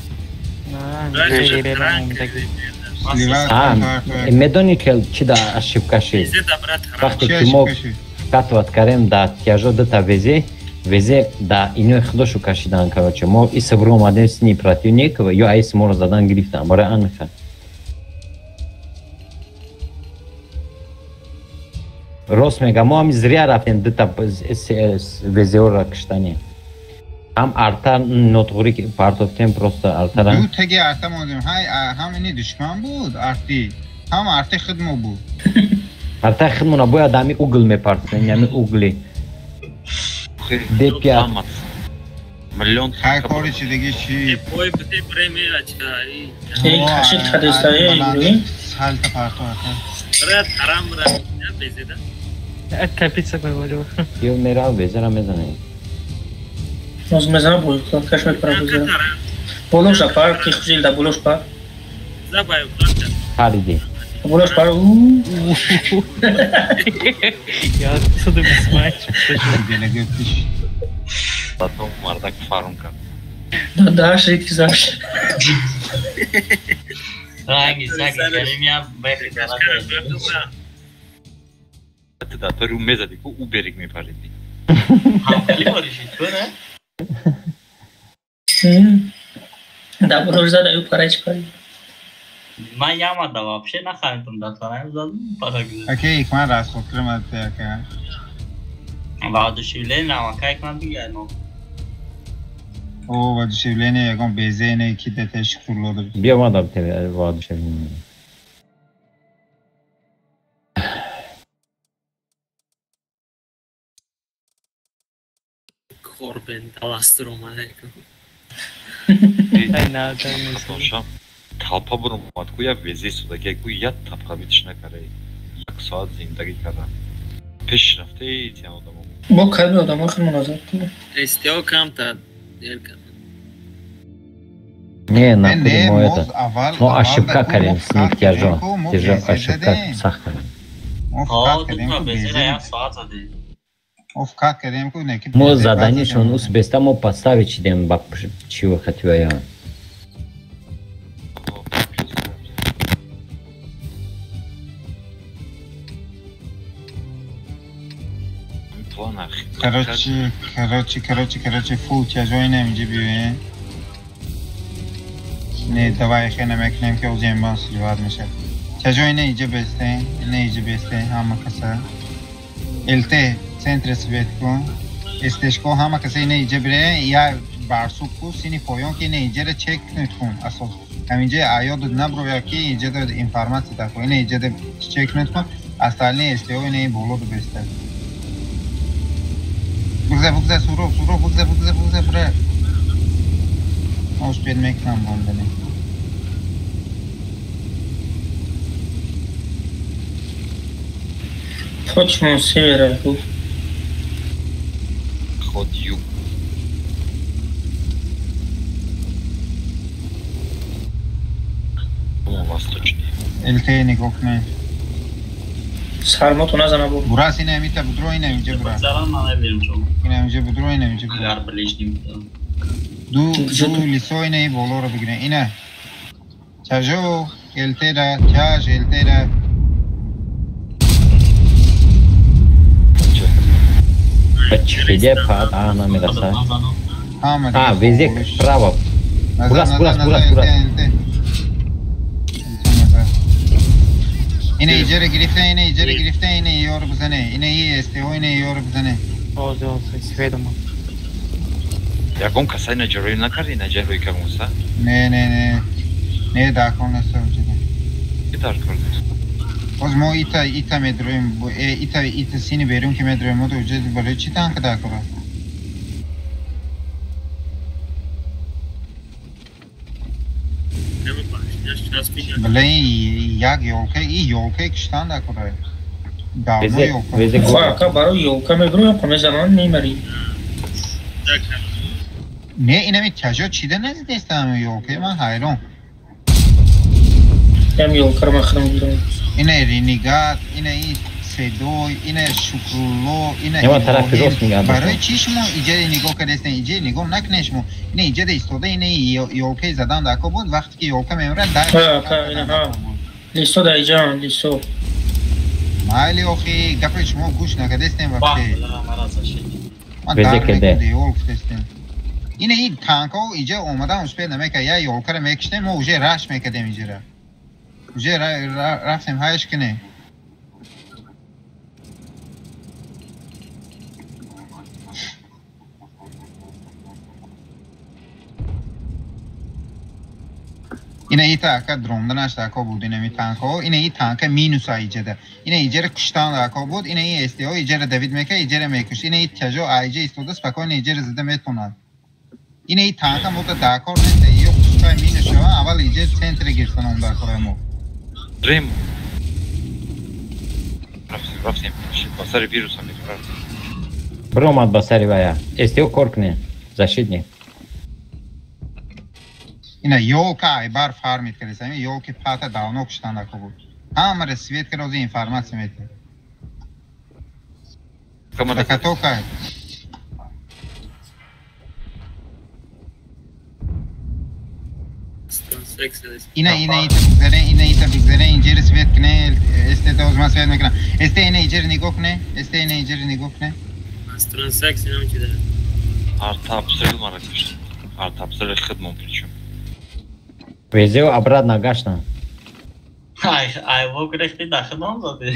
میدونی که چی دا اشیبکاشی وقتی که ما کاتوات کردیم دا تیاجو دتا ویزه دا اینو خودشو کشیدن کراچه ما این سبرو اومدیم سنی پراتیونیک و یا ایس ما رو زدن گرفتن برای آنخه راست میگم ما هم زریا رفتیم دتا ویزه رو کشتنیم هم ارتر نوتغوری که پارتوفتیم پروستا ارتر هم دو تگی ارتر مادیم های هم اینی دشمن بود ارتی هم ارتی خدمو بود ارتر خدمونا باید همی اوگل میپارتیم یعنی اوگلی دپیا ملیون های کاری چی دیگه چی بای بده برای میرا چکاری این کشید خدستایی اینگوی سالتا پارتو برای حرام برای بیزیده اکا پیتسا بایوالو یو میرا ویزه را میزنه از مزنه بوی کش میپرم بزنه بولوش پار کی خجیل دا بولوش پار زبایو کلانتر خالیدی بولوش پار یا تو دو بسمایش دیگه پیش потом мардак фармка да шейки заш رنگی ساکی کریم یا بیخی ти да той умезади ко уберик ми париди خیلی باریشید کنه دا بولوش زده او پارایچ پاری من یام دوابشه نخواهیتون داتانه زدم پارا گذاشت اوکی ایک من راست خود کرم از دیگه بعد شیوله نمکه ایک من دیگه نو او وادو شیولینه یکم بیزه نه کی دتش خورلوده بیا ما دام تبی واد شویم کوربن داسترو مالکو Слушам, талпа бурум матку я вези сюда, геку я тапка битишна карай. Як соат зиндаги кардам. Пеш рафте и тян одамам. бо кайби одамон хел мунозат استیو کم تا دیر کن не нахуй мы это мы ошибка кардим сник тяжо ошибка сах кардим офка кардим ку не ки мы задание что ну беста мы поставить идем бак чего хотел я Короче, фул тяжой немиджи биюе. Не, давай خیلی نمیکنیم که اوزیم با سلیوار میشه. تجای نه ایجا بسته، نه ایجا بسته همه کسا. الته سنترس بیت کن. استش کو همه کسی نه ایجا بره یا بارسو کو سینی پایان که نه ایجا رو چک نتکن اساس. همینجا آیاد نبرو یا کی ایجا داد اینفورماسیون داد. نه ایجا داد چک نتکن. اصلا استیو نه بولو دو بسته. بگذار سورو بگذار بره. اوش بید میکنم باندنی. خودش موسیقی خوب. خودیو. الته نگاه کنه. سرما تو نزنه بود. براس اینه میته بدرو اینه اینجا برا. زران من نمیرم چون. اینه اینجا بدرو اینه اینجا برا. اگر بلیش نمیتونم. دو لیسو اینه ای بالا رو بگیرن اینه. چجو الته را چاش الته را. Бачхиде пад ана мераса. Везик право. Бурас. اینه ایجاره گرفته اینه یارو بزنه اینه ای استیو اینه یارو بزنه سفیدم یکم کسای نجاری نکردی نجاری که موسا نه داکن نسته وجده چی دار کردی؟ باز ما ایتا مدرویم ایتا سینی بریم که مدرویم ما تو وجده برای چی تانک داکره بله یک یولکه کشتن داکره داومو یولکه خواه برای یولکه میبرویم پنه زنان نیمری نه اینمی تجا چیده نزدیست همه یولکه من حیران هم یولکه رو مخدم بیرون اینه رینیگات اینه ای سیدوی اینه شکرولو اینه برای چی شما ایجاد نگاه کردستن ایجاد نگاه نکنه شما اینه ایجاد ایستاده اینه یولکه زدن داکا بود وقتی که یولکه میمره لیستو دایی جان لیستو مایلی اوخی گفت شما گوش نکردستن وقتی من در نکرده یولک دستن اینه این تانکا و ایجا اومدن اون سپید نمیکه یا یولکه رو میکشتیم ما اوجه رش میکردیم ایجا را اوجه رفتیم هایش کنه اینه ای تاکا دروندنش داکا بود اینه می تانکا اینه ای تانکا مینوس ایجاده اینه ایجا کشتن داکا بود اینه ای استیو ایجا دوید میکه ایجا میکش اینه ای تجا ایجا استودس پکان ایجا زده میتونن اینه ای تانکا موتا داکار نیسته یو کشتای مینوشه اول ایجا سنتر گرفتن اون داکار مو دریم رفتیم بسر ویروس هم رفتیم بروماد بسری بایا استیو کورکنه защитник اینه یولکا ای بار فارمیت کردیم یولکی پاتا داونو کشتن داکا بود همه رسیویت که روزی اینفارماسی میده دکتو که اینه ایتا بگذاره اینجا رسیویت کنه استه دوز ما سوید میکنه استه اینه ایجا نگاه کنه استه اینه ایجا نگاه کنه ترانساکس اینم چی داره артапсрел маракиш артапсрел خدمون причем везеу обратно гашна ай во грехти дахнам заде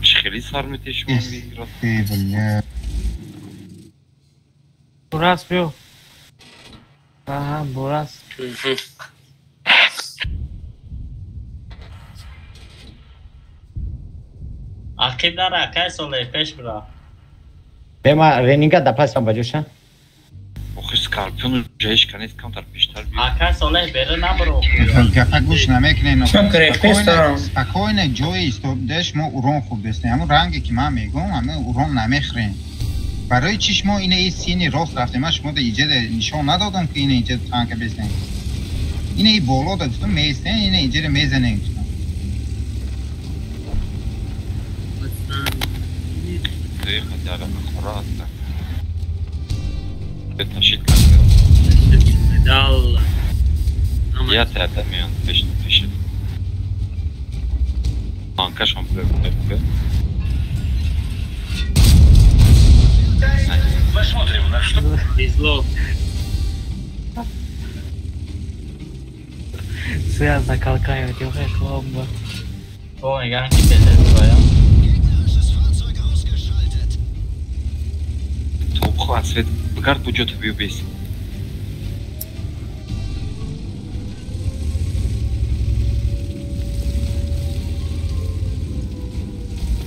خیلی سرمتی شما میگیرد بله براس بیو براس عقیب در اکای ساله پیش برا بما رنینگا دا پاس بجوشا آخه سکارپیون جایش کنید کمتر بیشتر بیاد اکای ساله بره نبرو گفت گوش نمیکنه سپاکوینه جوی استودش ما اورون خوب دستیم همون رنگی که من میگم همه اورون نمیخرین برای چیش ما اینه ای سینی راست رفتیم من شما دا ایجاد نشان ندادم که اینه ایجاد تانکه بستیم اینه ای بالا دا گفتم میستیم اینه ایجاد میزنه گفتم دیگه خیلی خورات بتشید کنید دال یا تعدمیان پیشت تانکش هم بگه Везло. Связно колкаю, тихо, кломба. О, я не петер твоя. توبخو اسفید بگرد بجا تو بیو بیسی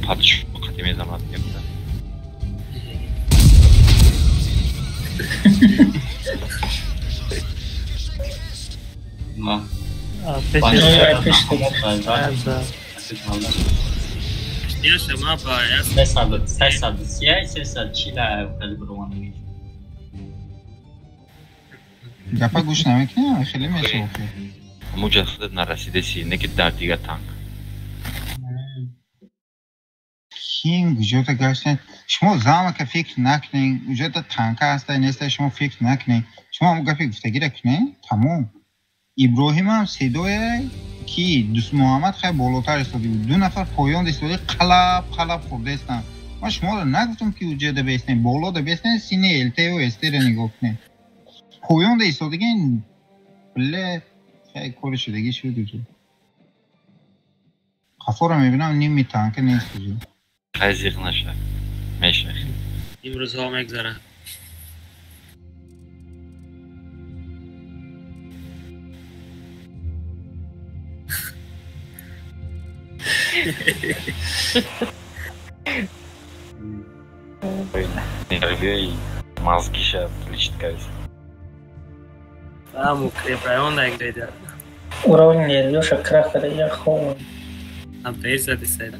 پادش قدیمی زمان گفته ما Jeszcze mapa jest. Sesad, Chile, wtedy było گفت گوش نمیکنه خیلی میشه مجسد نرسیده سینه که در دیگه تانک کینگ وجود گشتن شما زمان که فکر نکنین وجود تانک هسته نیسته شما فکر نکنین شما هم گفت گفتگی را کنین تمام ابراهیم هم سیدوی کی دوست محمد خیلی بالاتر استادی بود دو نفر پایان استادی قلب خورده استن ما شما رو نگفتم که اوجه ده بیستین بالا ده بیستین سینه الته و استه رو نگاه کنه پویان ده ایستادگی این بله خیلی کار شدگی شد اوجه خفا رو میبینم نیم میتانکه نیست اوجه خیلی زیغ نشه میشه این روزها مگذره Нервей, мозги сейчас личткались. А, укрепляем на игре. Уровень нервёша краха да я хоу. А бейза десайда.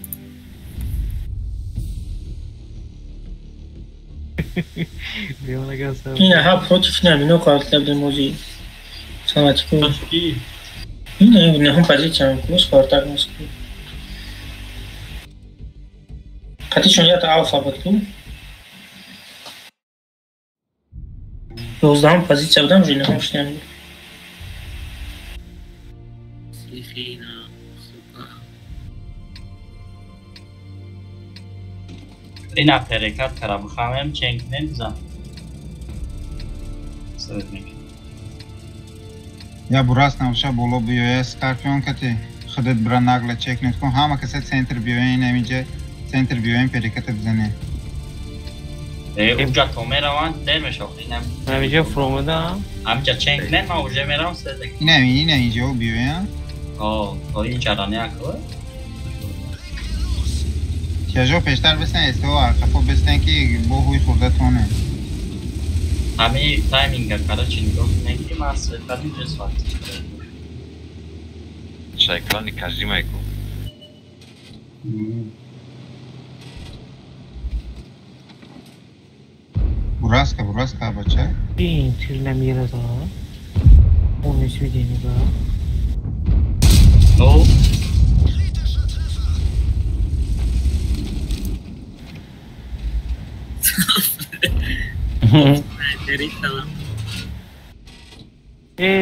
این ها پروتیف نمینو کارت لبده موزی سامتیکو این هم позиция плюс квартал Москвы. Хотите, я то алфа буду? 12 позиция будем жить, но что не. Сихина, сука. این اپریکات کرام خواهم چنگ نمیزن. سرت میکنم. یا براست نوشه بالا بیایه اسکارپیون کتی خودت برا نقل چک نکن همه کسی سنتر بیایه نمیجه سنتر بیایه پریکت بزنه اونجا تو میروان در میشه اینم نمیجه فرومده هم همینجا چنگ نه ما اونجا میروان سرده اینه اینجا بیایه آه اینجا را نیاکوه کجا پیشتر بسن استوا ارخفا بستن که با هوی خورده تونه همه تایمینگ کارا چی نگفت نگی ما سرکاری جسوات شایکلانی کجی مایکو براس که بچه این تیر نمیره دا اونش بیدینی با نو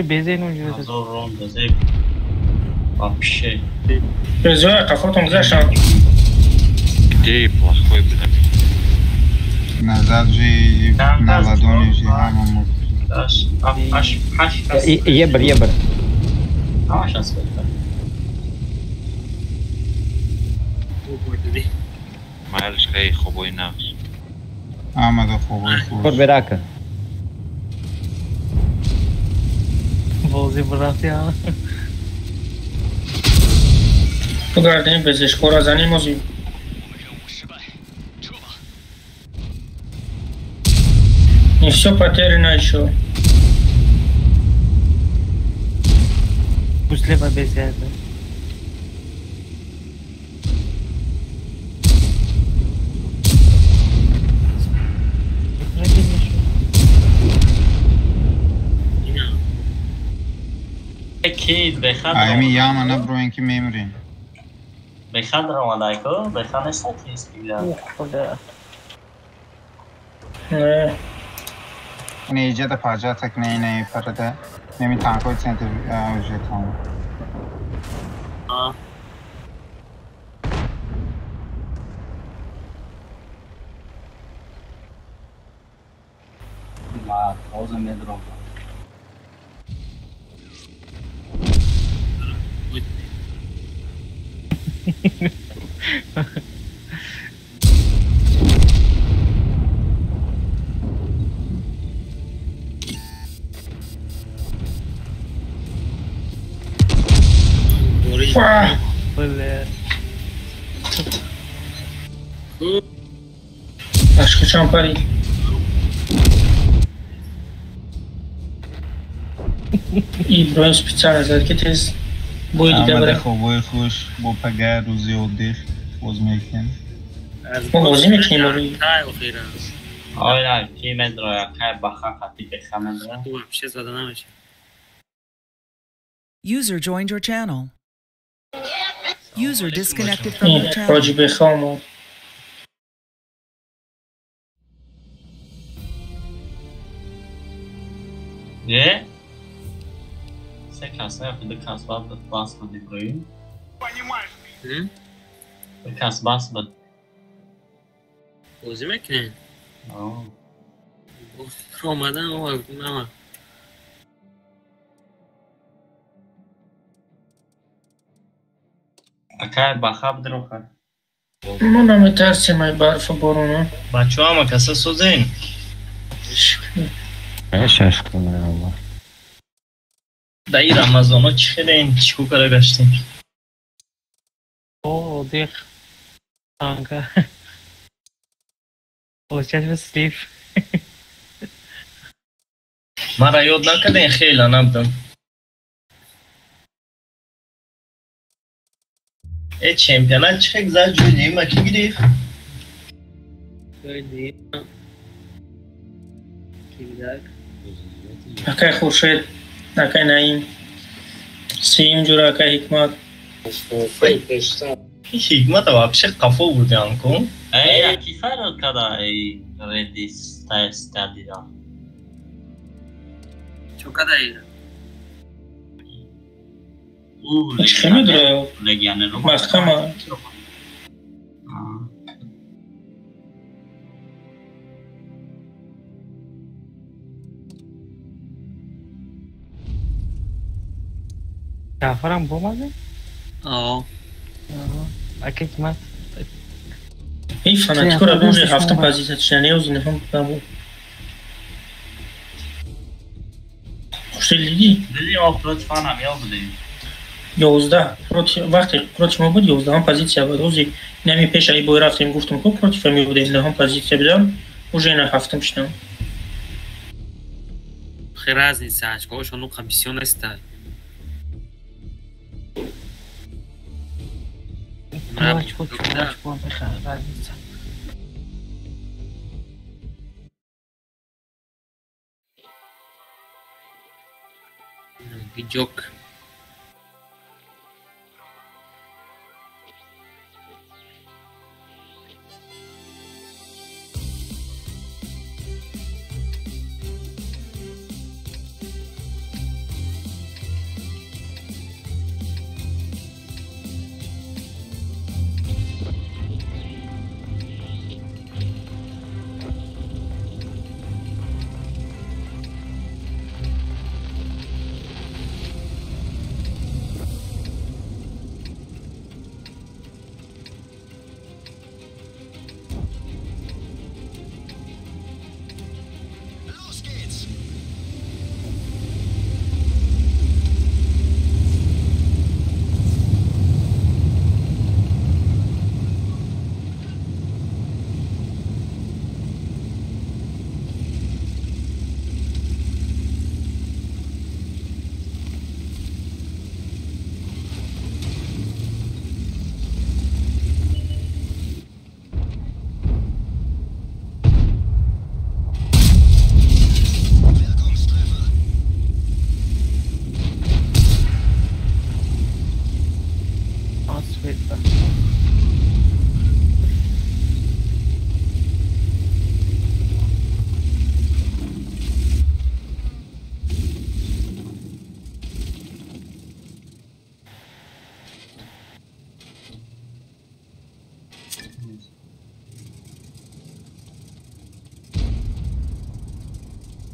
بزن اونجا Азорон безе вообще. Безе, какой-то зашел. Где плохой, блин? назад же на ладони же мама ебр. А, сейчас это. معلش خیلی خوبای نفس آمده خوبای خوب خود براکه بازی براتی ها Погардим без шкора за ним мози. Не все потеряно еще. Пусть либо без этого. اكيد بخدر ايمي ياما نبرو انكي ميمورين بخدر ولايكو بخانش تكيس بيا خدا نه ایجاد پاجا تک نه پرده نمی تانکوی سنتر اوجه تانو ما خوزه مدرم Acho que c'è un pari. I broń specjalne za takie to jest bój آمده خوبای خوش با پگر روزی و دیخ باز میکن ما بازی میکنیم روی آره کی مدرم که بخا خطی بخمن درم تو همیشه زده نمیشه User joined your channel. User disconnected from your channel. راجی بخوام یه سه کس نه خود کس باس بدی بریم به کس باس بد بازی میکنین؟ آمدن آقا نمه اکای بخاب درو خواهد ما نمیترسیم ای برف و بارونه بچه ها ما کسا سوزین شش کنه الله در این رمضان ها چی خیلی این چیکو کاره گشتیم اوه دیخ آنکا اوه چشم سلیف من را یاد نکده این خیلی نبدم ای چمپیونات چه خیلی زد جویدیم ما کی گریف؟ جویدیم کی بیدک؟ اکای خورشید اکای نعیم سیم جور اکای حکمت حکمت واقعی قفو بودی آنکو ای اکی فرق کده ای ریدیس تایسته دیده چو کده ایره؟ چه میدره؟ مسخمه جعفرم بومده؟ اکی مات ای فناتیکو را بونجه هفته پازیزه چنه و زنه هم بودم خوشتی لیدی؟ لیدی آفراد فانم یا بودیم 11 وقتی پروچ ما بود 11 هم پازیسیا بود روزی نمی پیش ای بوی رفتیم گفتم که پروچ فهمی بودیم نه هم پازیسیا بدم уже نه هفتم شدم خیلی از نیست سعجگاهش اونو کمیسیون استای Мрач вот мрач помеха разница. Виджок.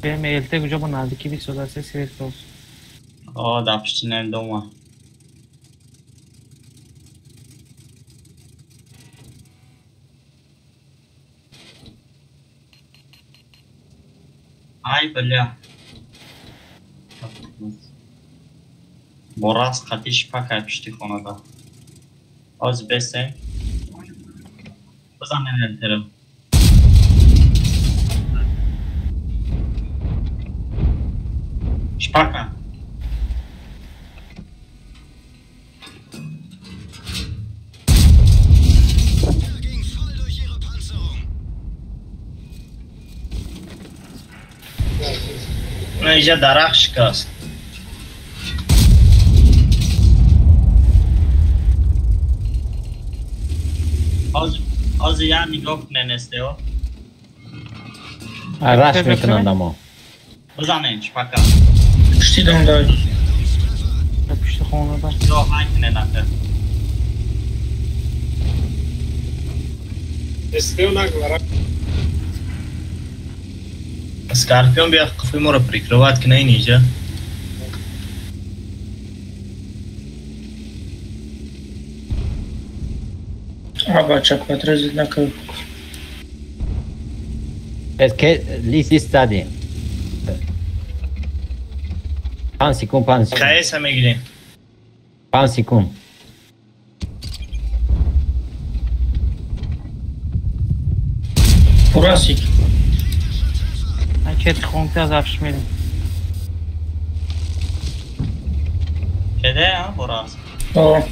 MLT کجا با نزدیکی 23 سیریس دپشتینه دومه ای بله با راست قطیش پکر پشتی خونه دا از بسته بزنن الترم شپاکا اینجا درخت شکست از یا نگاه کنن استه ها راش میکنن دما بزنن شپاکا پشتی دم داری پشت خونه دا یا های کنه نکر اسکارپیون بیا قفل ما رو پریکروات کنه اینجا بچه پترزید نکرد لیستی ستادی 5 سکون خیلی هم میگیریم 5 سکون پراسیک Paket konta zawsze mieli. Kiedy, a? Poraz. O.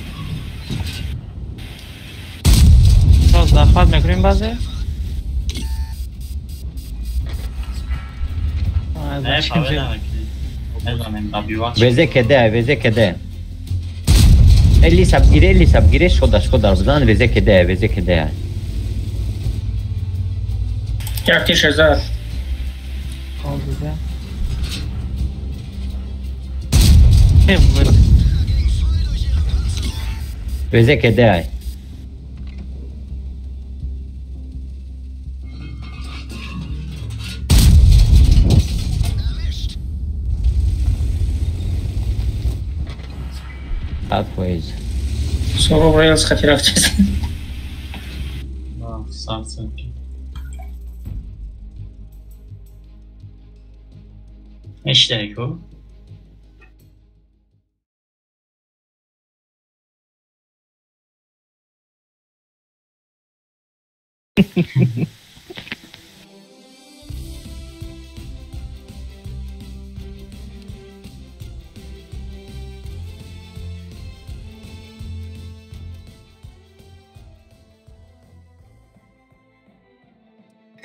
Co, zachwat میکنیم بازه؟ نه پاوه نمکنی وزه کده الی سب گیره شده بزن وزه کده یکیش هزار وزه کده Atways. Solo Rails хотел рaftes. Да, сарценки. Eşlik o.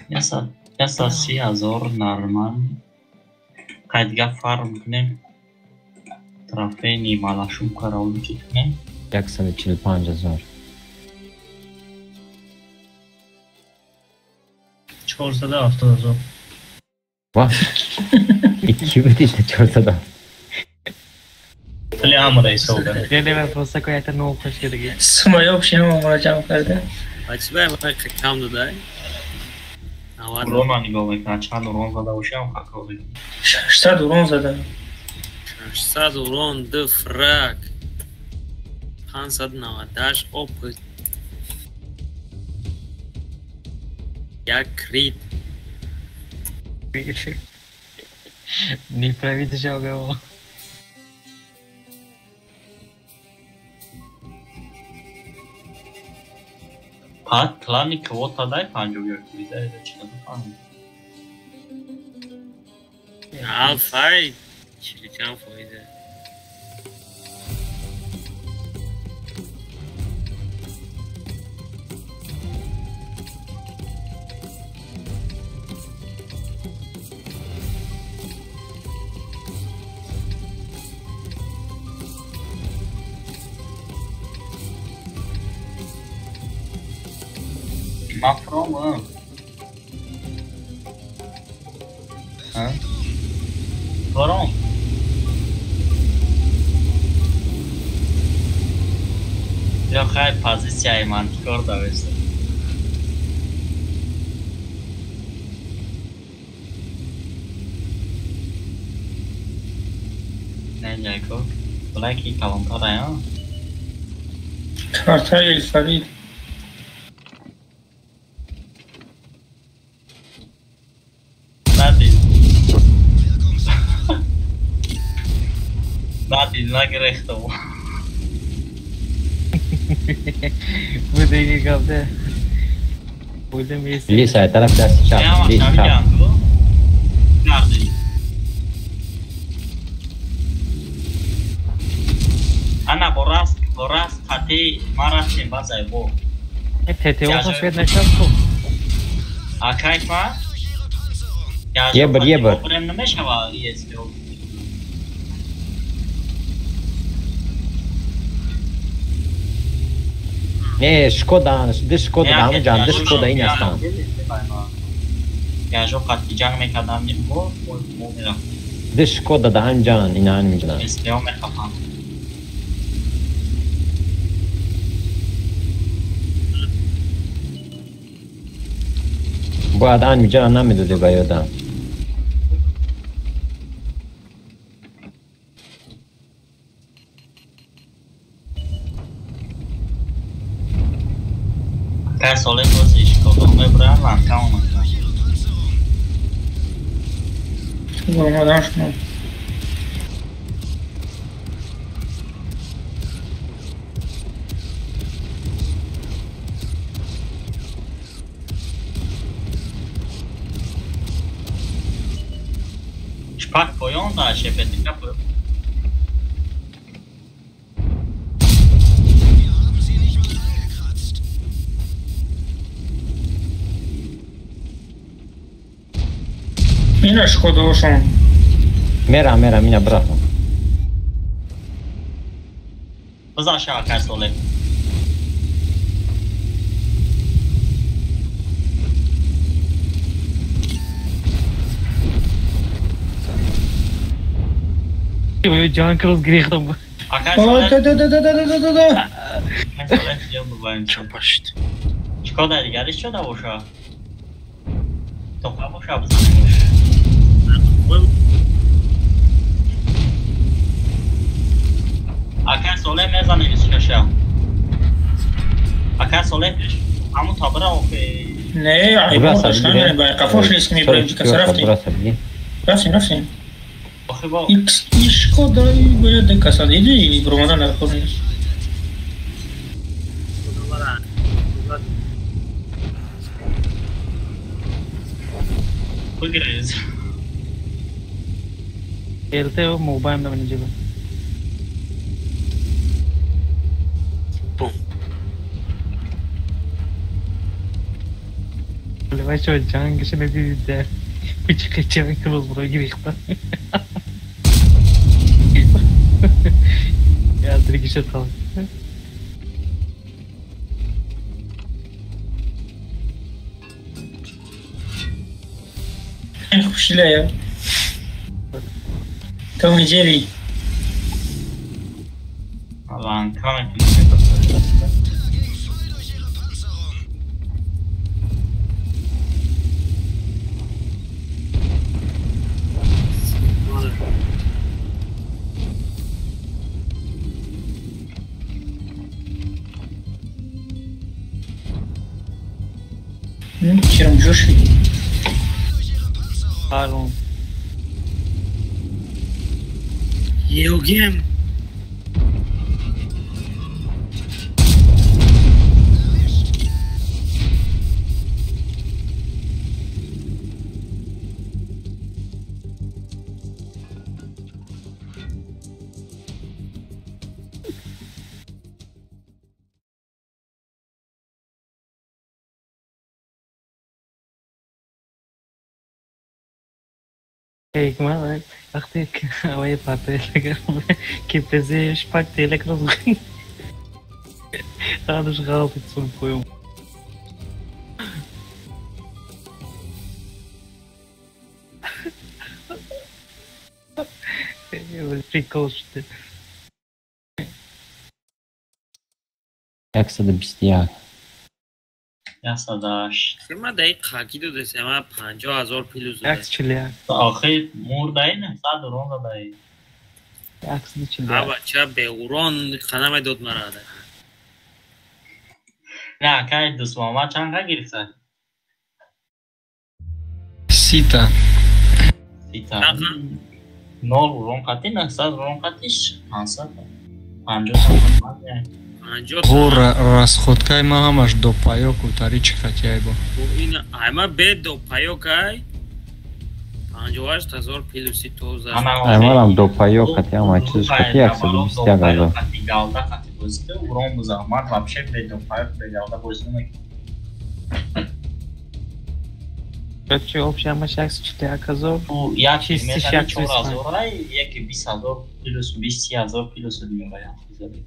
یا 30,000 نرمال قدگاه فارم کنیم طرفه نیمالاشون کراولو چی کنیم 145,000 470,000 واه 2,400 خیلی هم رئیس ها بگه یه لیور پروسته که ایتا نو خوش که دیگه سمایه بشیم هم مراجعه کرده بچه باید کم داده رون نگاه بکنه چند رون زده باشه هم حقا بگه 600 رون زده 600 رون دو فرق 590 اوپت یک کرید نیپرویت جاگه با پاد کلانی کوتا دای 51 بیده چی نمی‌فهمم آفرین چیلی چند فایده مفرومه ها فرام یا خیلی پازیسیای من چیکار داشته نه جایکو بلکی کلانتر ها کارتای فرید Nadie نگرفته بود بوده که گفته بوده میرسی لیسا طرف دست چپ لیسا چپ نردی انا براست خطی ما رفتیم بازای بو تته او خوش بید نشد خوب اکایت ما یه بر بریم نمیشه با ایستی نه شکودا همون جان ده شکودا این هستن یا جو قطعی جنگ میکردم نیمو میرم ده شکودا ده هم جان این هم میجنن استیام میخوام باید همینجا نمیدادی به یادم. Kaj sole voziš, koga me brala, kao ono. Sigurno daš no. Špak pojon da še petika po. Mina Škodošom. Mera, mina brata. Poznaš ja kaj sole? Ой, Джанка разгрехом. А kaj sole? Da. Kaj sole jel buvajim. Čapašt. Škoda digeriš čo da boša? Topa boša bzaniš. Akar sole mezanimiz şaşa. Akar sole piş. Amu tabra o ki. Ne, ay bu taşlan ba kafoş ismi birinci kasarafti. Rafsin. Bakıba. Şkoda böyle de kasadıydı bromadan alkonis. Bugriz. खेलते हो मोबाइल में नीचे Vai să o geangă și ne de uite că ce mai că vă grihpa. Ya dirigi să tal. خوشیله یا تومی جری الان کامل میشه چرا جوشی Pardon. Eu game. Kijk maar, dacht ik, oh je papi, que fazer espactele que não Rados rápido zo'n poem. Eu приколчите. Jak se do bestiák. یاسداش شما دقیق خاکی دو دسته ما 50,000 پیلوز عکس چلیک آخه مرده این صد رون دایی عکس دی چلیک آبا چه به اوران خانم داد مرا ده نه که دوست ماما چند که گرفته سیتا نول رون قطی نه صد رون قطیش 500 50 هو расходкай ма ҳамаш до паёку тари чи хатияй бо ин айма бе до паёкай 58,000 плюси тоза аймарам до паёк хатиям чиз хати 120,000 хати галда хати бузде урон музаммат вообще бе до паёк бе галда бузде мек Короче, общая мощь 4,000. Ну, я чисто 4,000, ай, яки 20,000 плюс 20,000 плюс один вариант взяли.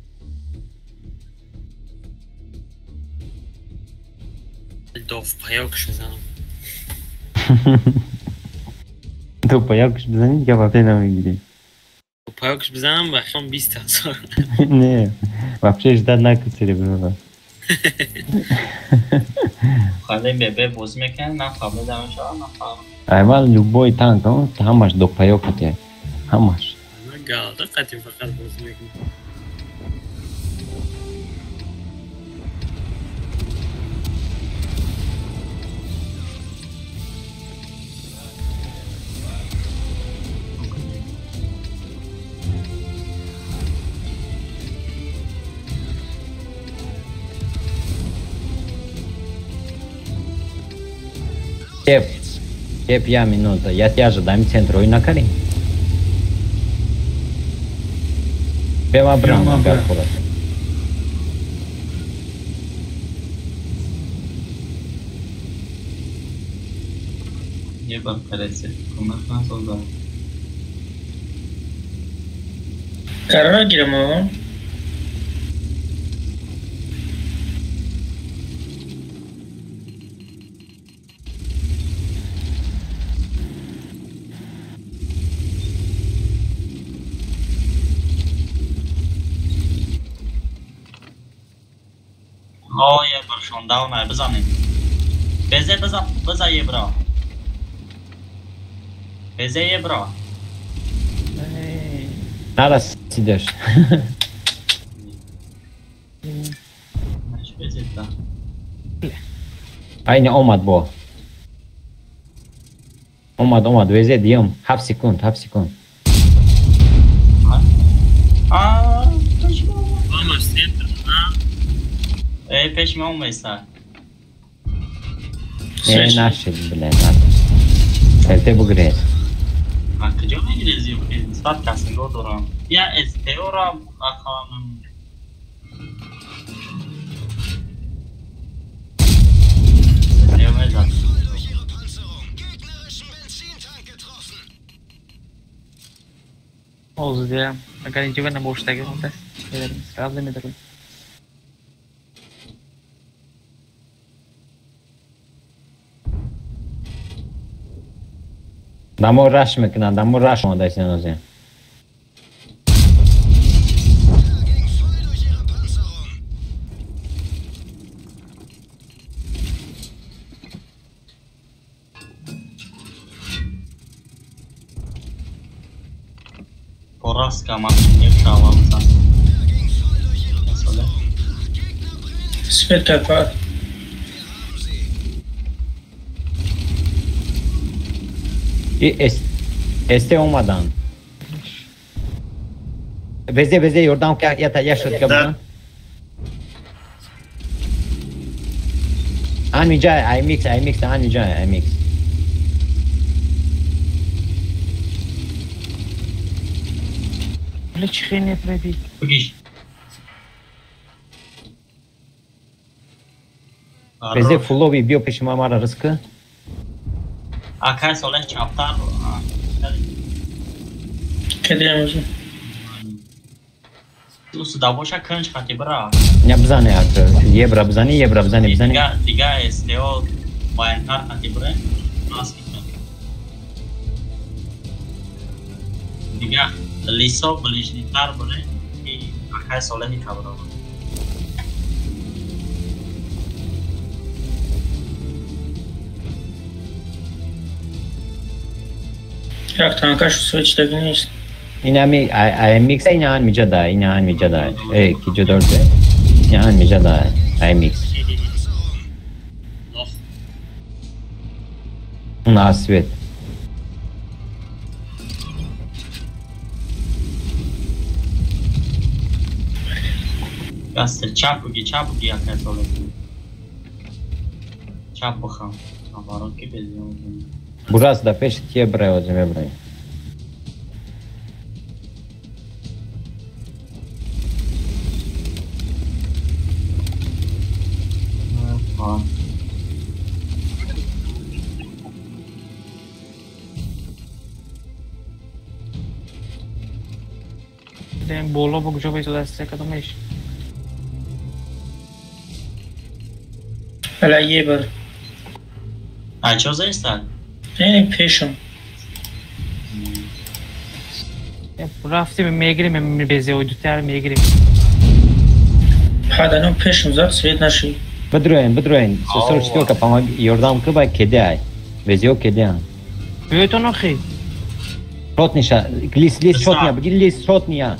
До паёкш бизанам. До паёкш бизанам, я вообще намегирем. До паёкш бизанам, бахшам 20,000. Не, вообще ждать накусили было. خاله ببه بوز میکنه نفهمه دمش آن نفهمه اول любой танк он همش دو پیاکته همش قاعدة قتل فقط بوز میکنه Chef, ia minută, ia te ajudăm centrul în care? Pe ma brama pe acolo. E bă, perețe, cum ar fi soldat. Care girmă? یه برشون داونه بزنیم بزن یه برا بزن یه برا Teraz idziesz. Masz bezeta. Aynen olmadı bu. Olmadı. Vezet diyorum. Half sekund. Vamos sempre, peşime olmaysa. Nasze bile. Te bu gre. Kıcı mı gireceğiz yok? Start kasın doğru. Ya Esteora akanım. Ne olacak? Oldu diye. Agora jogando na bosta que acontece. Strada me dá. Damo rush mekna, damo rush onda sen o zaman. Poraska makinie przełamca. Spektakl. Este olmadan. Veze Yordan yaşat kabına. Anmeyeceğim, I mix. Ne çıkıyor ne tabii. Bugün. Veze fullovi bio peşime mara rızkı. Akar sola çaptar. Kedem hocam. Tu se dá bocha cante pra bra. Ne bzane akı. Ye bra bzane. Diga este o vai entrar pra bra. Nossa. Diga liso belishnitar bra. E akar sola ni kabra. Jak tanka şu switch de güneş. İnami mix inan mijada. Kijo dörde. İnan mijada. I mix. Nasvet. Gazete çapugi akar sola. Çapuham. Navarro ki beziyorum. Burası da peş diye buraya hocam buraya. Den bolo bu jogo isso desse seca do mês. Hala ye bar. Ai ce o să stai? Ne peşim. Rafte mi megri mi beze oydu ter megri. Хадану пешим за свет наши. بدروین سوسر چطور که پاما یردام که باید کده های وزیو کده هم بیتو نخی شوت نیشه لیس شوت نیا بگی لیس شوت نیا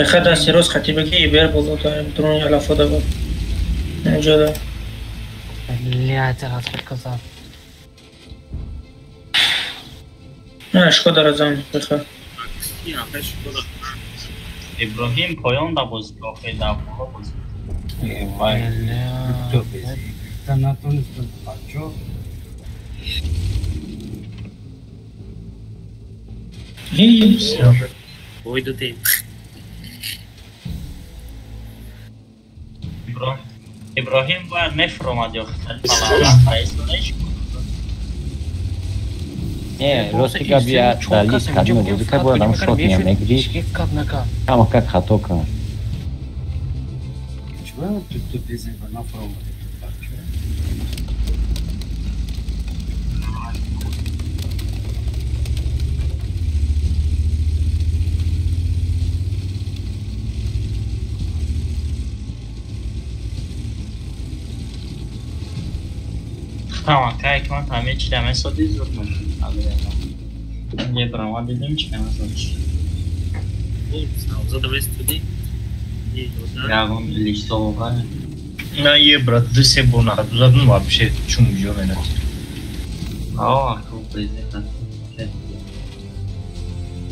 خدا سیروز خطیبگی بیر بولو تا درونی علافه دا بود اینجا دا لیا چقدر خود کسار نه شکو رزان بخواه ابراهیم پایان دا بازی که در بالا بازی وای تو بزی تا نتونستم بچه Oi do tempo. ابراهیم باید مفرماد یا نه روستی که بیا در لیست کدوم بودی که باید هم شوت نیا نگری اما که خطا کن چرا تو بزی و نفرماد Tamam, kijk man, tam hiç demez o düz yok mu? Ben yaprama dedim çıkamaz o iş. Zaten studi. Ya bunun liste var. نه یه برات دو سه بونه دادن و بشه چون جو منه Aa, çok lezzetli.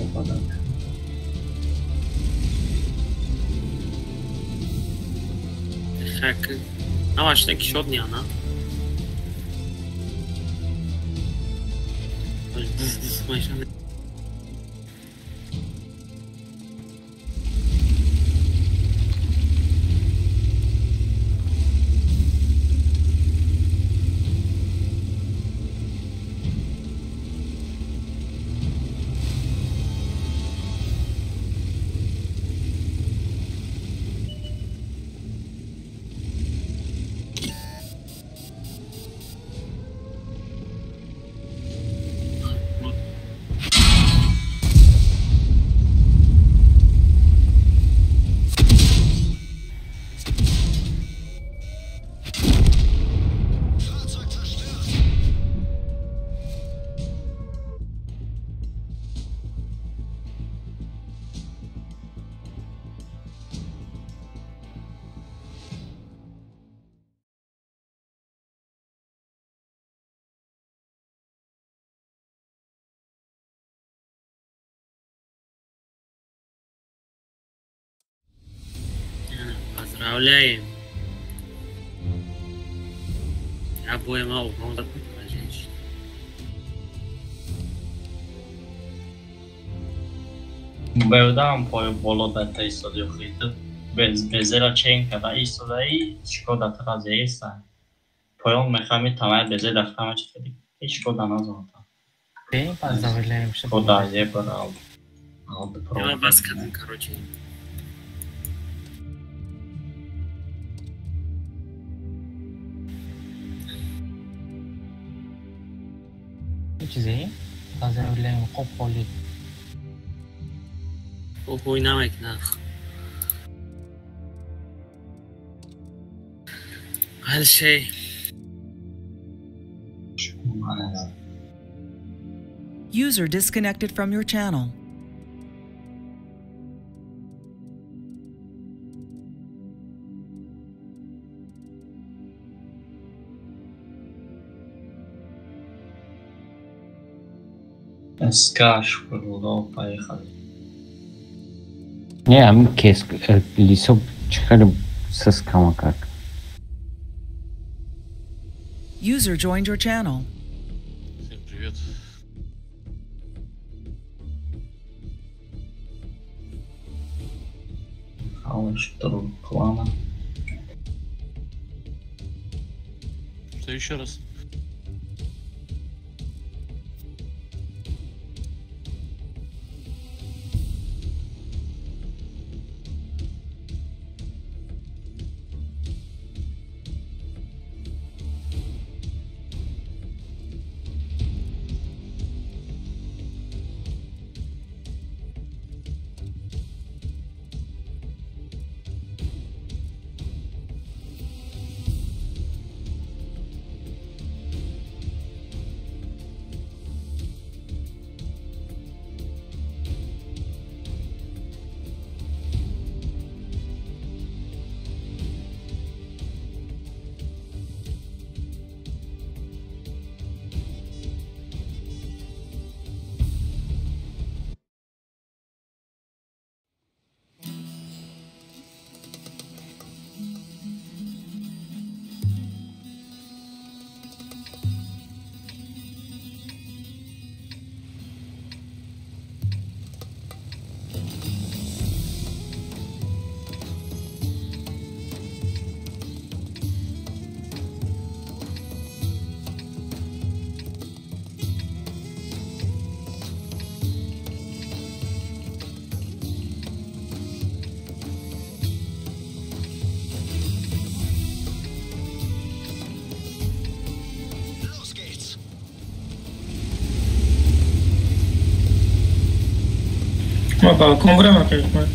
O kadar. Hack. Não, acho que tem que shot niya na. Mas Pozdravляем. Обоим алкоголем запутала женщина. Beudam poi bolo da testo di ofrito. Bezela cenca da isto da i, škoda trazesa. Poi on mechami tamay beze daftama chfedi. Škoda nazvata. Поздравляем. Škoda je bravo. Я вас короче. چیزی؟ поздравляем خوب خالی oynamak ne? Her şey. User disconnected from your channel. Скаш продал, поехали. Не, а кеск лисо чхали соскама как. User joined your channel. Всем привет. Халыш, второй плана. Что еще раз? Opa, cum vrem apoi, mă.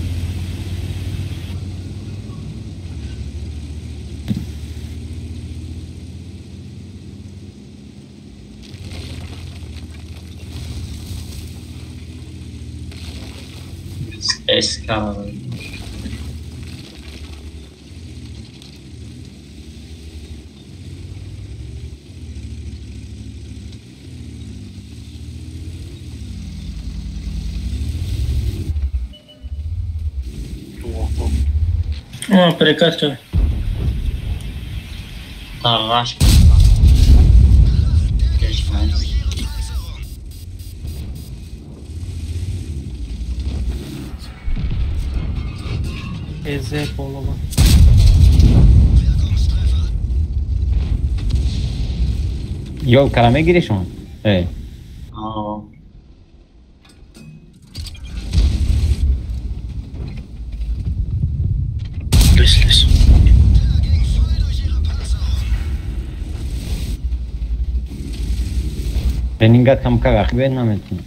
Esca. Am plecat că... Taraș. Ești nice. Eze polova. Yol karame giriş mi? Evet. Aa. Lüs. Reningat kam kagak ben nametin.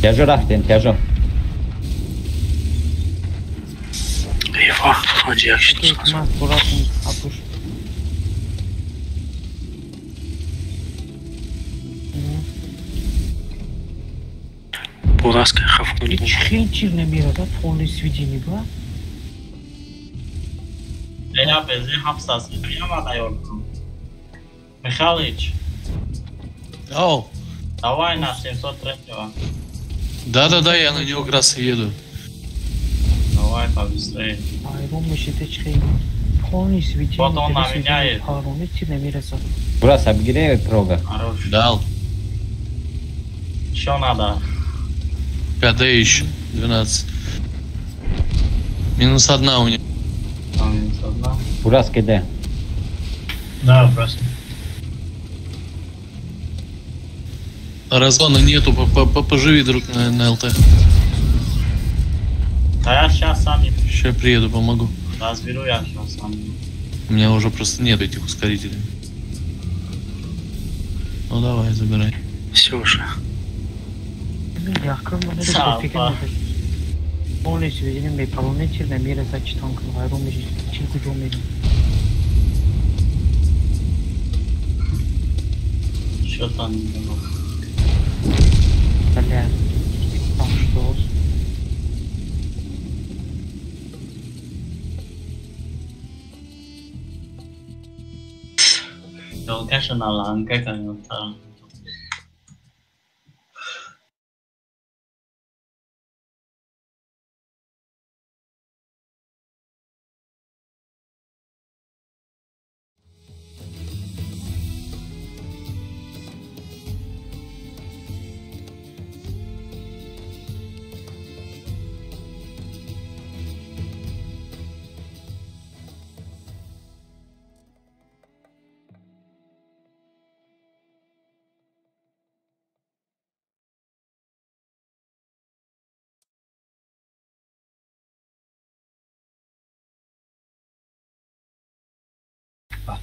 Tiajo raftem, Tiajo. Eyvah, acı yakıştı. Ekmek bırakın apış. Поласка хавкнули. Чхинчир намирада полный сведения была. Ela bezi hapsası. Yamada yortum. Михалыч. Ау. Давай на 703-го. Да, я на него как раз и еду. Давай побыстрее. Айрон мышите чхин. Полный сведения. Вот он на меня едет. Полный намираса. Burası abgire proga. Хорош. Дал. Что надо? КД еще. 12. Минус 1 у него. Минус 1. Burası kede. Да, просто. Разгона нету, поживи друг на ЛТ. Да я сейчас сам не Сейчас приеду, помогу. разберу, я сейчас сам. У меня уже просто нет этих ускорителей. Ну давай, забирай. Все уже. Yakın bana da Sağ fikir ol. nedir? Полный сведения мы полный намираса чтанка. Айрон мышите чхин кujomedi. Что там? Бля. Там что? Yo, конечно, на ланке, конечно.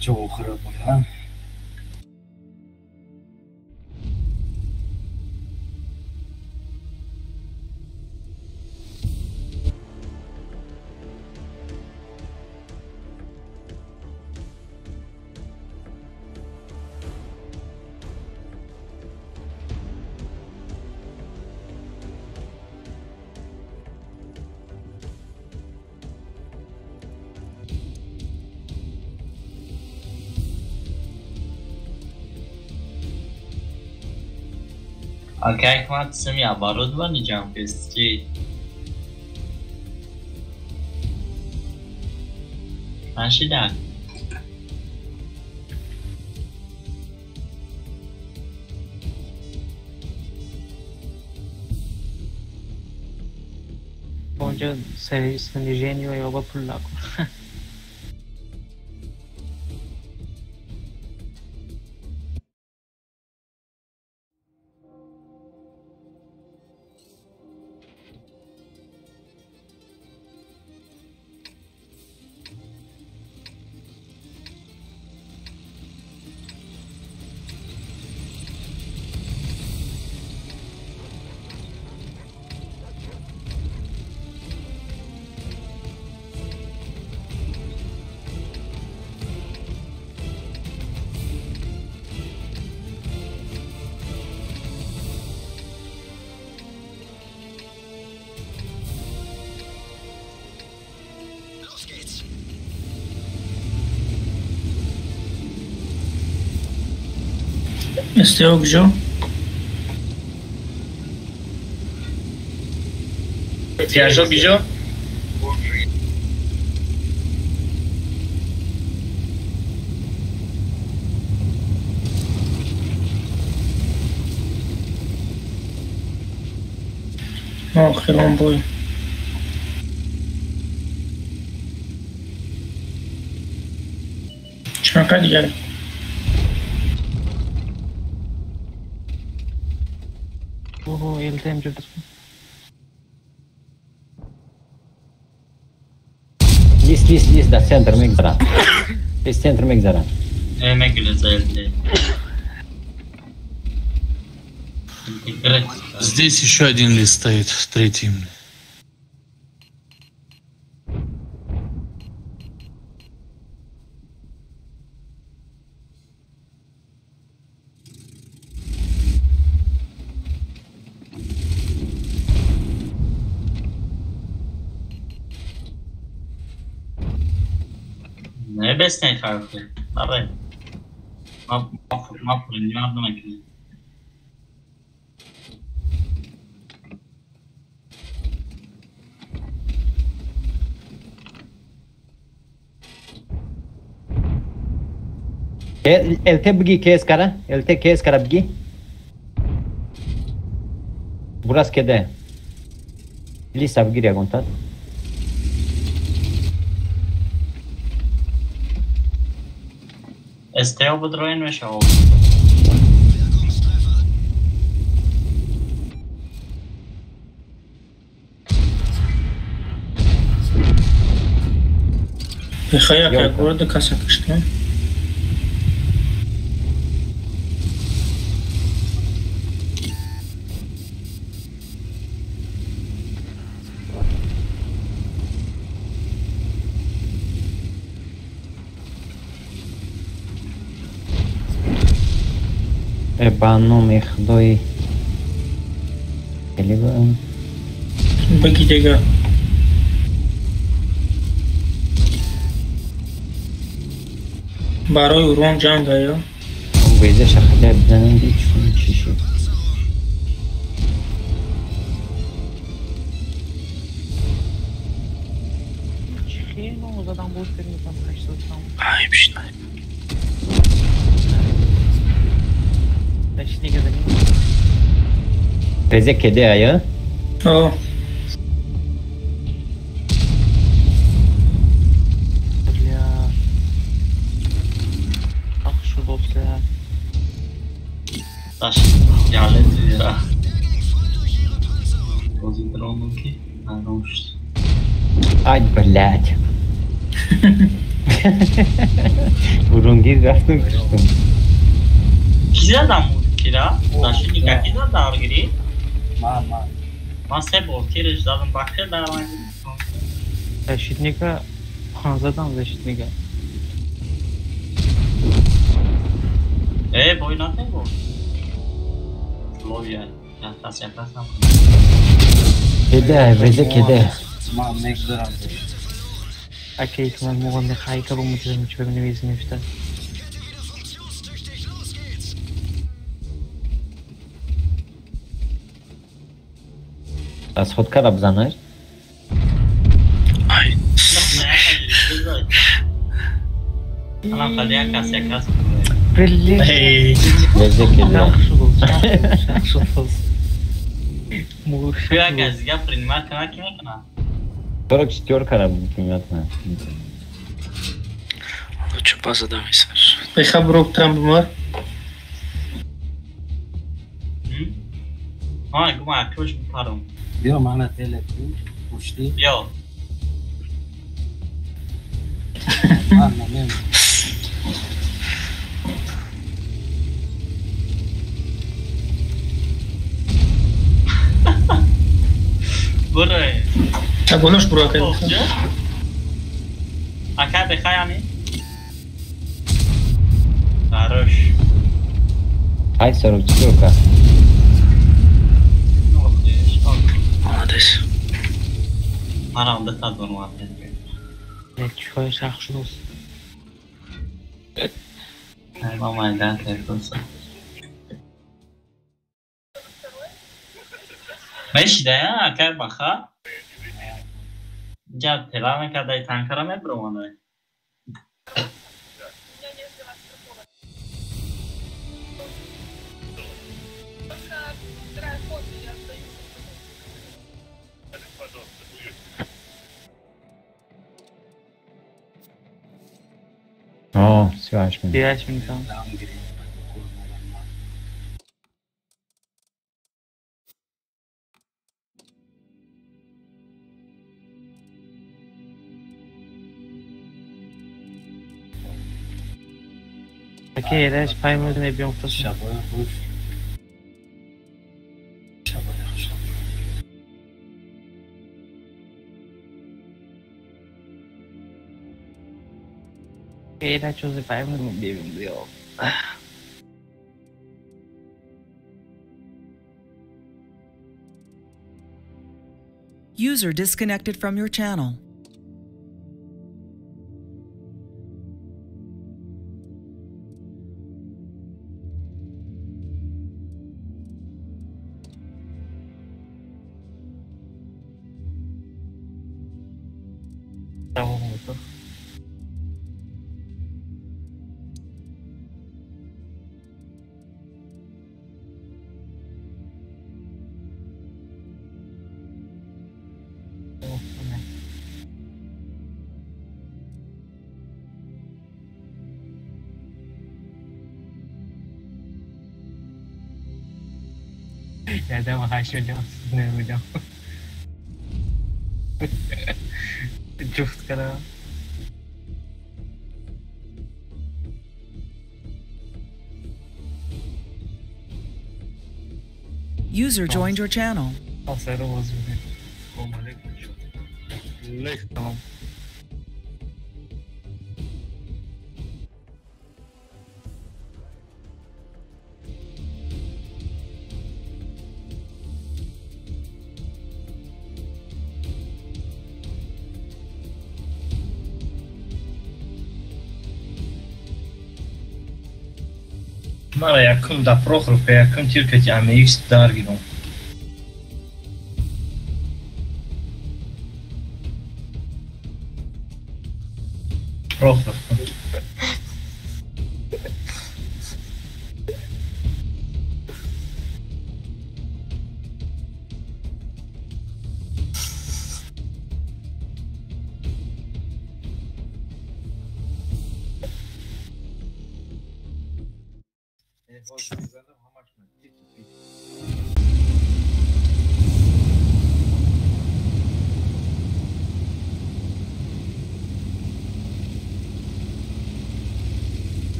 저거 그래 뭐야? А как вот сами оборудование джамписти? Ашидан. Бонжа снижение его пулаку. استیو کجا؟ احتیاجا بیجا؟ آخران بای چند دیگر اوه التم جدا Лист, да, центр Мегзара. Из центра Мегзара. Здесь еще один лист стоит, третий. Ne besleyin farklı. Abi. Mahvolun yardım edin. LT bagi kes kara, LT kes kara bagi. Burası kede. Lisa bagi dia kontak. Esteo بدروین و شو بخیر که گورد کاسه کشتن به نام خدای خیلی بگی دیگه برای اوران جنگ آیا؟ اون بیزه شخصی بزنن دید چون چی شد خیلی نو زدم بود بریم بزنم 80 ای بشنه Beşliğe gidelim. Bize kedi ayağı. Oh. Ya. Ah şu dostlar. Taş geldi ya. Pozitron ki. Anlamıştı. Ay blядь. Urungi rastım kıştım. Kira da mı kira? Taşı nikakida da argiri. Ma se bol kira zaten bakır da var. Защитника. Zaten защитника. Boyuna ne bu? Lovya. Ya tas yaparsam. Kedi, bize kedi. Окей, к моему вон хайка бы мы ничего не видим, что. از خود کار بزنه؟ الان خالی کسی کس بله بله کده بیا کسی گه پرینمار کنه که میکنه تو چطور کار میکنه؟ Лучше позадам сэр. بخبروك там بمر ها گما کلوش بپرم بیا معنا تلفن پشتی بیا برای اقولش برو که اکا بخواه یعنی داروش ای سرو چطور کار؟ Молодец. مرام بتا دونو چیکار شخص دوست ما مایدان تلفن ماشي ده كان بخا جاب تلامه كده تانكرا مبرومانه связь мне. Связь мне там. Окей, дальше пойму, набьем кто-то. Okay, that shows if I'm gonna be real. User disconnected from your channel. Ya dah mahasiswa dah sebenarnya dah. Just sekarang. User joined your channel. Aferin olsun. Tamam. Mara yakın da prohrupe yakın Türkiye AMX dar gibi. Prohrup.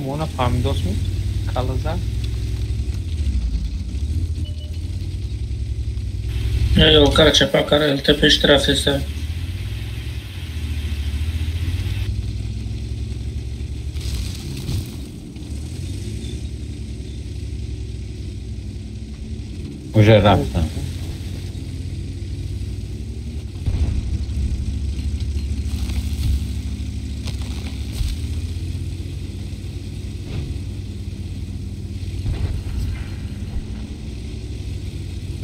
Mona farm dos mu? Kalazar. Eu cara ce pe care îl tepești trafese. Уже рафта.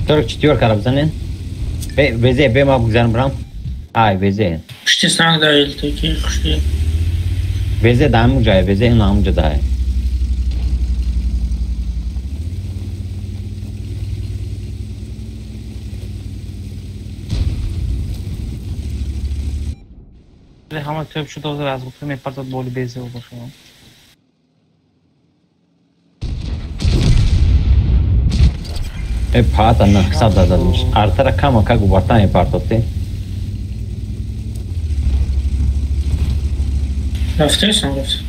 Только четверка рабзанен. Везе, бема букзан брам. Ай, везе. Știi să am da el teki, știi. Veze daim jaye, veze naam juda hai. Ama töp şu dozer az guftum yaparsa boli beze olur şu an. Fata na sada dalmış. Artara kama kagu batan yapartote. Rafte są rafte.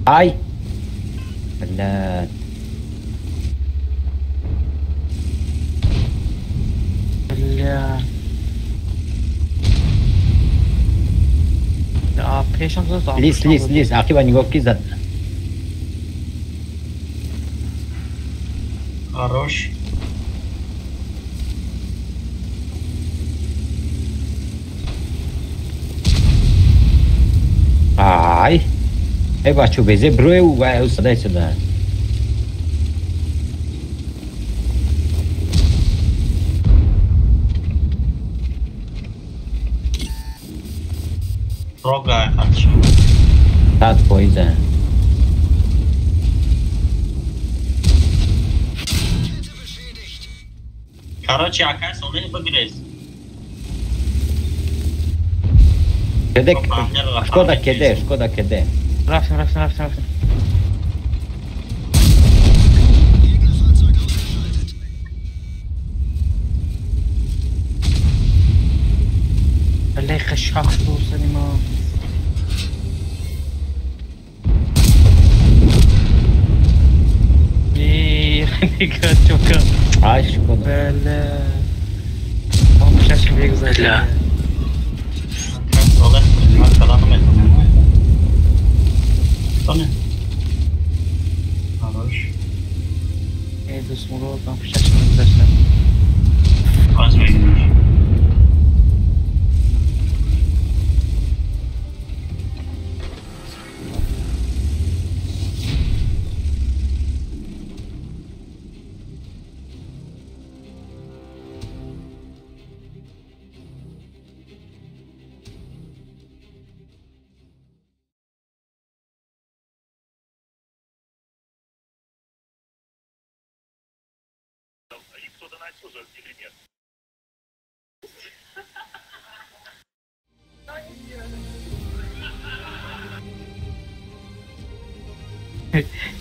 Ay. Allah. Allah. Ya peşimde zaten. Lis. Akiba nigoki zat. Хорош. Ai. E baciu veze broeu vai o să dai să da. Proga hachi. Tat poiza. Короче, acasă o veni băgrez. Kede, Škoda kede. Raftim. Lekker schachtel zijn die man. Ik ga chokken. Ai, Škoda. Wel, om şaşkın bir güzel. Proga primat kalanı mı? Tone. Хорош. Ey dostum, oradan şaşkın güzel. Az bekliyoruz.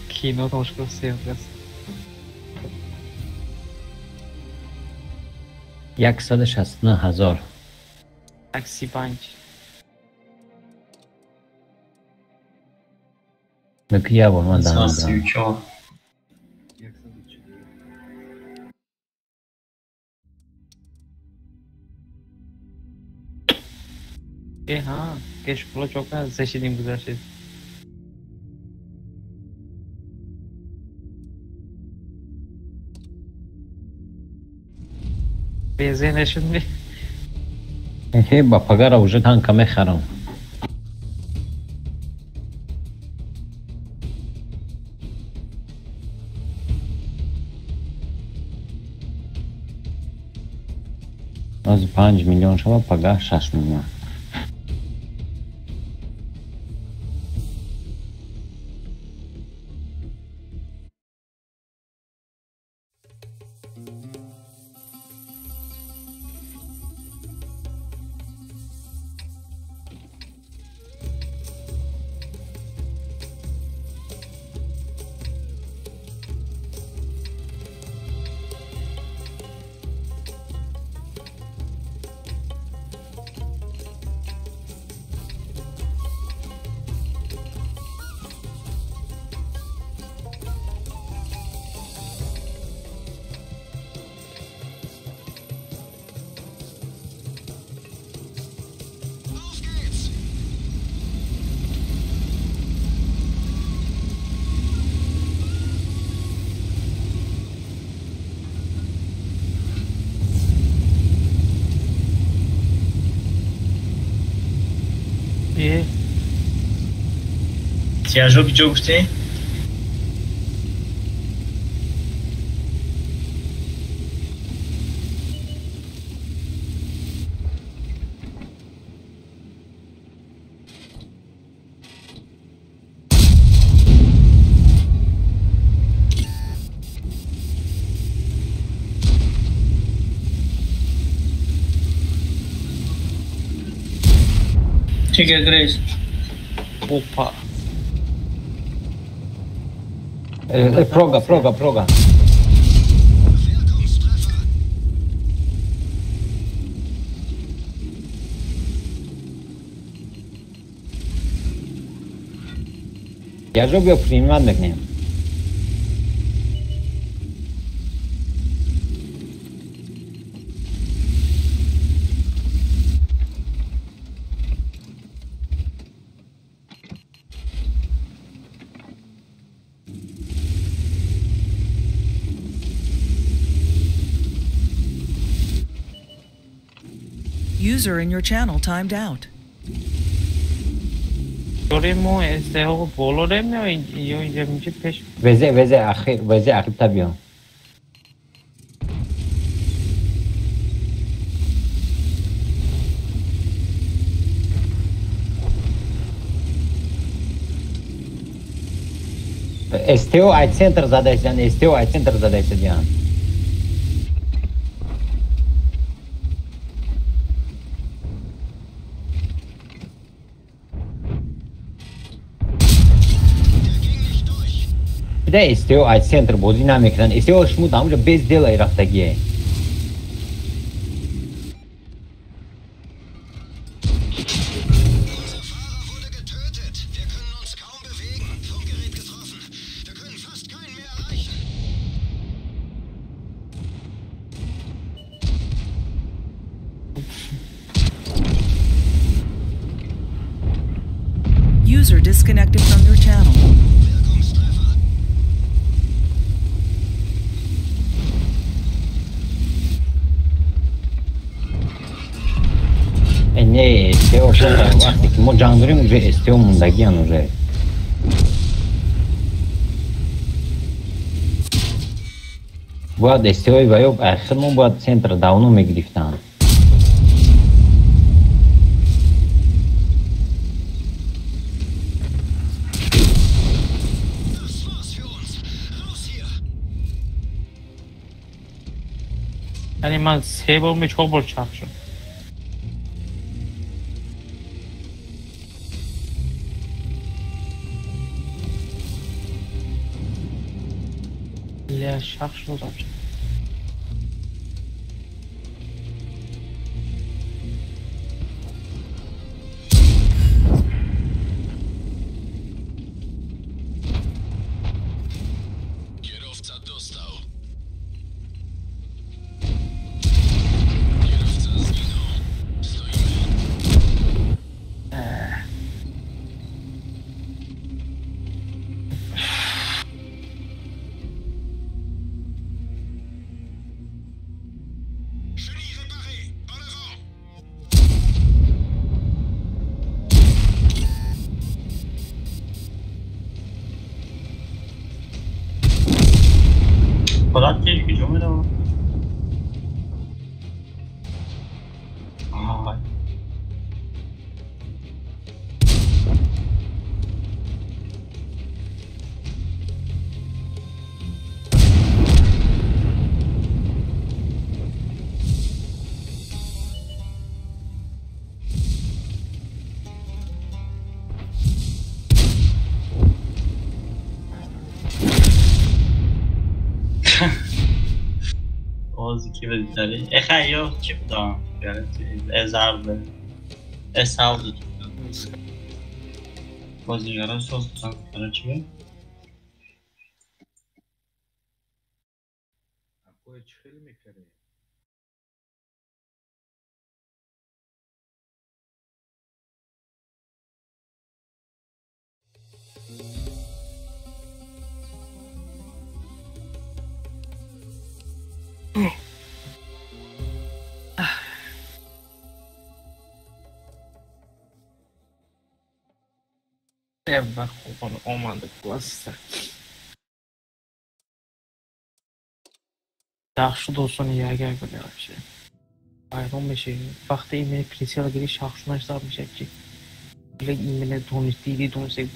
Kino tam už prostě obraz. Jak 116,000. Taxi bank. Dacă ia vorba, da. Ha, cash flow çok az seçtiğim güzel şey. Benzinleşin mi? Ba pagara уже танка мехарам. Az 5 milyon şava paga 6 milyon. Já jogo tem? Chega, Grace. Opa. Proga. Ja zrobię przyjmadek, nie? User in your channel timed out. داریم استهاق بالا داریم یا اینجا میشه پیش وزه اخیر تا بیام STO ай центр задайся, STO ай центр задайся, Диан. Да, STO ай центр был динамик, STO шму там уже без дела и рафтаги. User disconnected from your channel. Не, STO وقتی که ما جنگ داریم اونجا STO موندگی هن اونجا باید STO و یا اخیرمون باید سنتر داونو میگرفتن یعنی من 3 بار می 4 بار چپ شد یه شخص شدم فقط یک کجا میره بازی که بداری اخیار چی بودم ازربه اساوز بازیگران ساز کنه چی بود؟ Ever خوبان آمده بسته yaxshi do'stini yaga bo'lyapti. Bayram میشه وقتی ایمیل کریسیال گیری شخص نشده میشه که ایمیل دونستی دونستی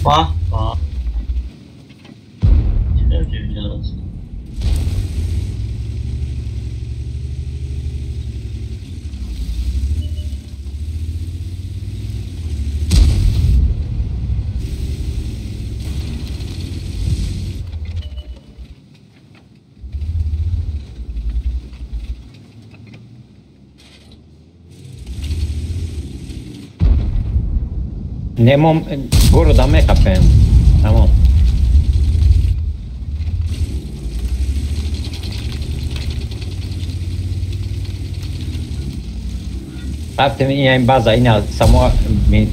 واه واه خیلی جلس نمام برو دامه کپم تمام رفتم این بازا اینا سما می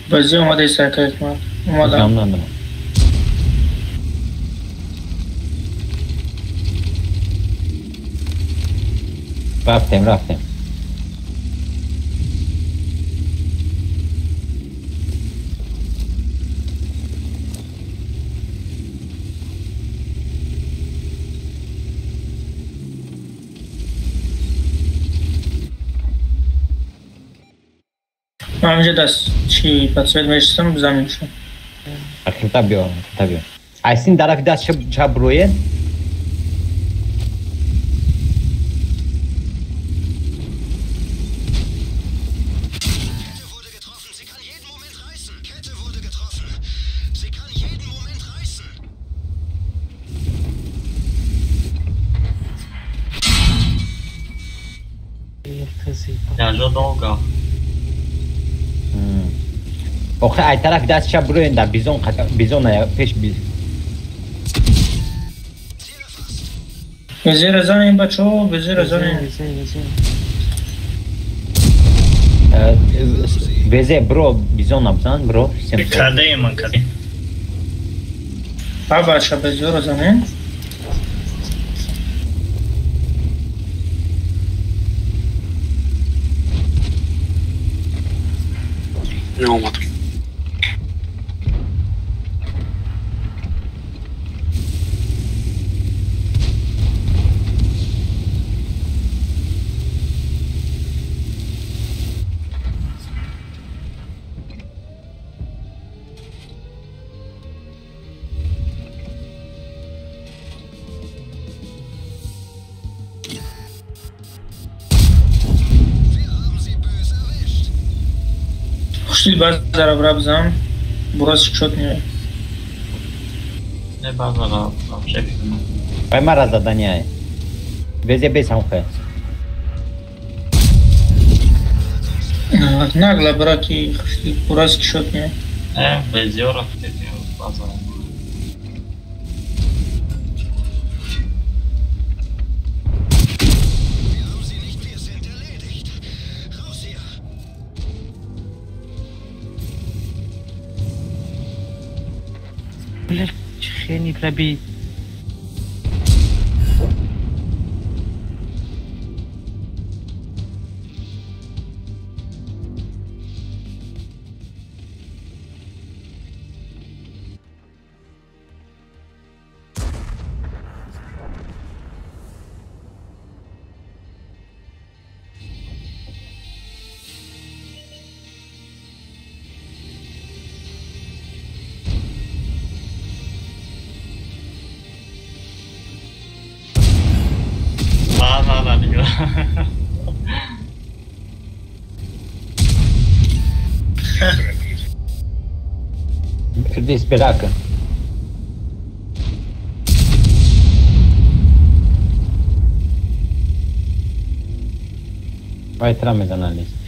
بازی اومده سرکت ما اومدم نه رفتم من همینجا دست چی پسوید میشتم بزنیم شد اخیم تابیو ایسین طرف دست چپ روی کجا دوگا آخه ای طرف دست چپ روی در بیزون پیش وزیر زنیم بچه ها وزیر زنیم وزیر برو بیزون نبزن برو کده من کده ها بچه وزیر رو زنیم نه اومدم خوشتیل باز ذره برا بزنم براز شد میره نه باز را شکل بای مرا زدنیه وزیر بیس هم خیلی نگلا برا که خوشتیل براز شد میره وزیر را خیلی باز را خیلی ربی Esperaca. Vai trame da analista.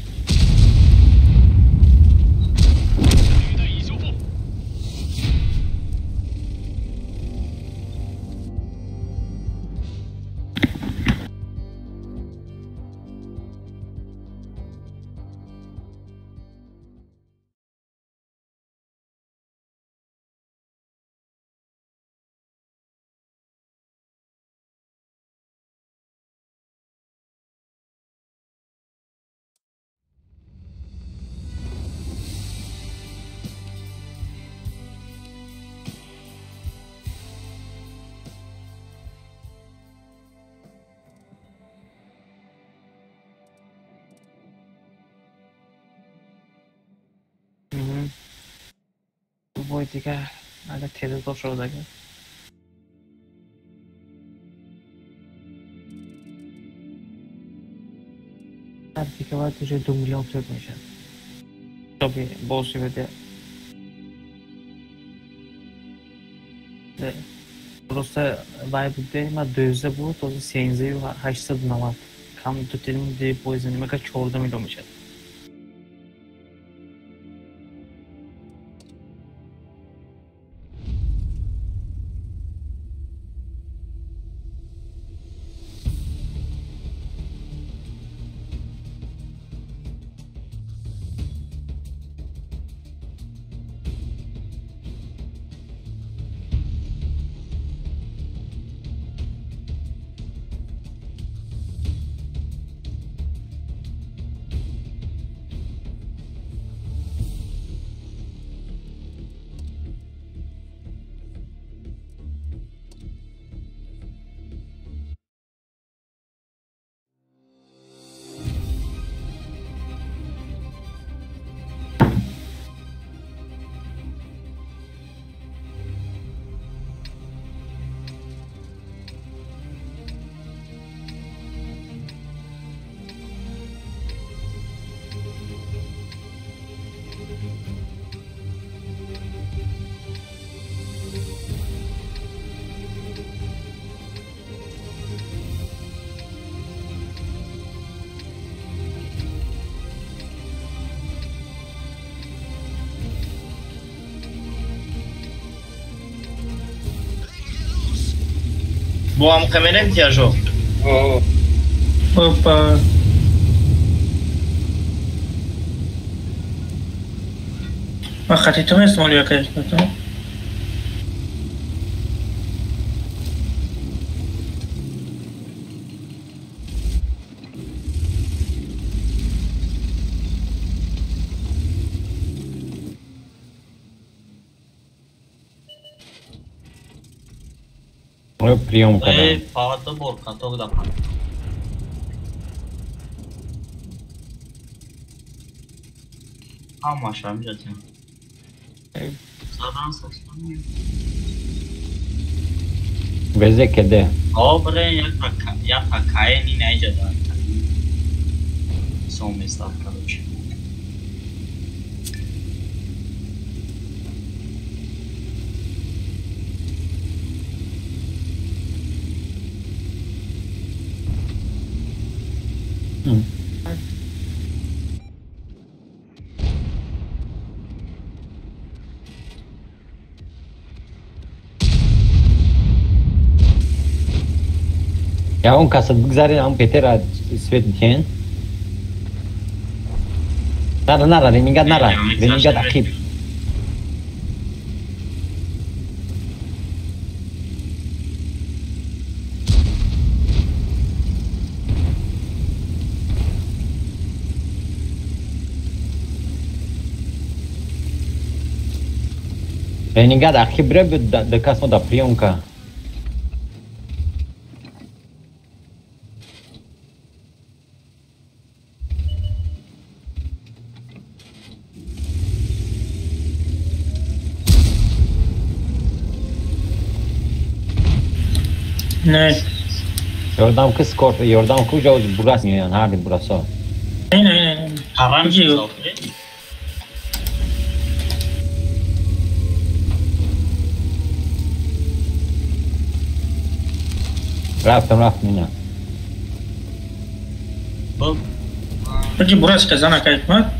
وای دیگه اگه تعداد شده دیگه هر دیگه باید توشه 2 میلیون ترک میشه tabii boss بده просто вай буде ма 200 بود то 13 و 890 کم تو تیم دی پویزن میگه 14 میلیون میشه با هم کمی نمیتیاجو Opa. خطی تو هست مالیا که تو прием когда Павата борка тогда пан. Amaş amcacığım. Zaten saçmalıyor. Veze kede. Dobre, ja takая не найдет, да. Сон места, короче. یا اون کاسه بگذاری هم پیتر سویت میکنن نره رنینگاد نره رنینگاد عقیب رنینگاد عقیب ره به کاسمو دا پریونکا نه Yordam kız kort, yordam kuca uz burası yani harbi burası. نه Haram Gidiyor. Raftam yine. Peki burası kazana kayıtmak?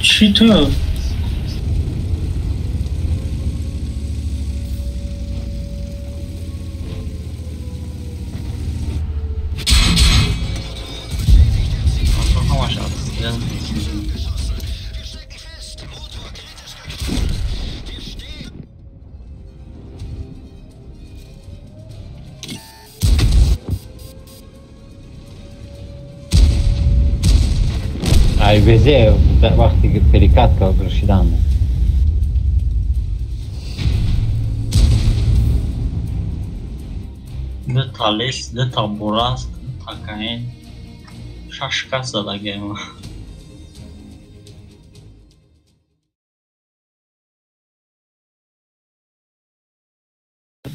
Çito. Ai vezi وقتی پریکات که برشیدن de tales, de taburas, takain, şaşkasa da gema.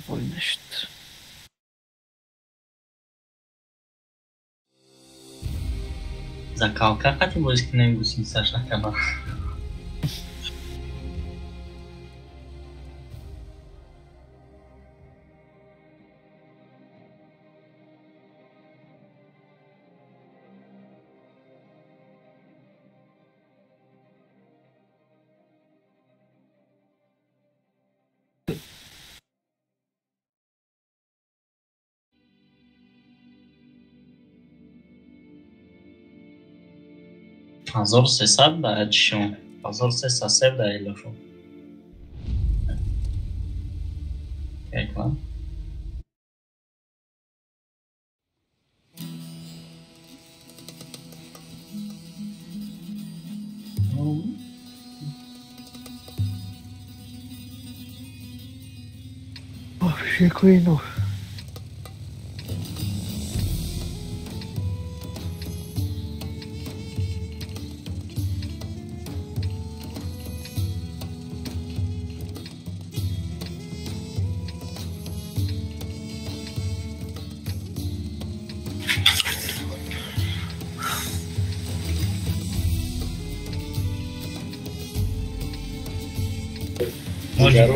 Вольнешт. За калка ти войски не го си сашна кана. Азор сесад да ачшон. Азор сеса сев да илошон. Екла. Вообще клину.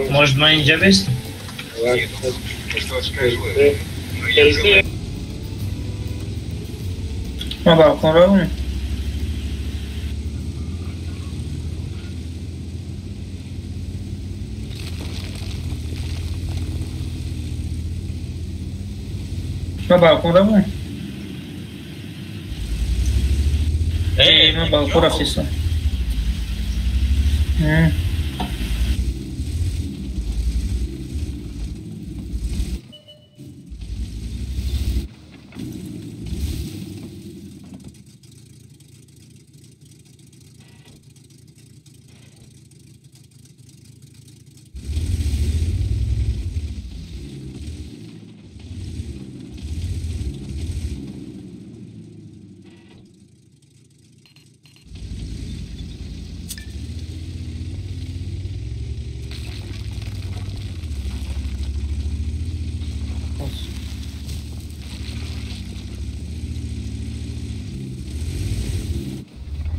Может, мы не без? ما balkon رو ما balkon رو ما balkon رفتیستم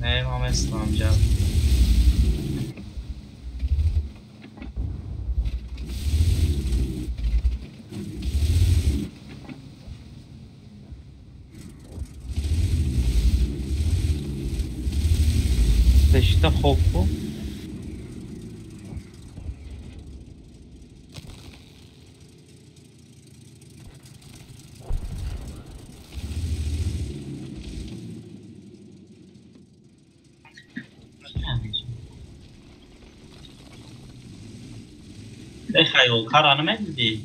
امام اسلام جان Zeshta خوب بود. خیال کارانه میدی؟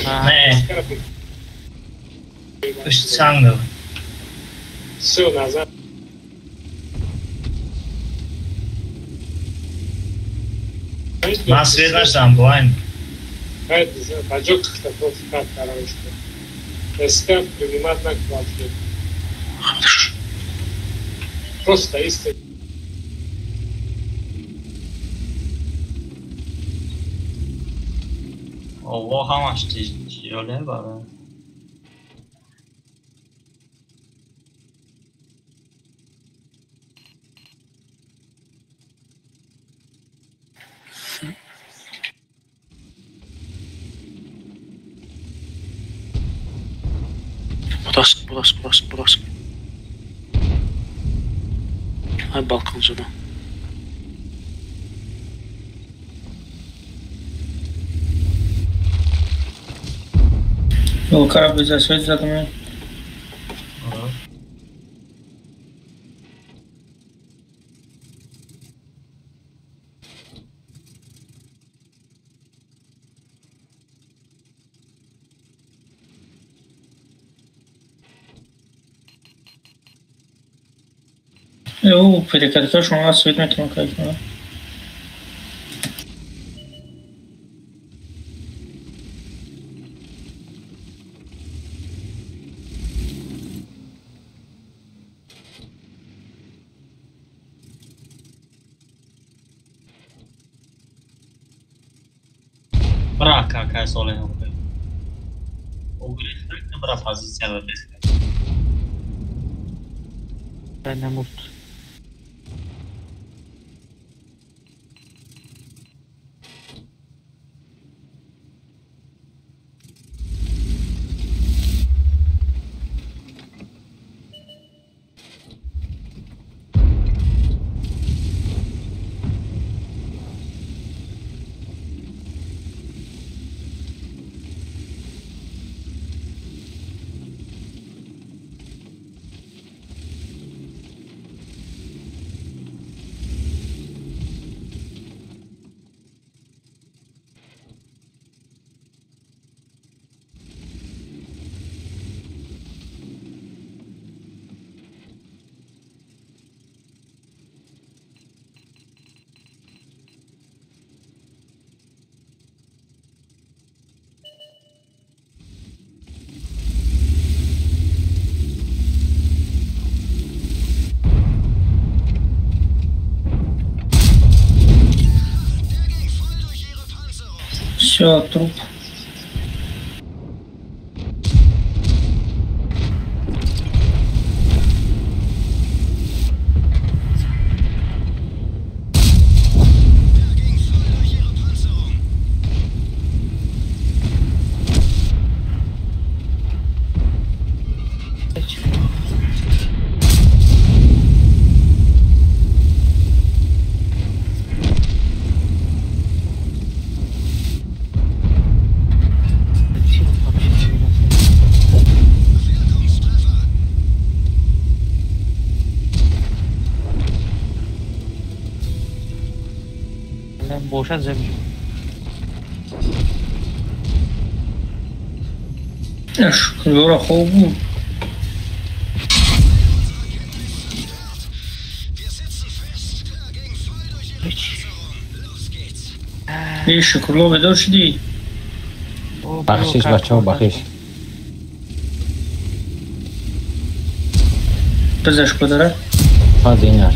نه پشت سنگ دارم سو نظر مسئله داشتم با این باید بجوک خطافات کار کارانش کنم اسکاف принимать на квартиру. Просто истинно. Ого, همش جاله برای Burası. Ay balkon zona. O cara fez as coisas exatamente. Eu перекатил шума свет метром как ну. Bırak. какая соля. Угрих так добра позиция в диске. Namut. Все, труп. Boşa zemin. Шкура خوب. شکرلو بدار شدی؟ بخشش بچه ها بخش پزشک داره؟ ها دینر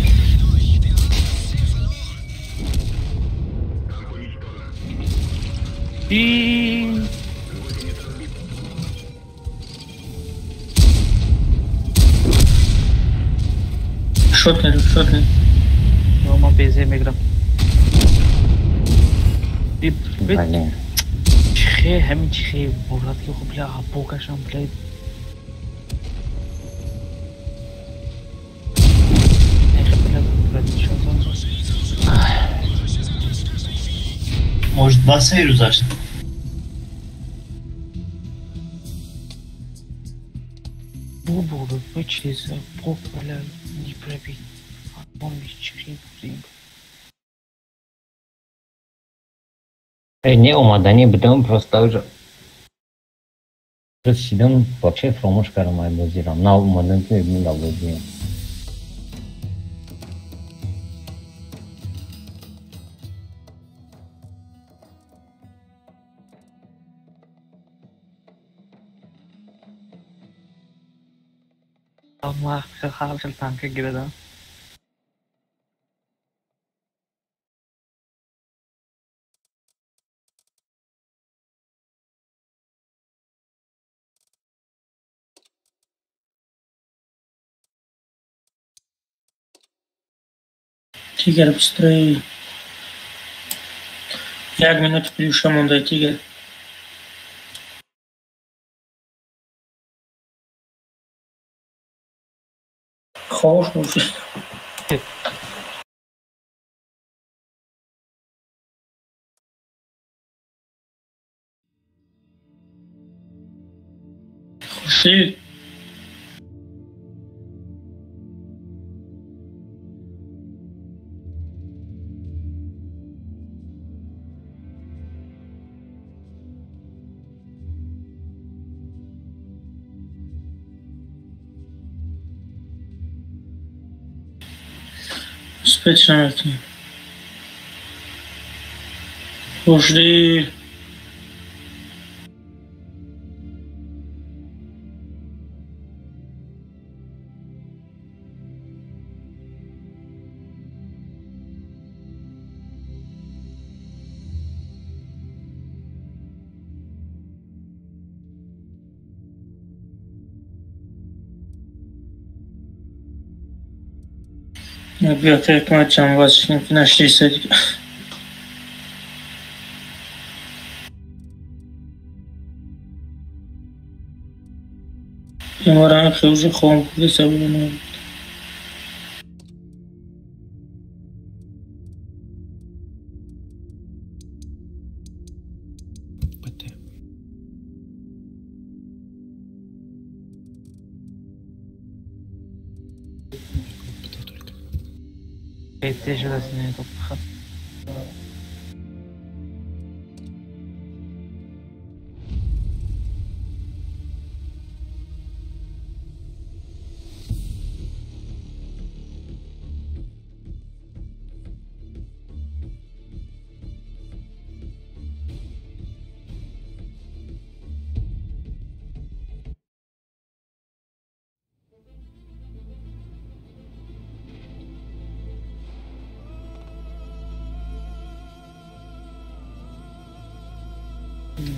شد نه ما بیزه میگرم بله چخه همین چخه مراد که خب بلا بوکشم بلا Может, бассейн зашли? Бубу, вычли за бок, бля, не пробить. Он без чехи бузинг. не اومدنی بدم просто уже رسیدم вообще فراموش کردم این بازی را نه اومدن تو ابن بازی ما خارج التانك كده Тигр быстрее. 1 минуту плюс мунда тигр. Хорош уже. Хуши. Специально. Пошли. بیا که حکمت جمع باز کنیم که نشته دیگه. یه مارا هم خیوز خوام بوده سبب نمید. Ehtiyacı da sinirli toplu.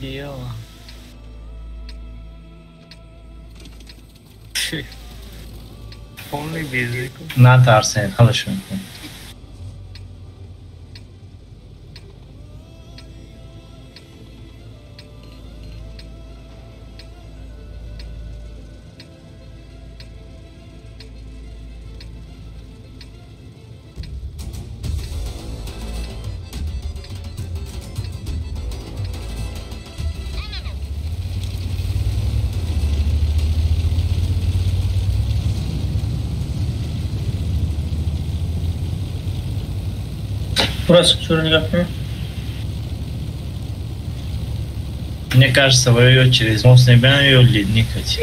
Dia lah. Only basic. نترسین حالشون کن. Burası şöyle nigah kın. Мне кажется, вы ее через мост не будем ее ледникать.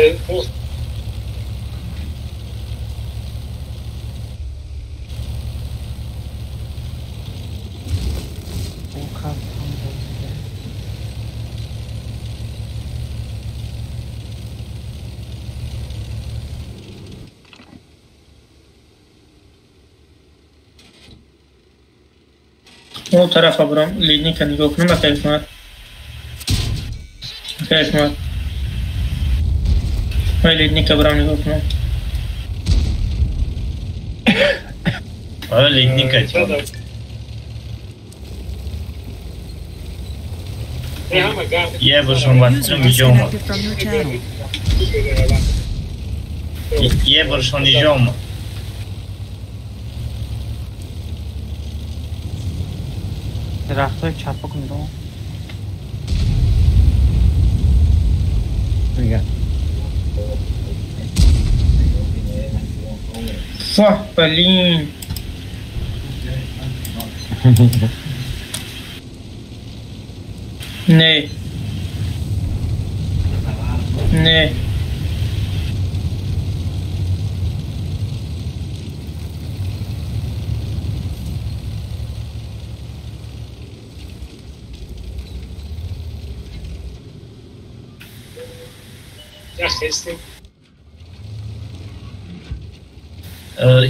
اون طرف برام لیدنی که نگاه کنم که حکمت من لیدنی که برام نگاه کنم آره لیدنی که یه برشون وقتی اینجا اومد یه برشون اینجا اومد درختای چپ کن دو صح بلين نه نه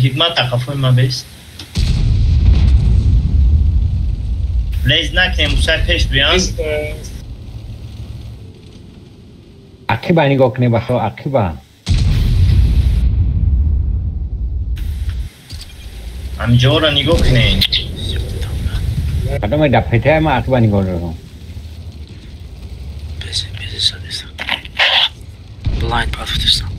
حکمت تقفل ما بیست لیز نکنیم موسیقی پیش بیان عقیبه نگاه کنه بخوا عقیبه همینجا را نگاه کنه قدم دفته ما عقیبه نگاه رو Blind path of the sun.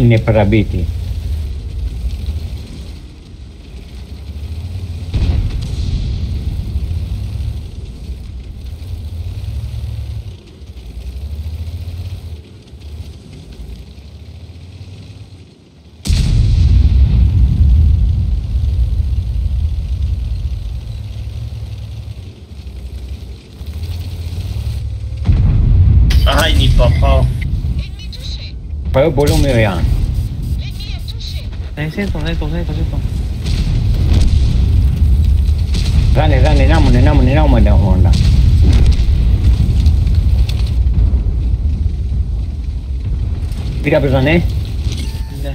Ne parabiti. Ay, ni papá. Pero volume vean. Necesito. Rane, namune da onda. Tira bezane? Ne.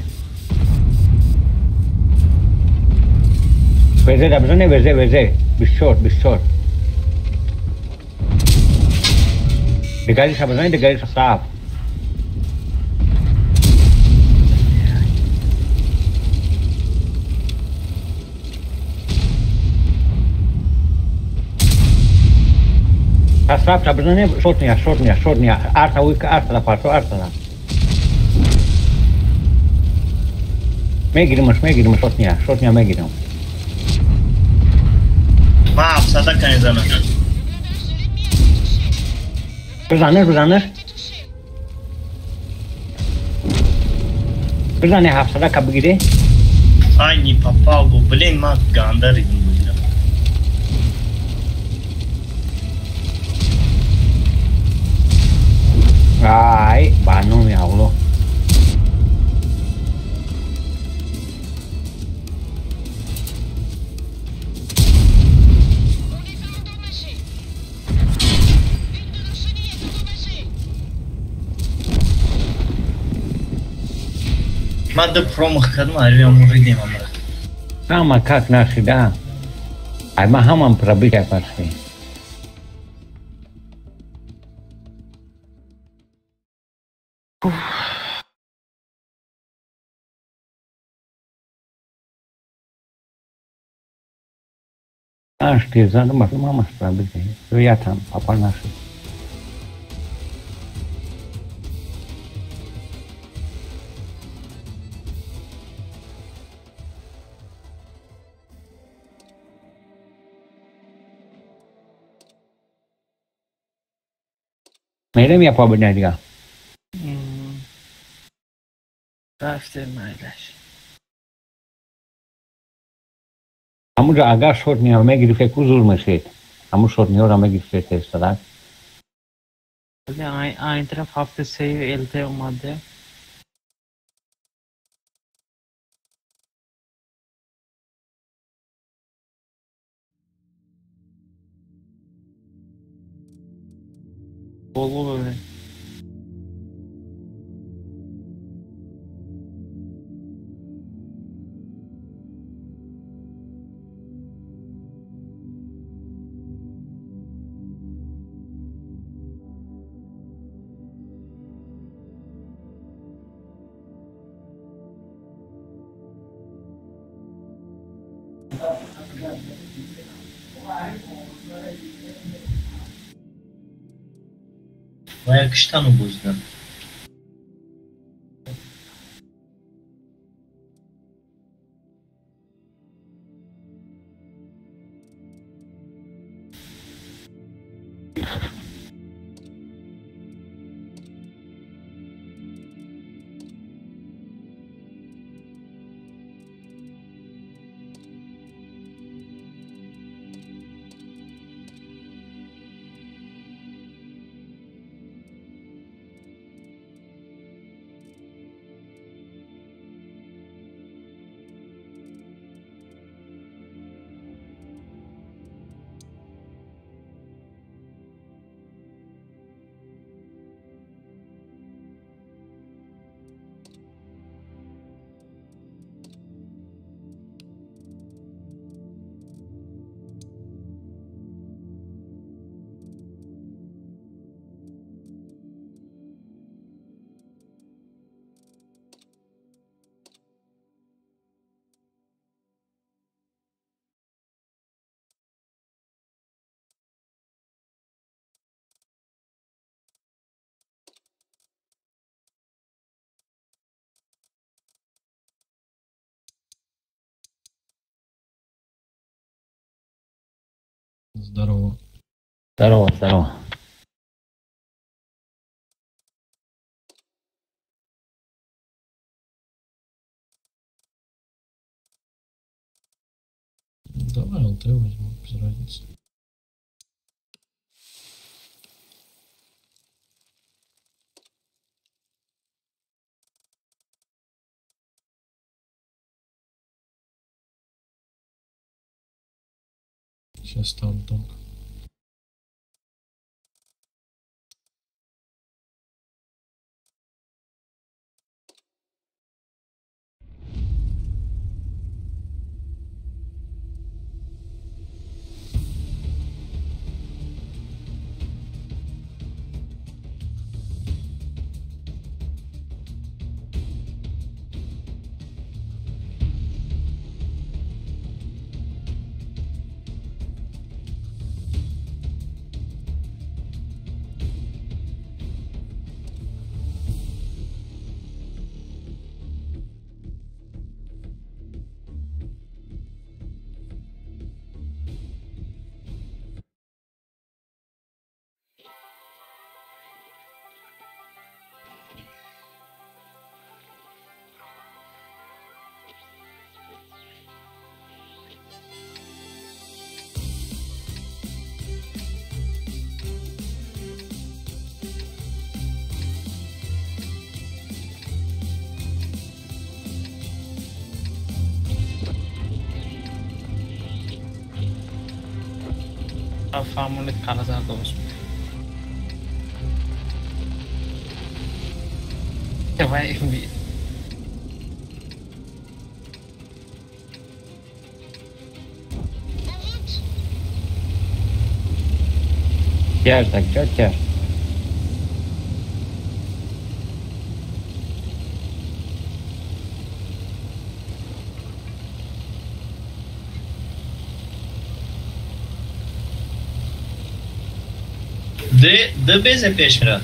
Veze da bezane, veze. Bishort. بگردیش ها بزنید بگردیش صاف صاف بزنید شورت نیا ارتا وی که ارتا پارتو ارتا میگیریمش شورت نیا میگیریم ما افسده کنی زنه بزنه افسده که بگیری aynı papa bu bilin ma gandar idin buyla ay banu ya Allah ما د پرومخ کدم هر موردی ما sama как наши да ай ما هم пробития пошли ты задумал мама пробития я там папа наши میرم یا پا بدن دیگه رفته مایلش همونجا اگر شورت نیا رو میگیری فکر زور میشید همون شورت نیا رو میگیری فکر استراد ولی این طرف هفته سیو الته اومده بولو ببین و یکشتانو بوزدم Здорово. Здорово. Давай ЛТ возьму, без разницы. Сейчас ставлю танк. فهمونید قلزر درست بود وای بی Gel. ده بزه پیش میرن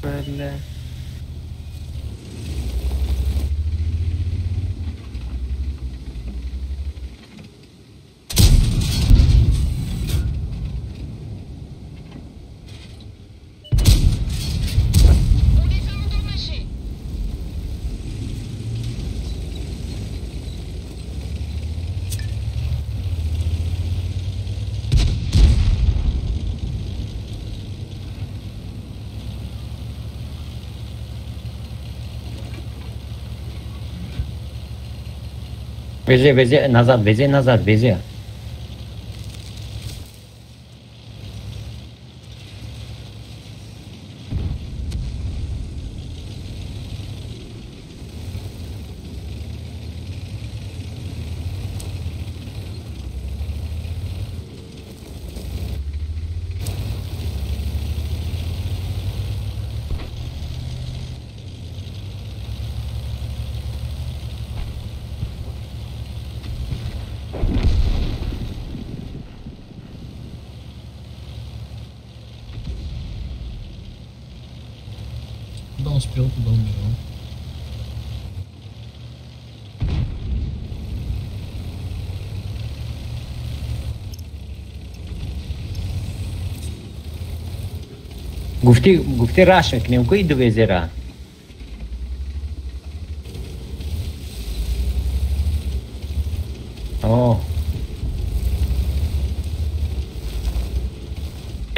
بله Вези, назад, вези. Dá uns pelos, dá um milhão. گفتی راشه کنیم کوی دو وزیره اوه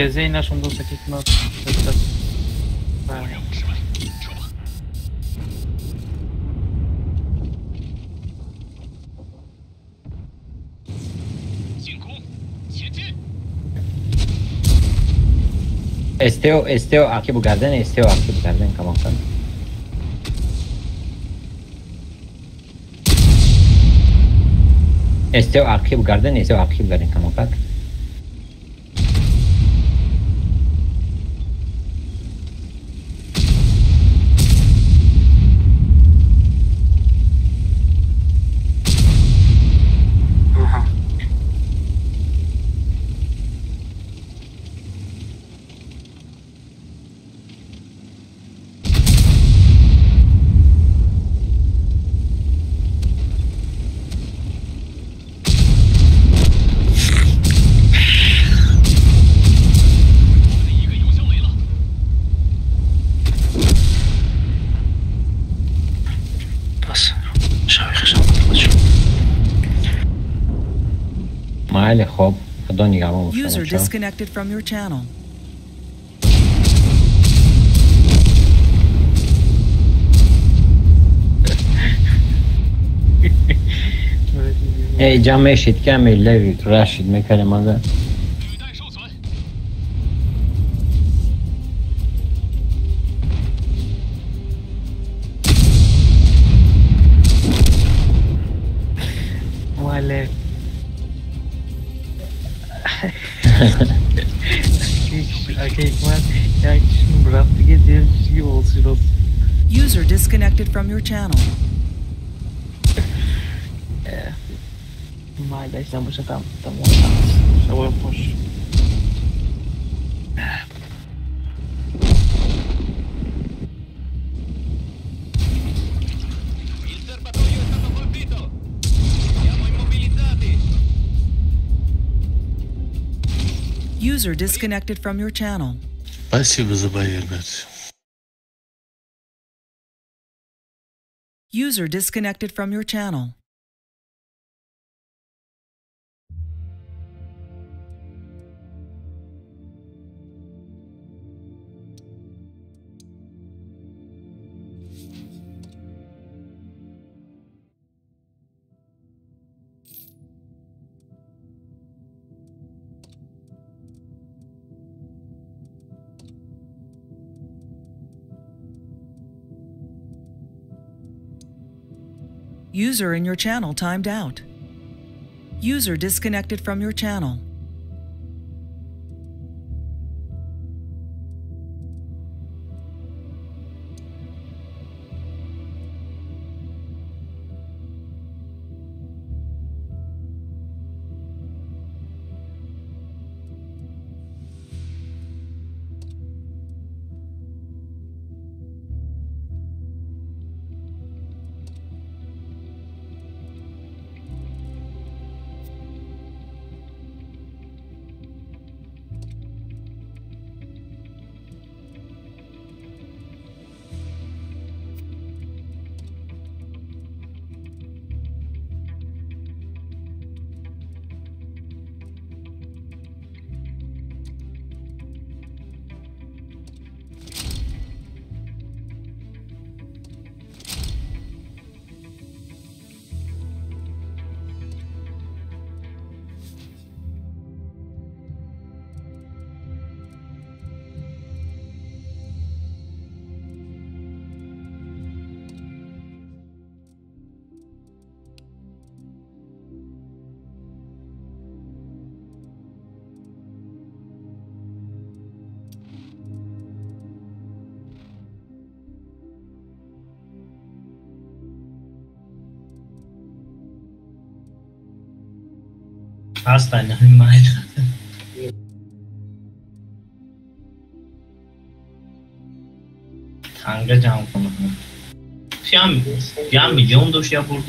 زي نشون دوسة كيكنات استیو عقیب گردن کمان کن استیو عقیب گردن کمان کن بله خب خدا نگهبان باشه User disconnected from your channel. جمع eşit gelmeyle Raşid mekanimada. Vale. User disconnected from your channel. Mas estamos já estamos já vamos. User disconnected from your channel. Спасибо за бои, ребят. User disconnected from your channel. User in your channel timed out. User disconnected from your channel. Hastane himmaydı. Tanga can konu. Fiam milyon doş yapurdum.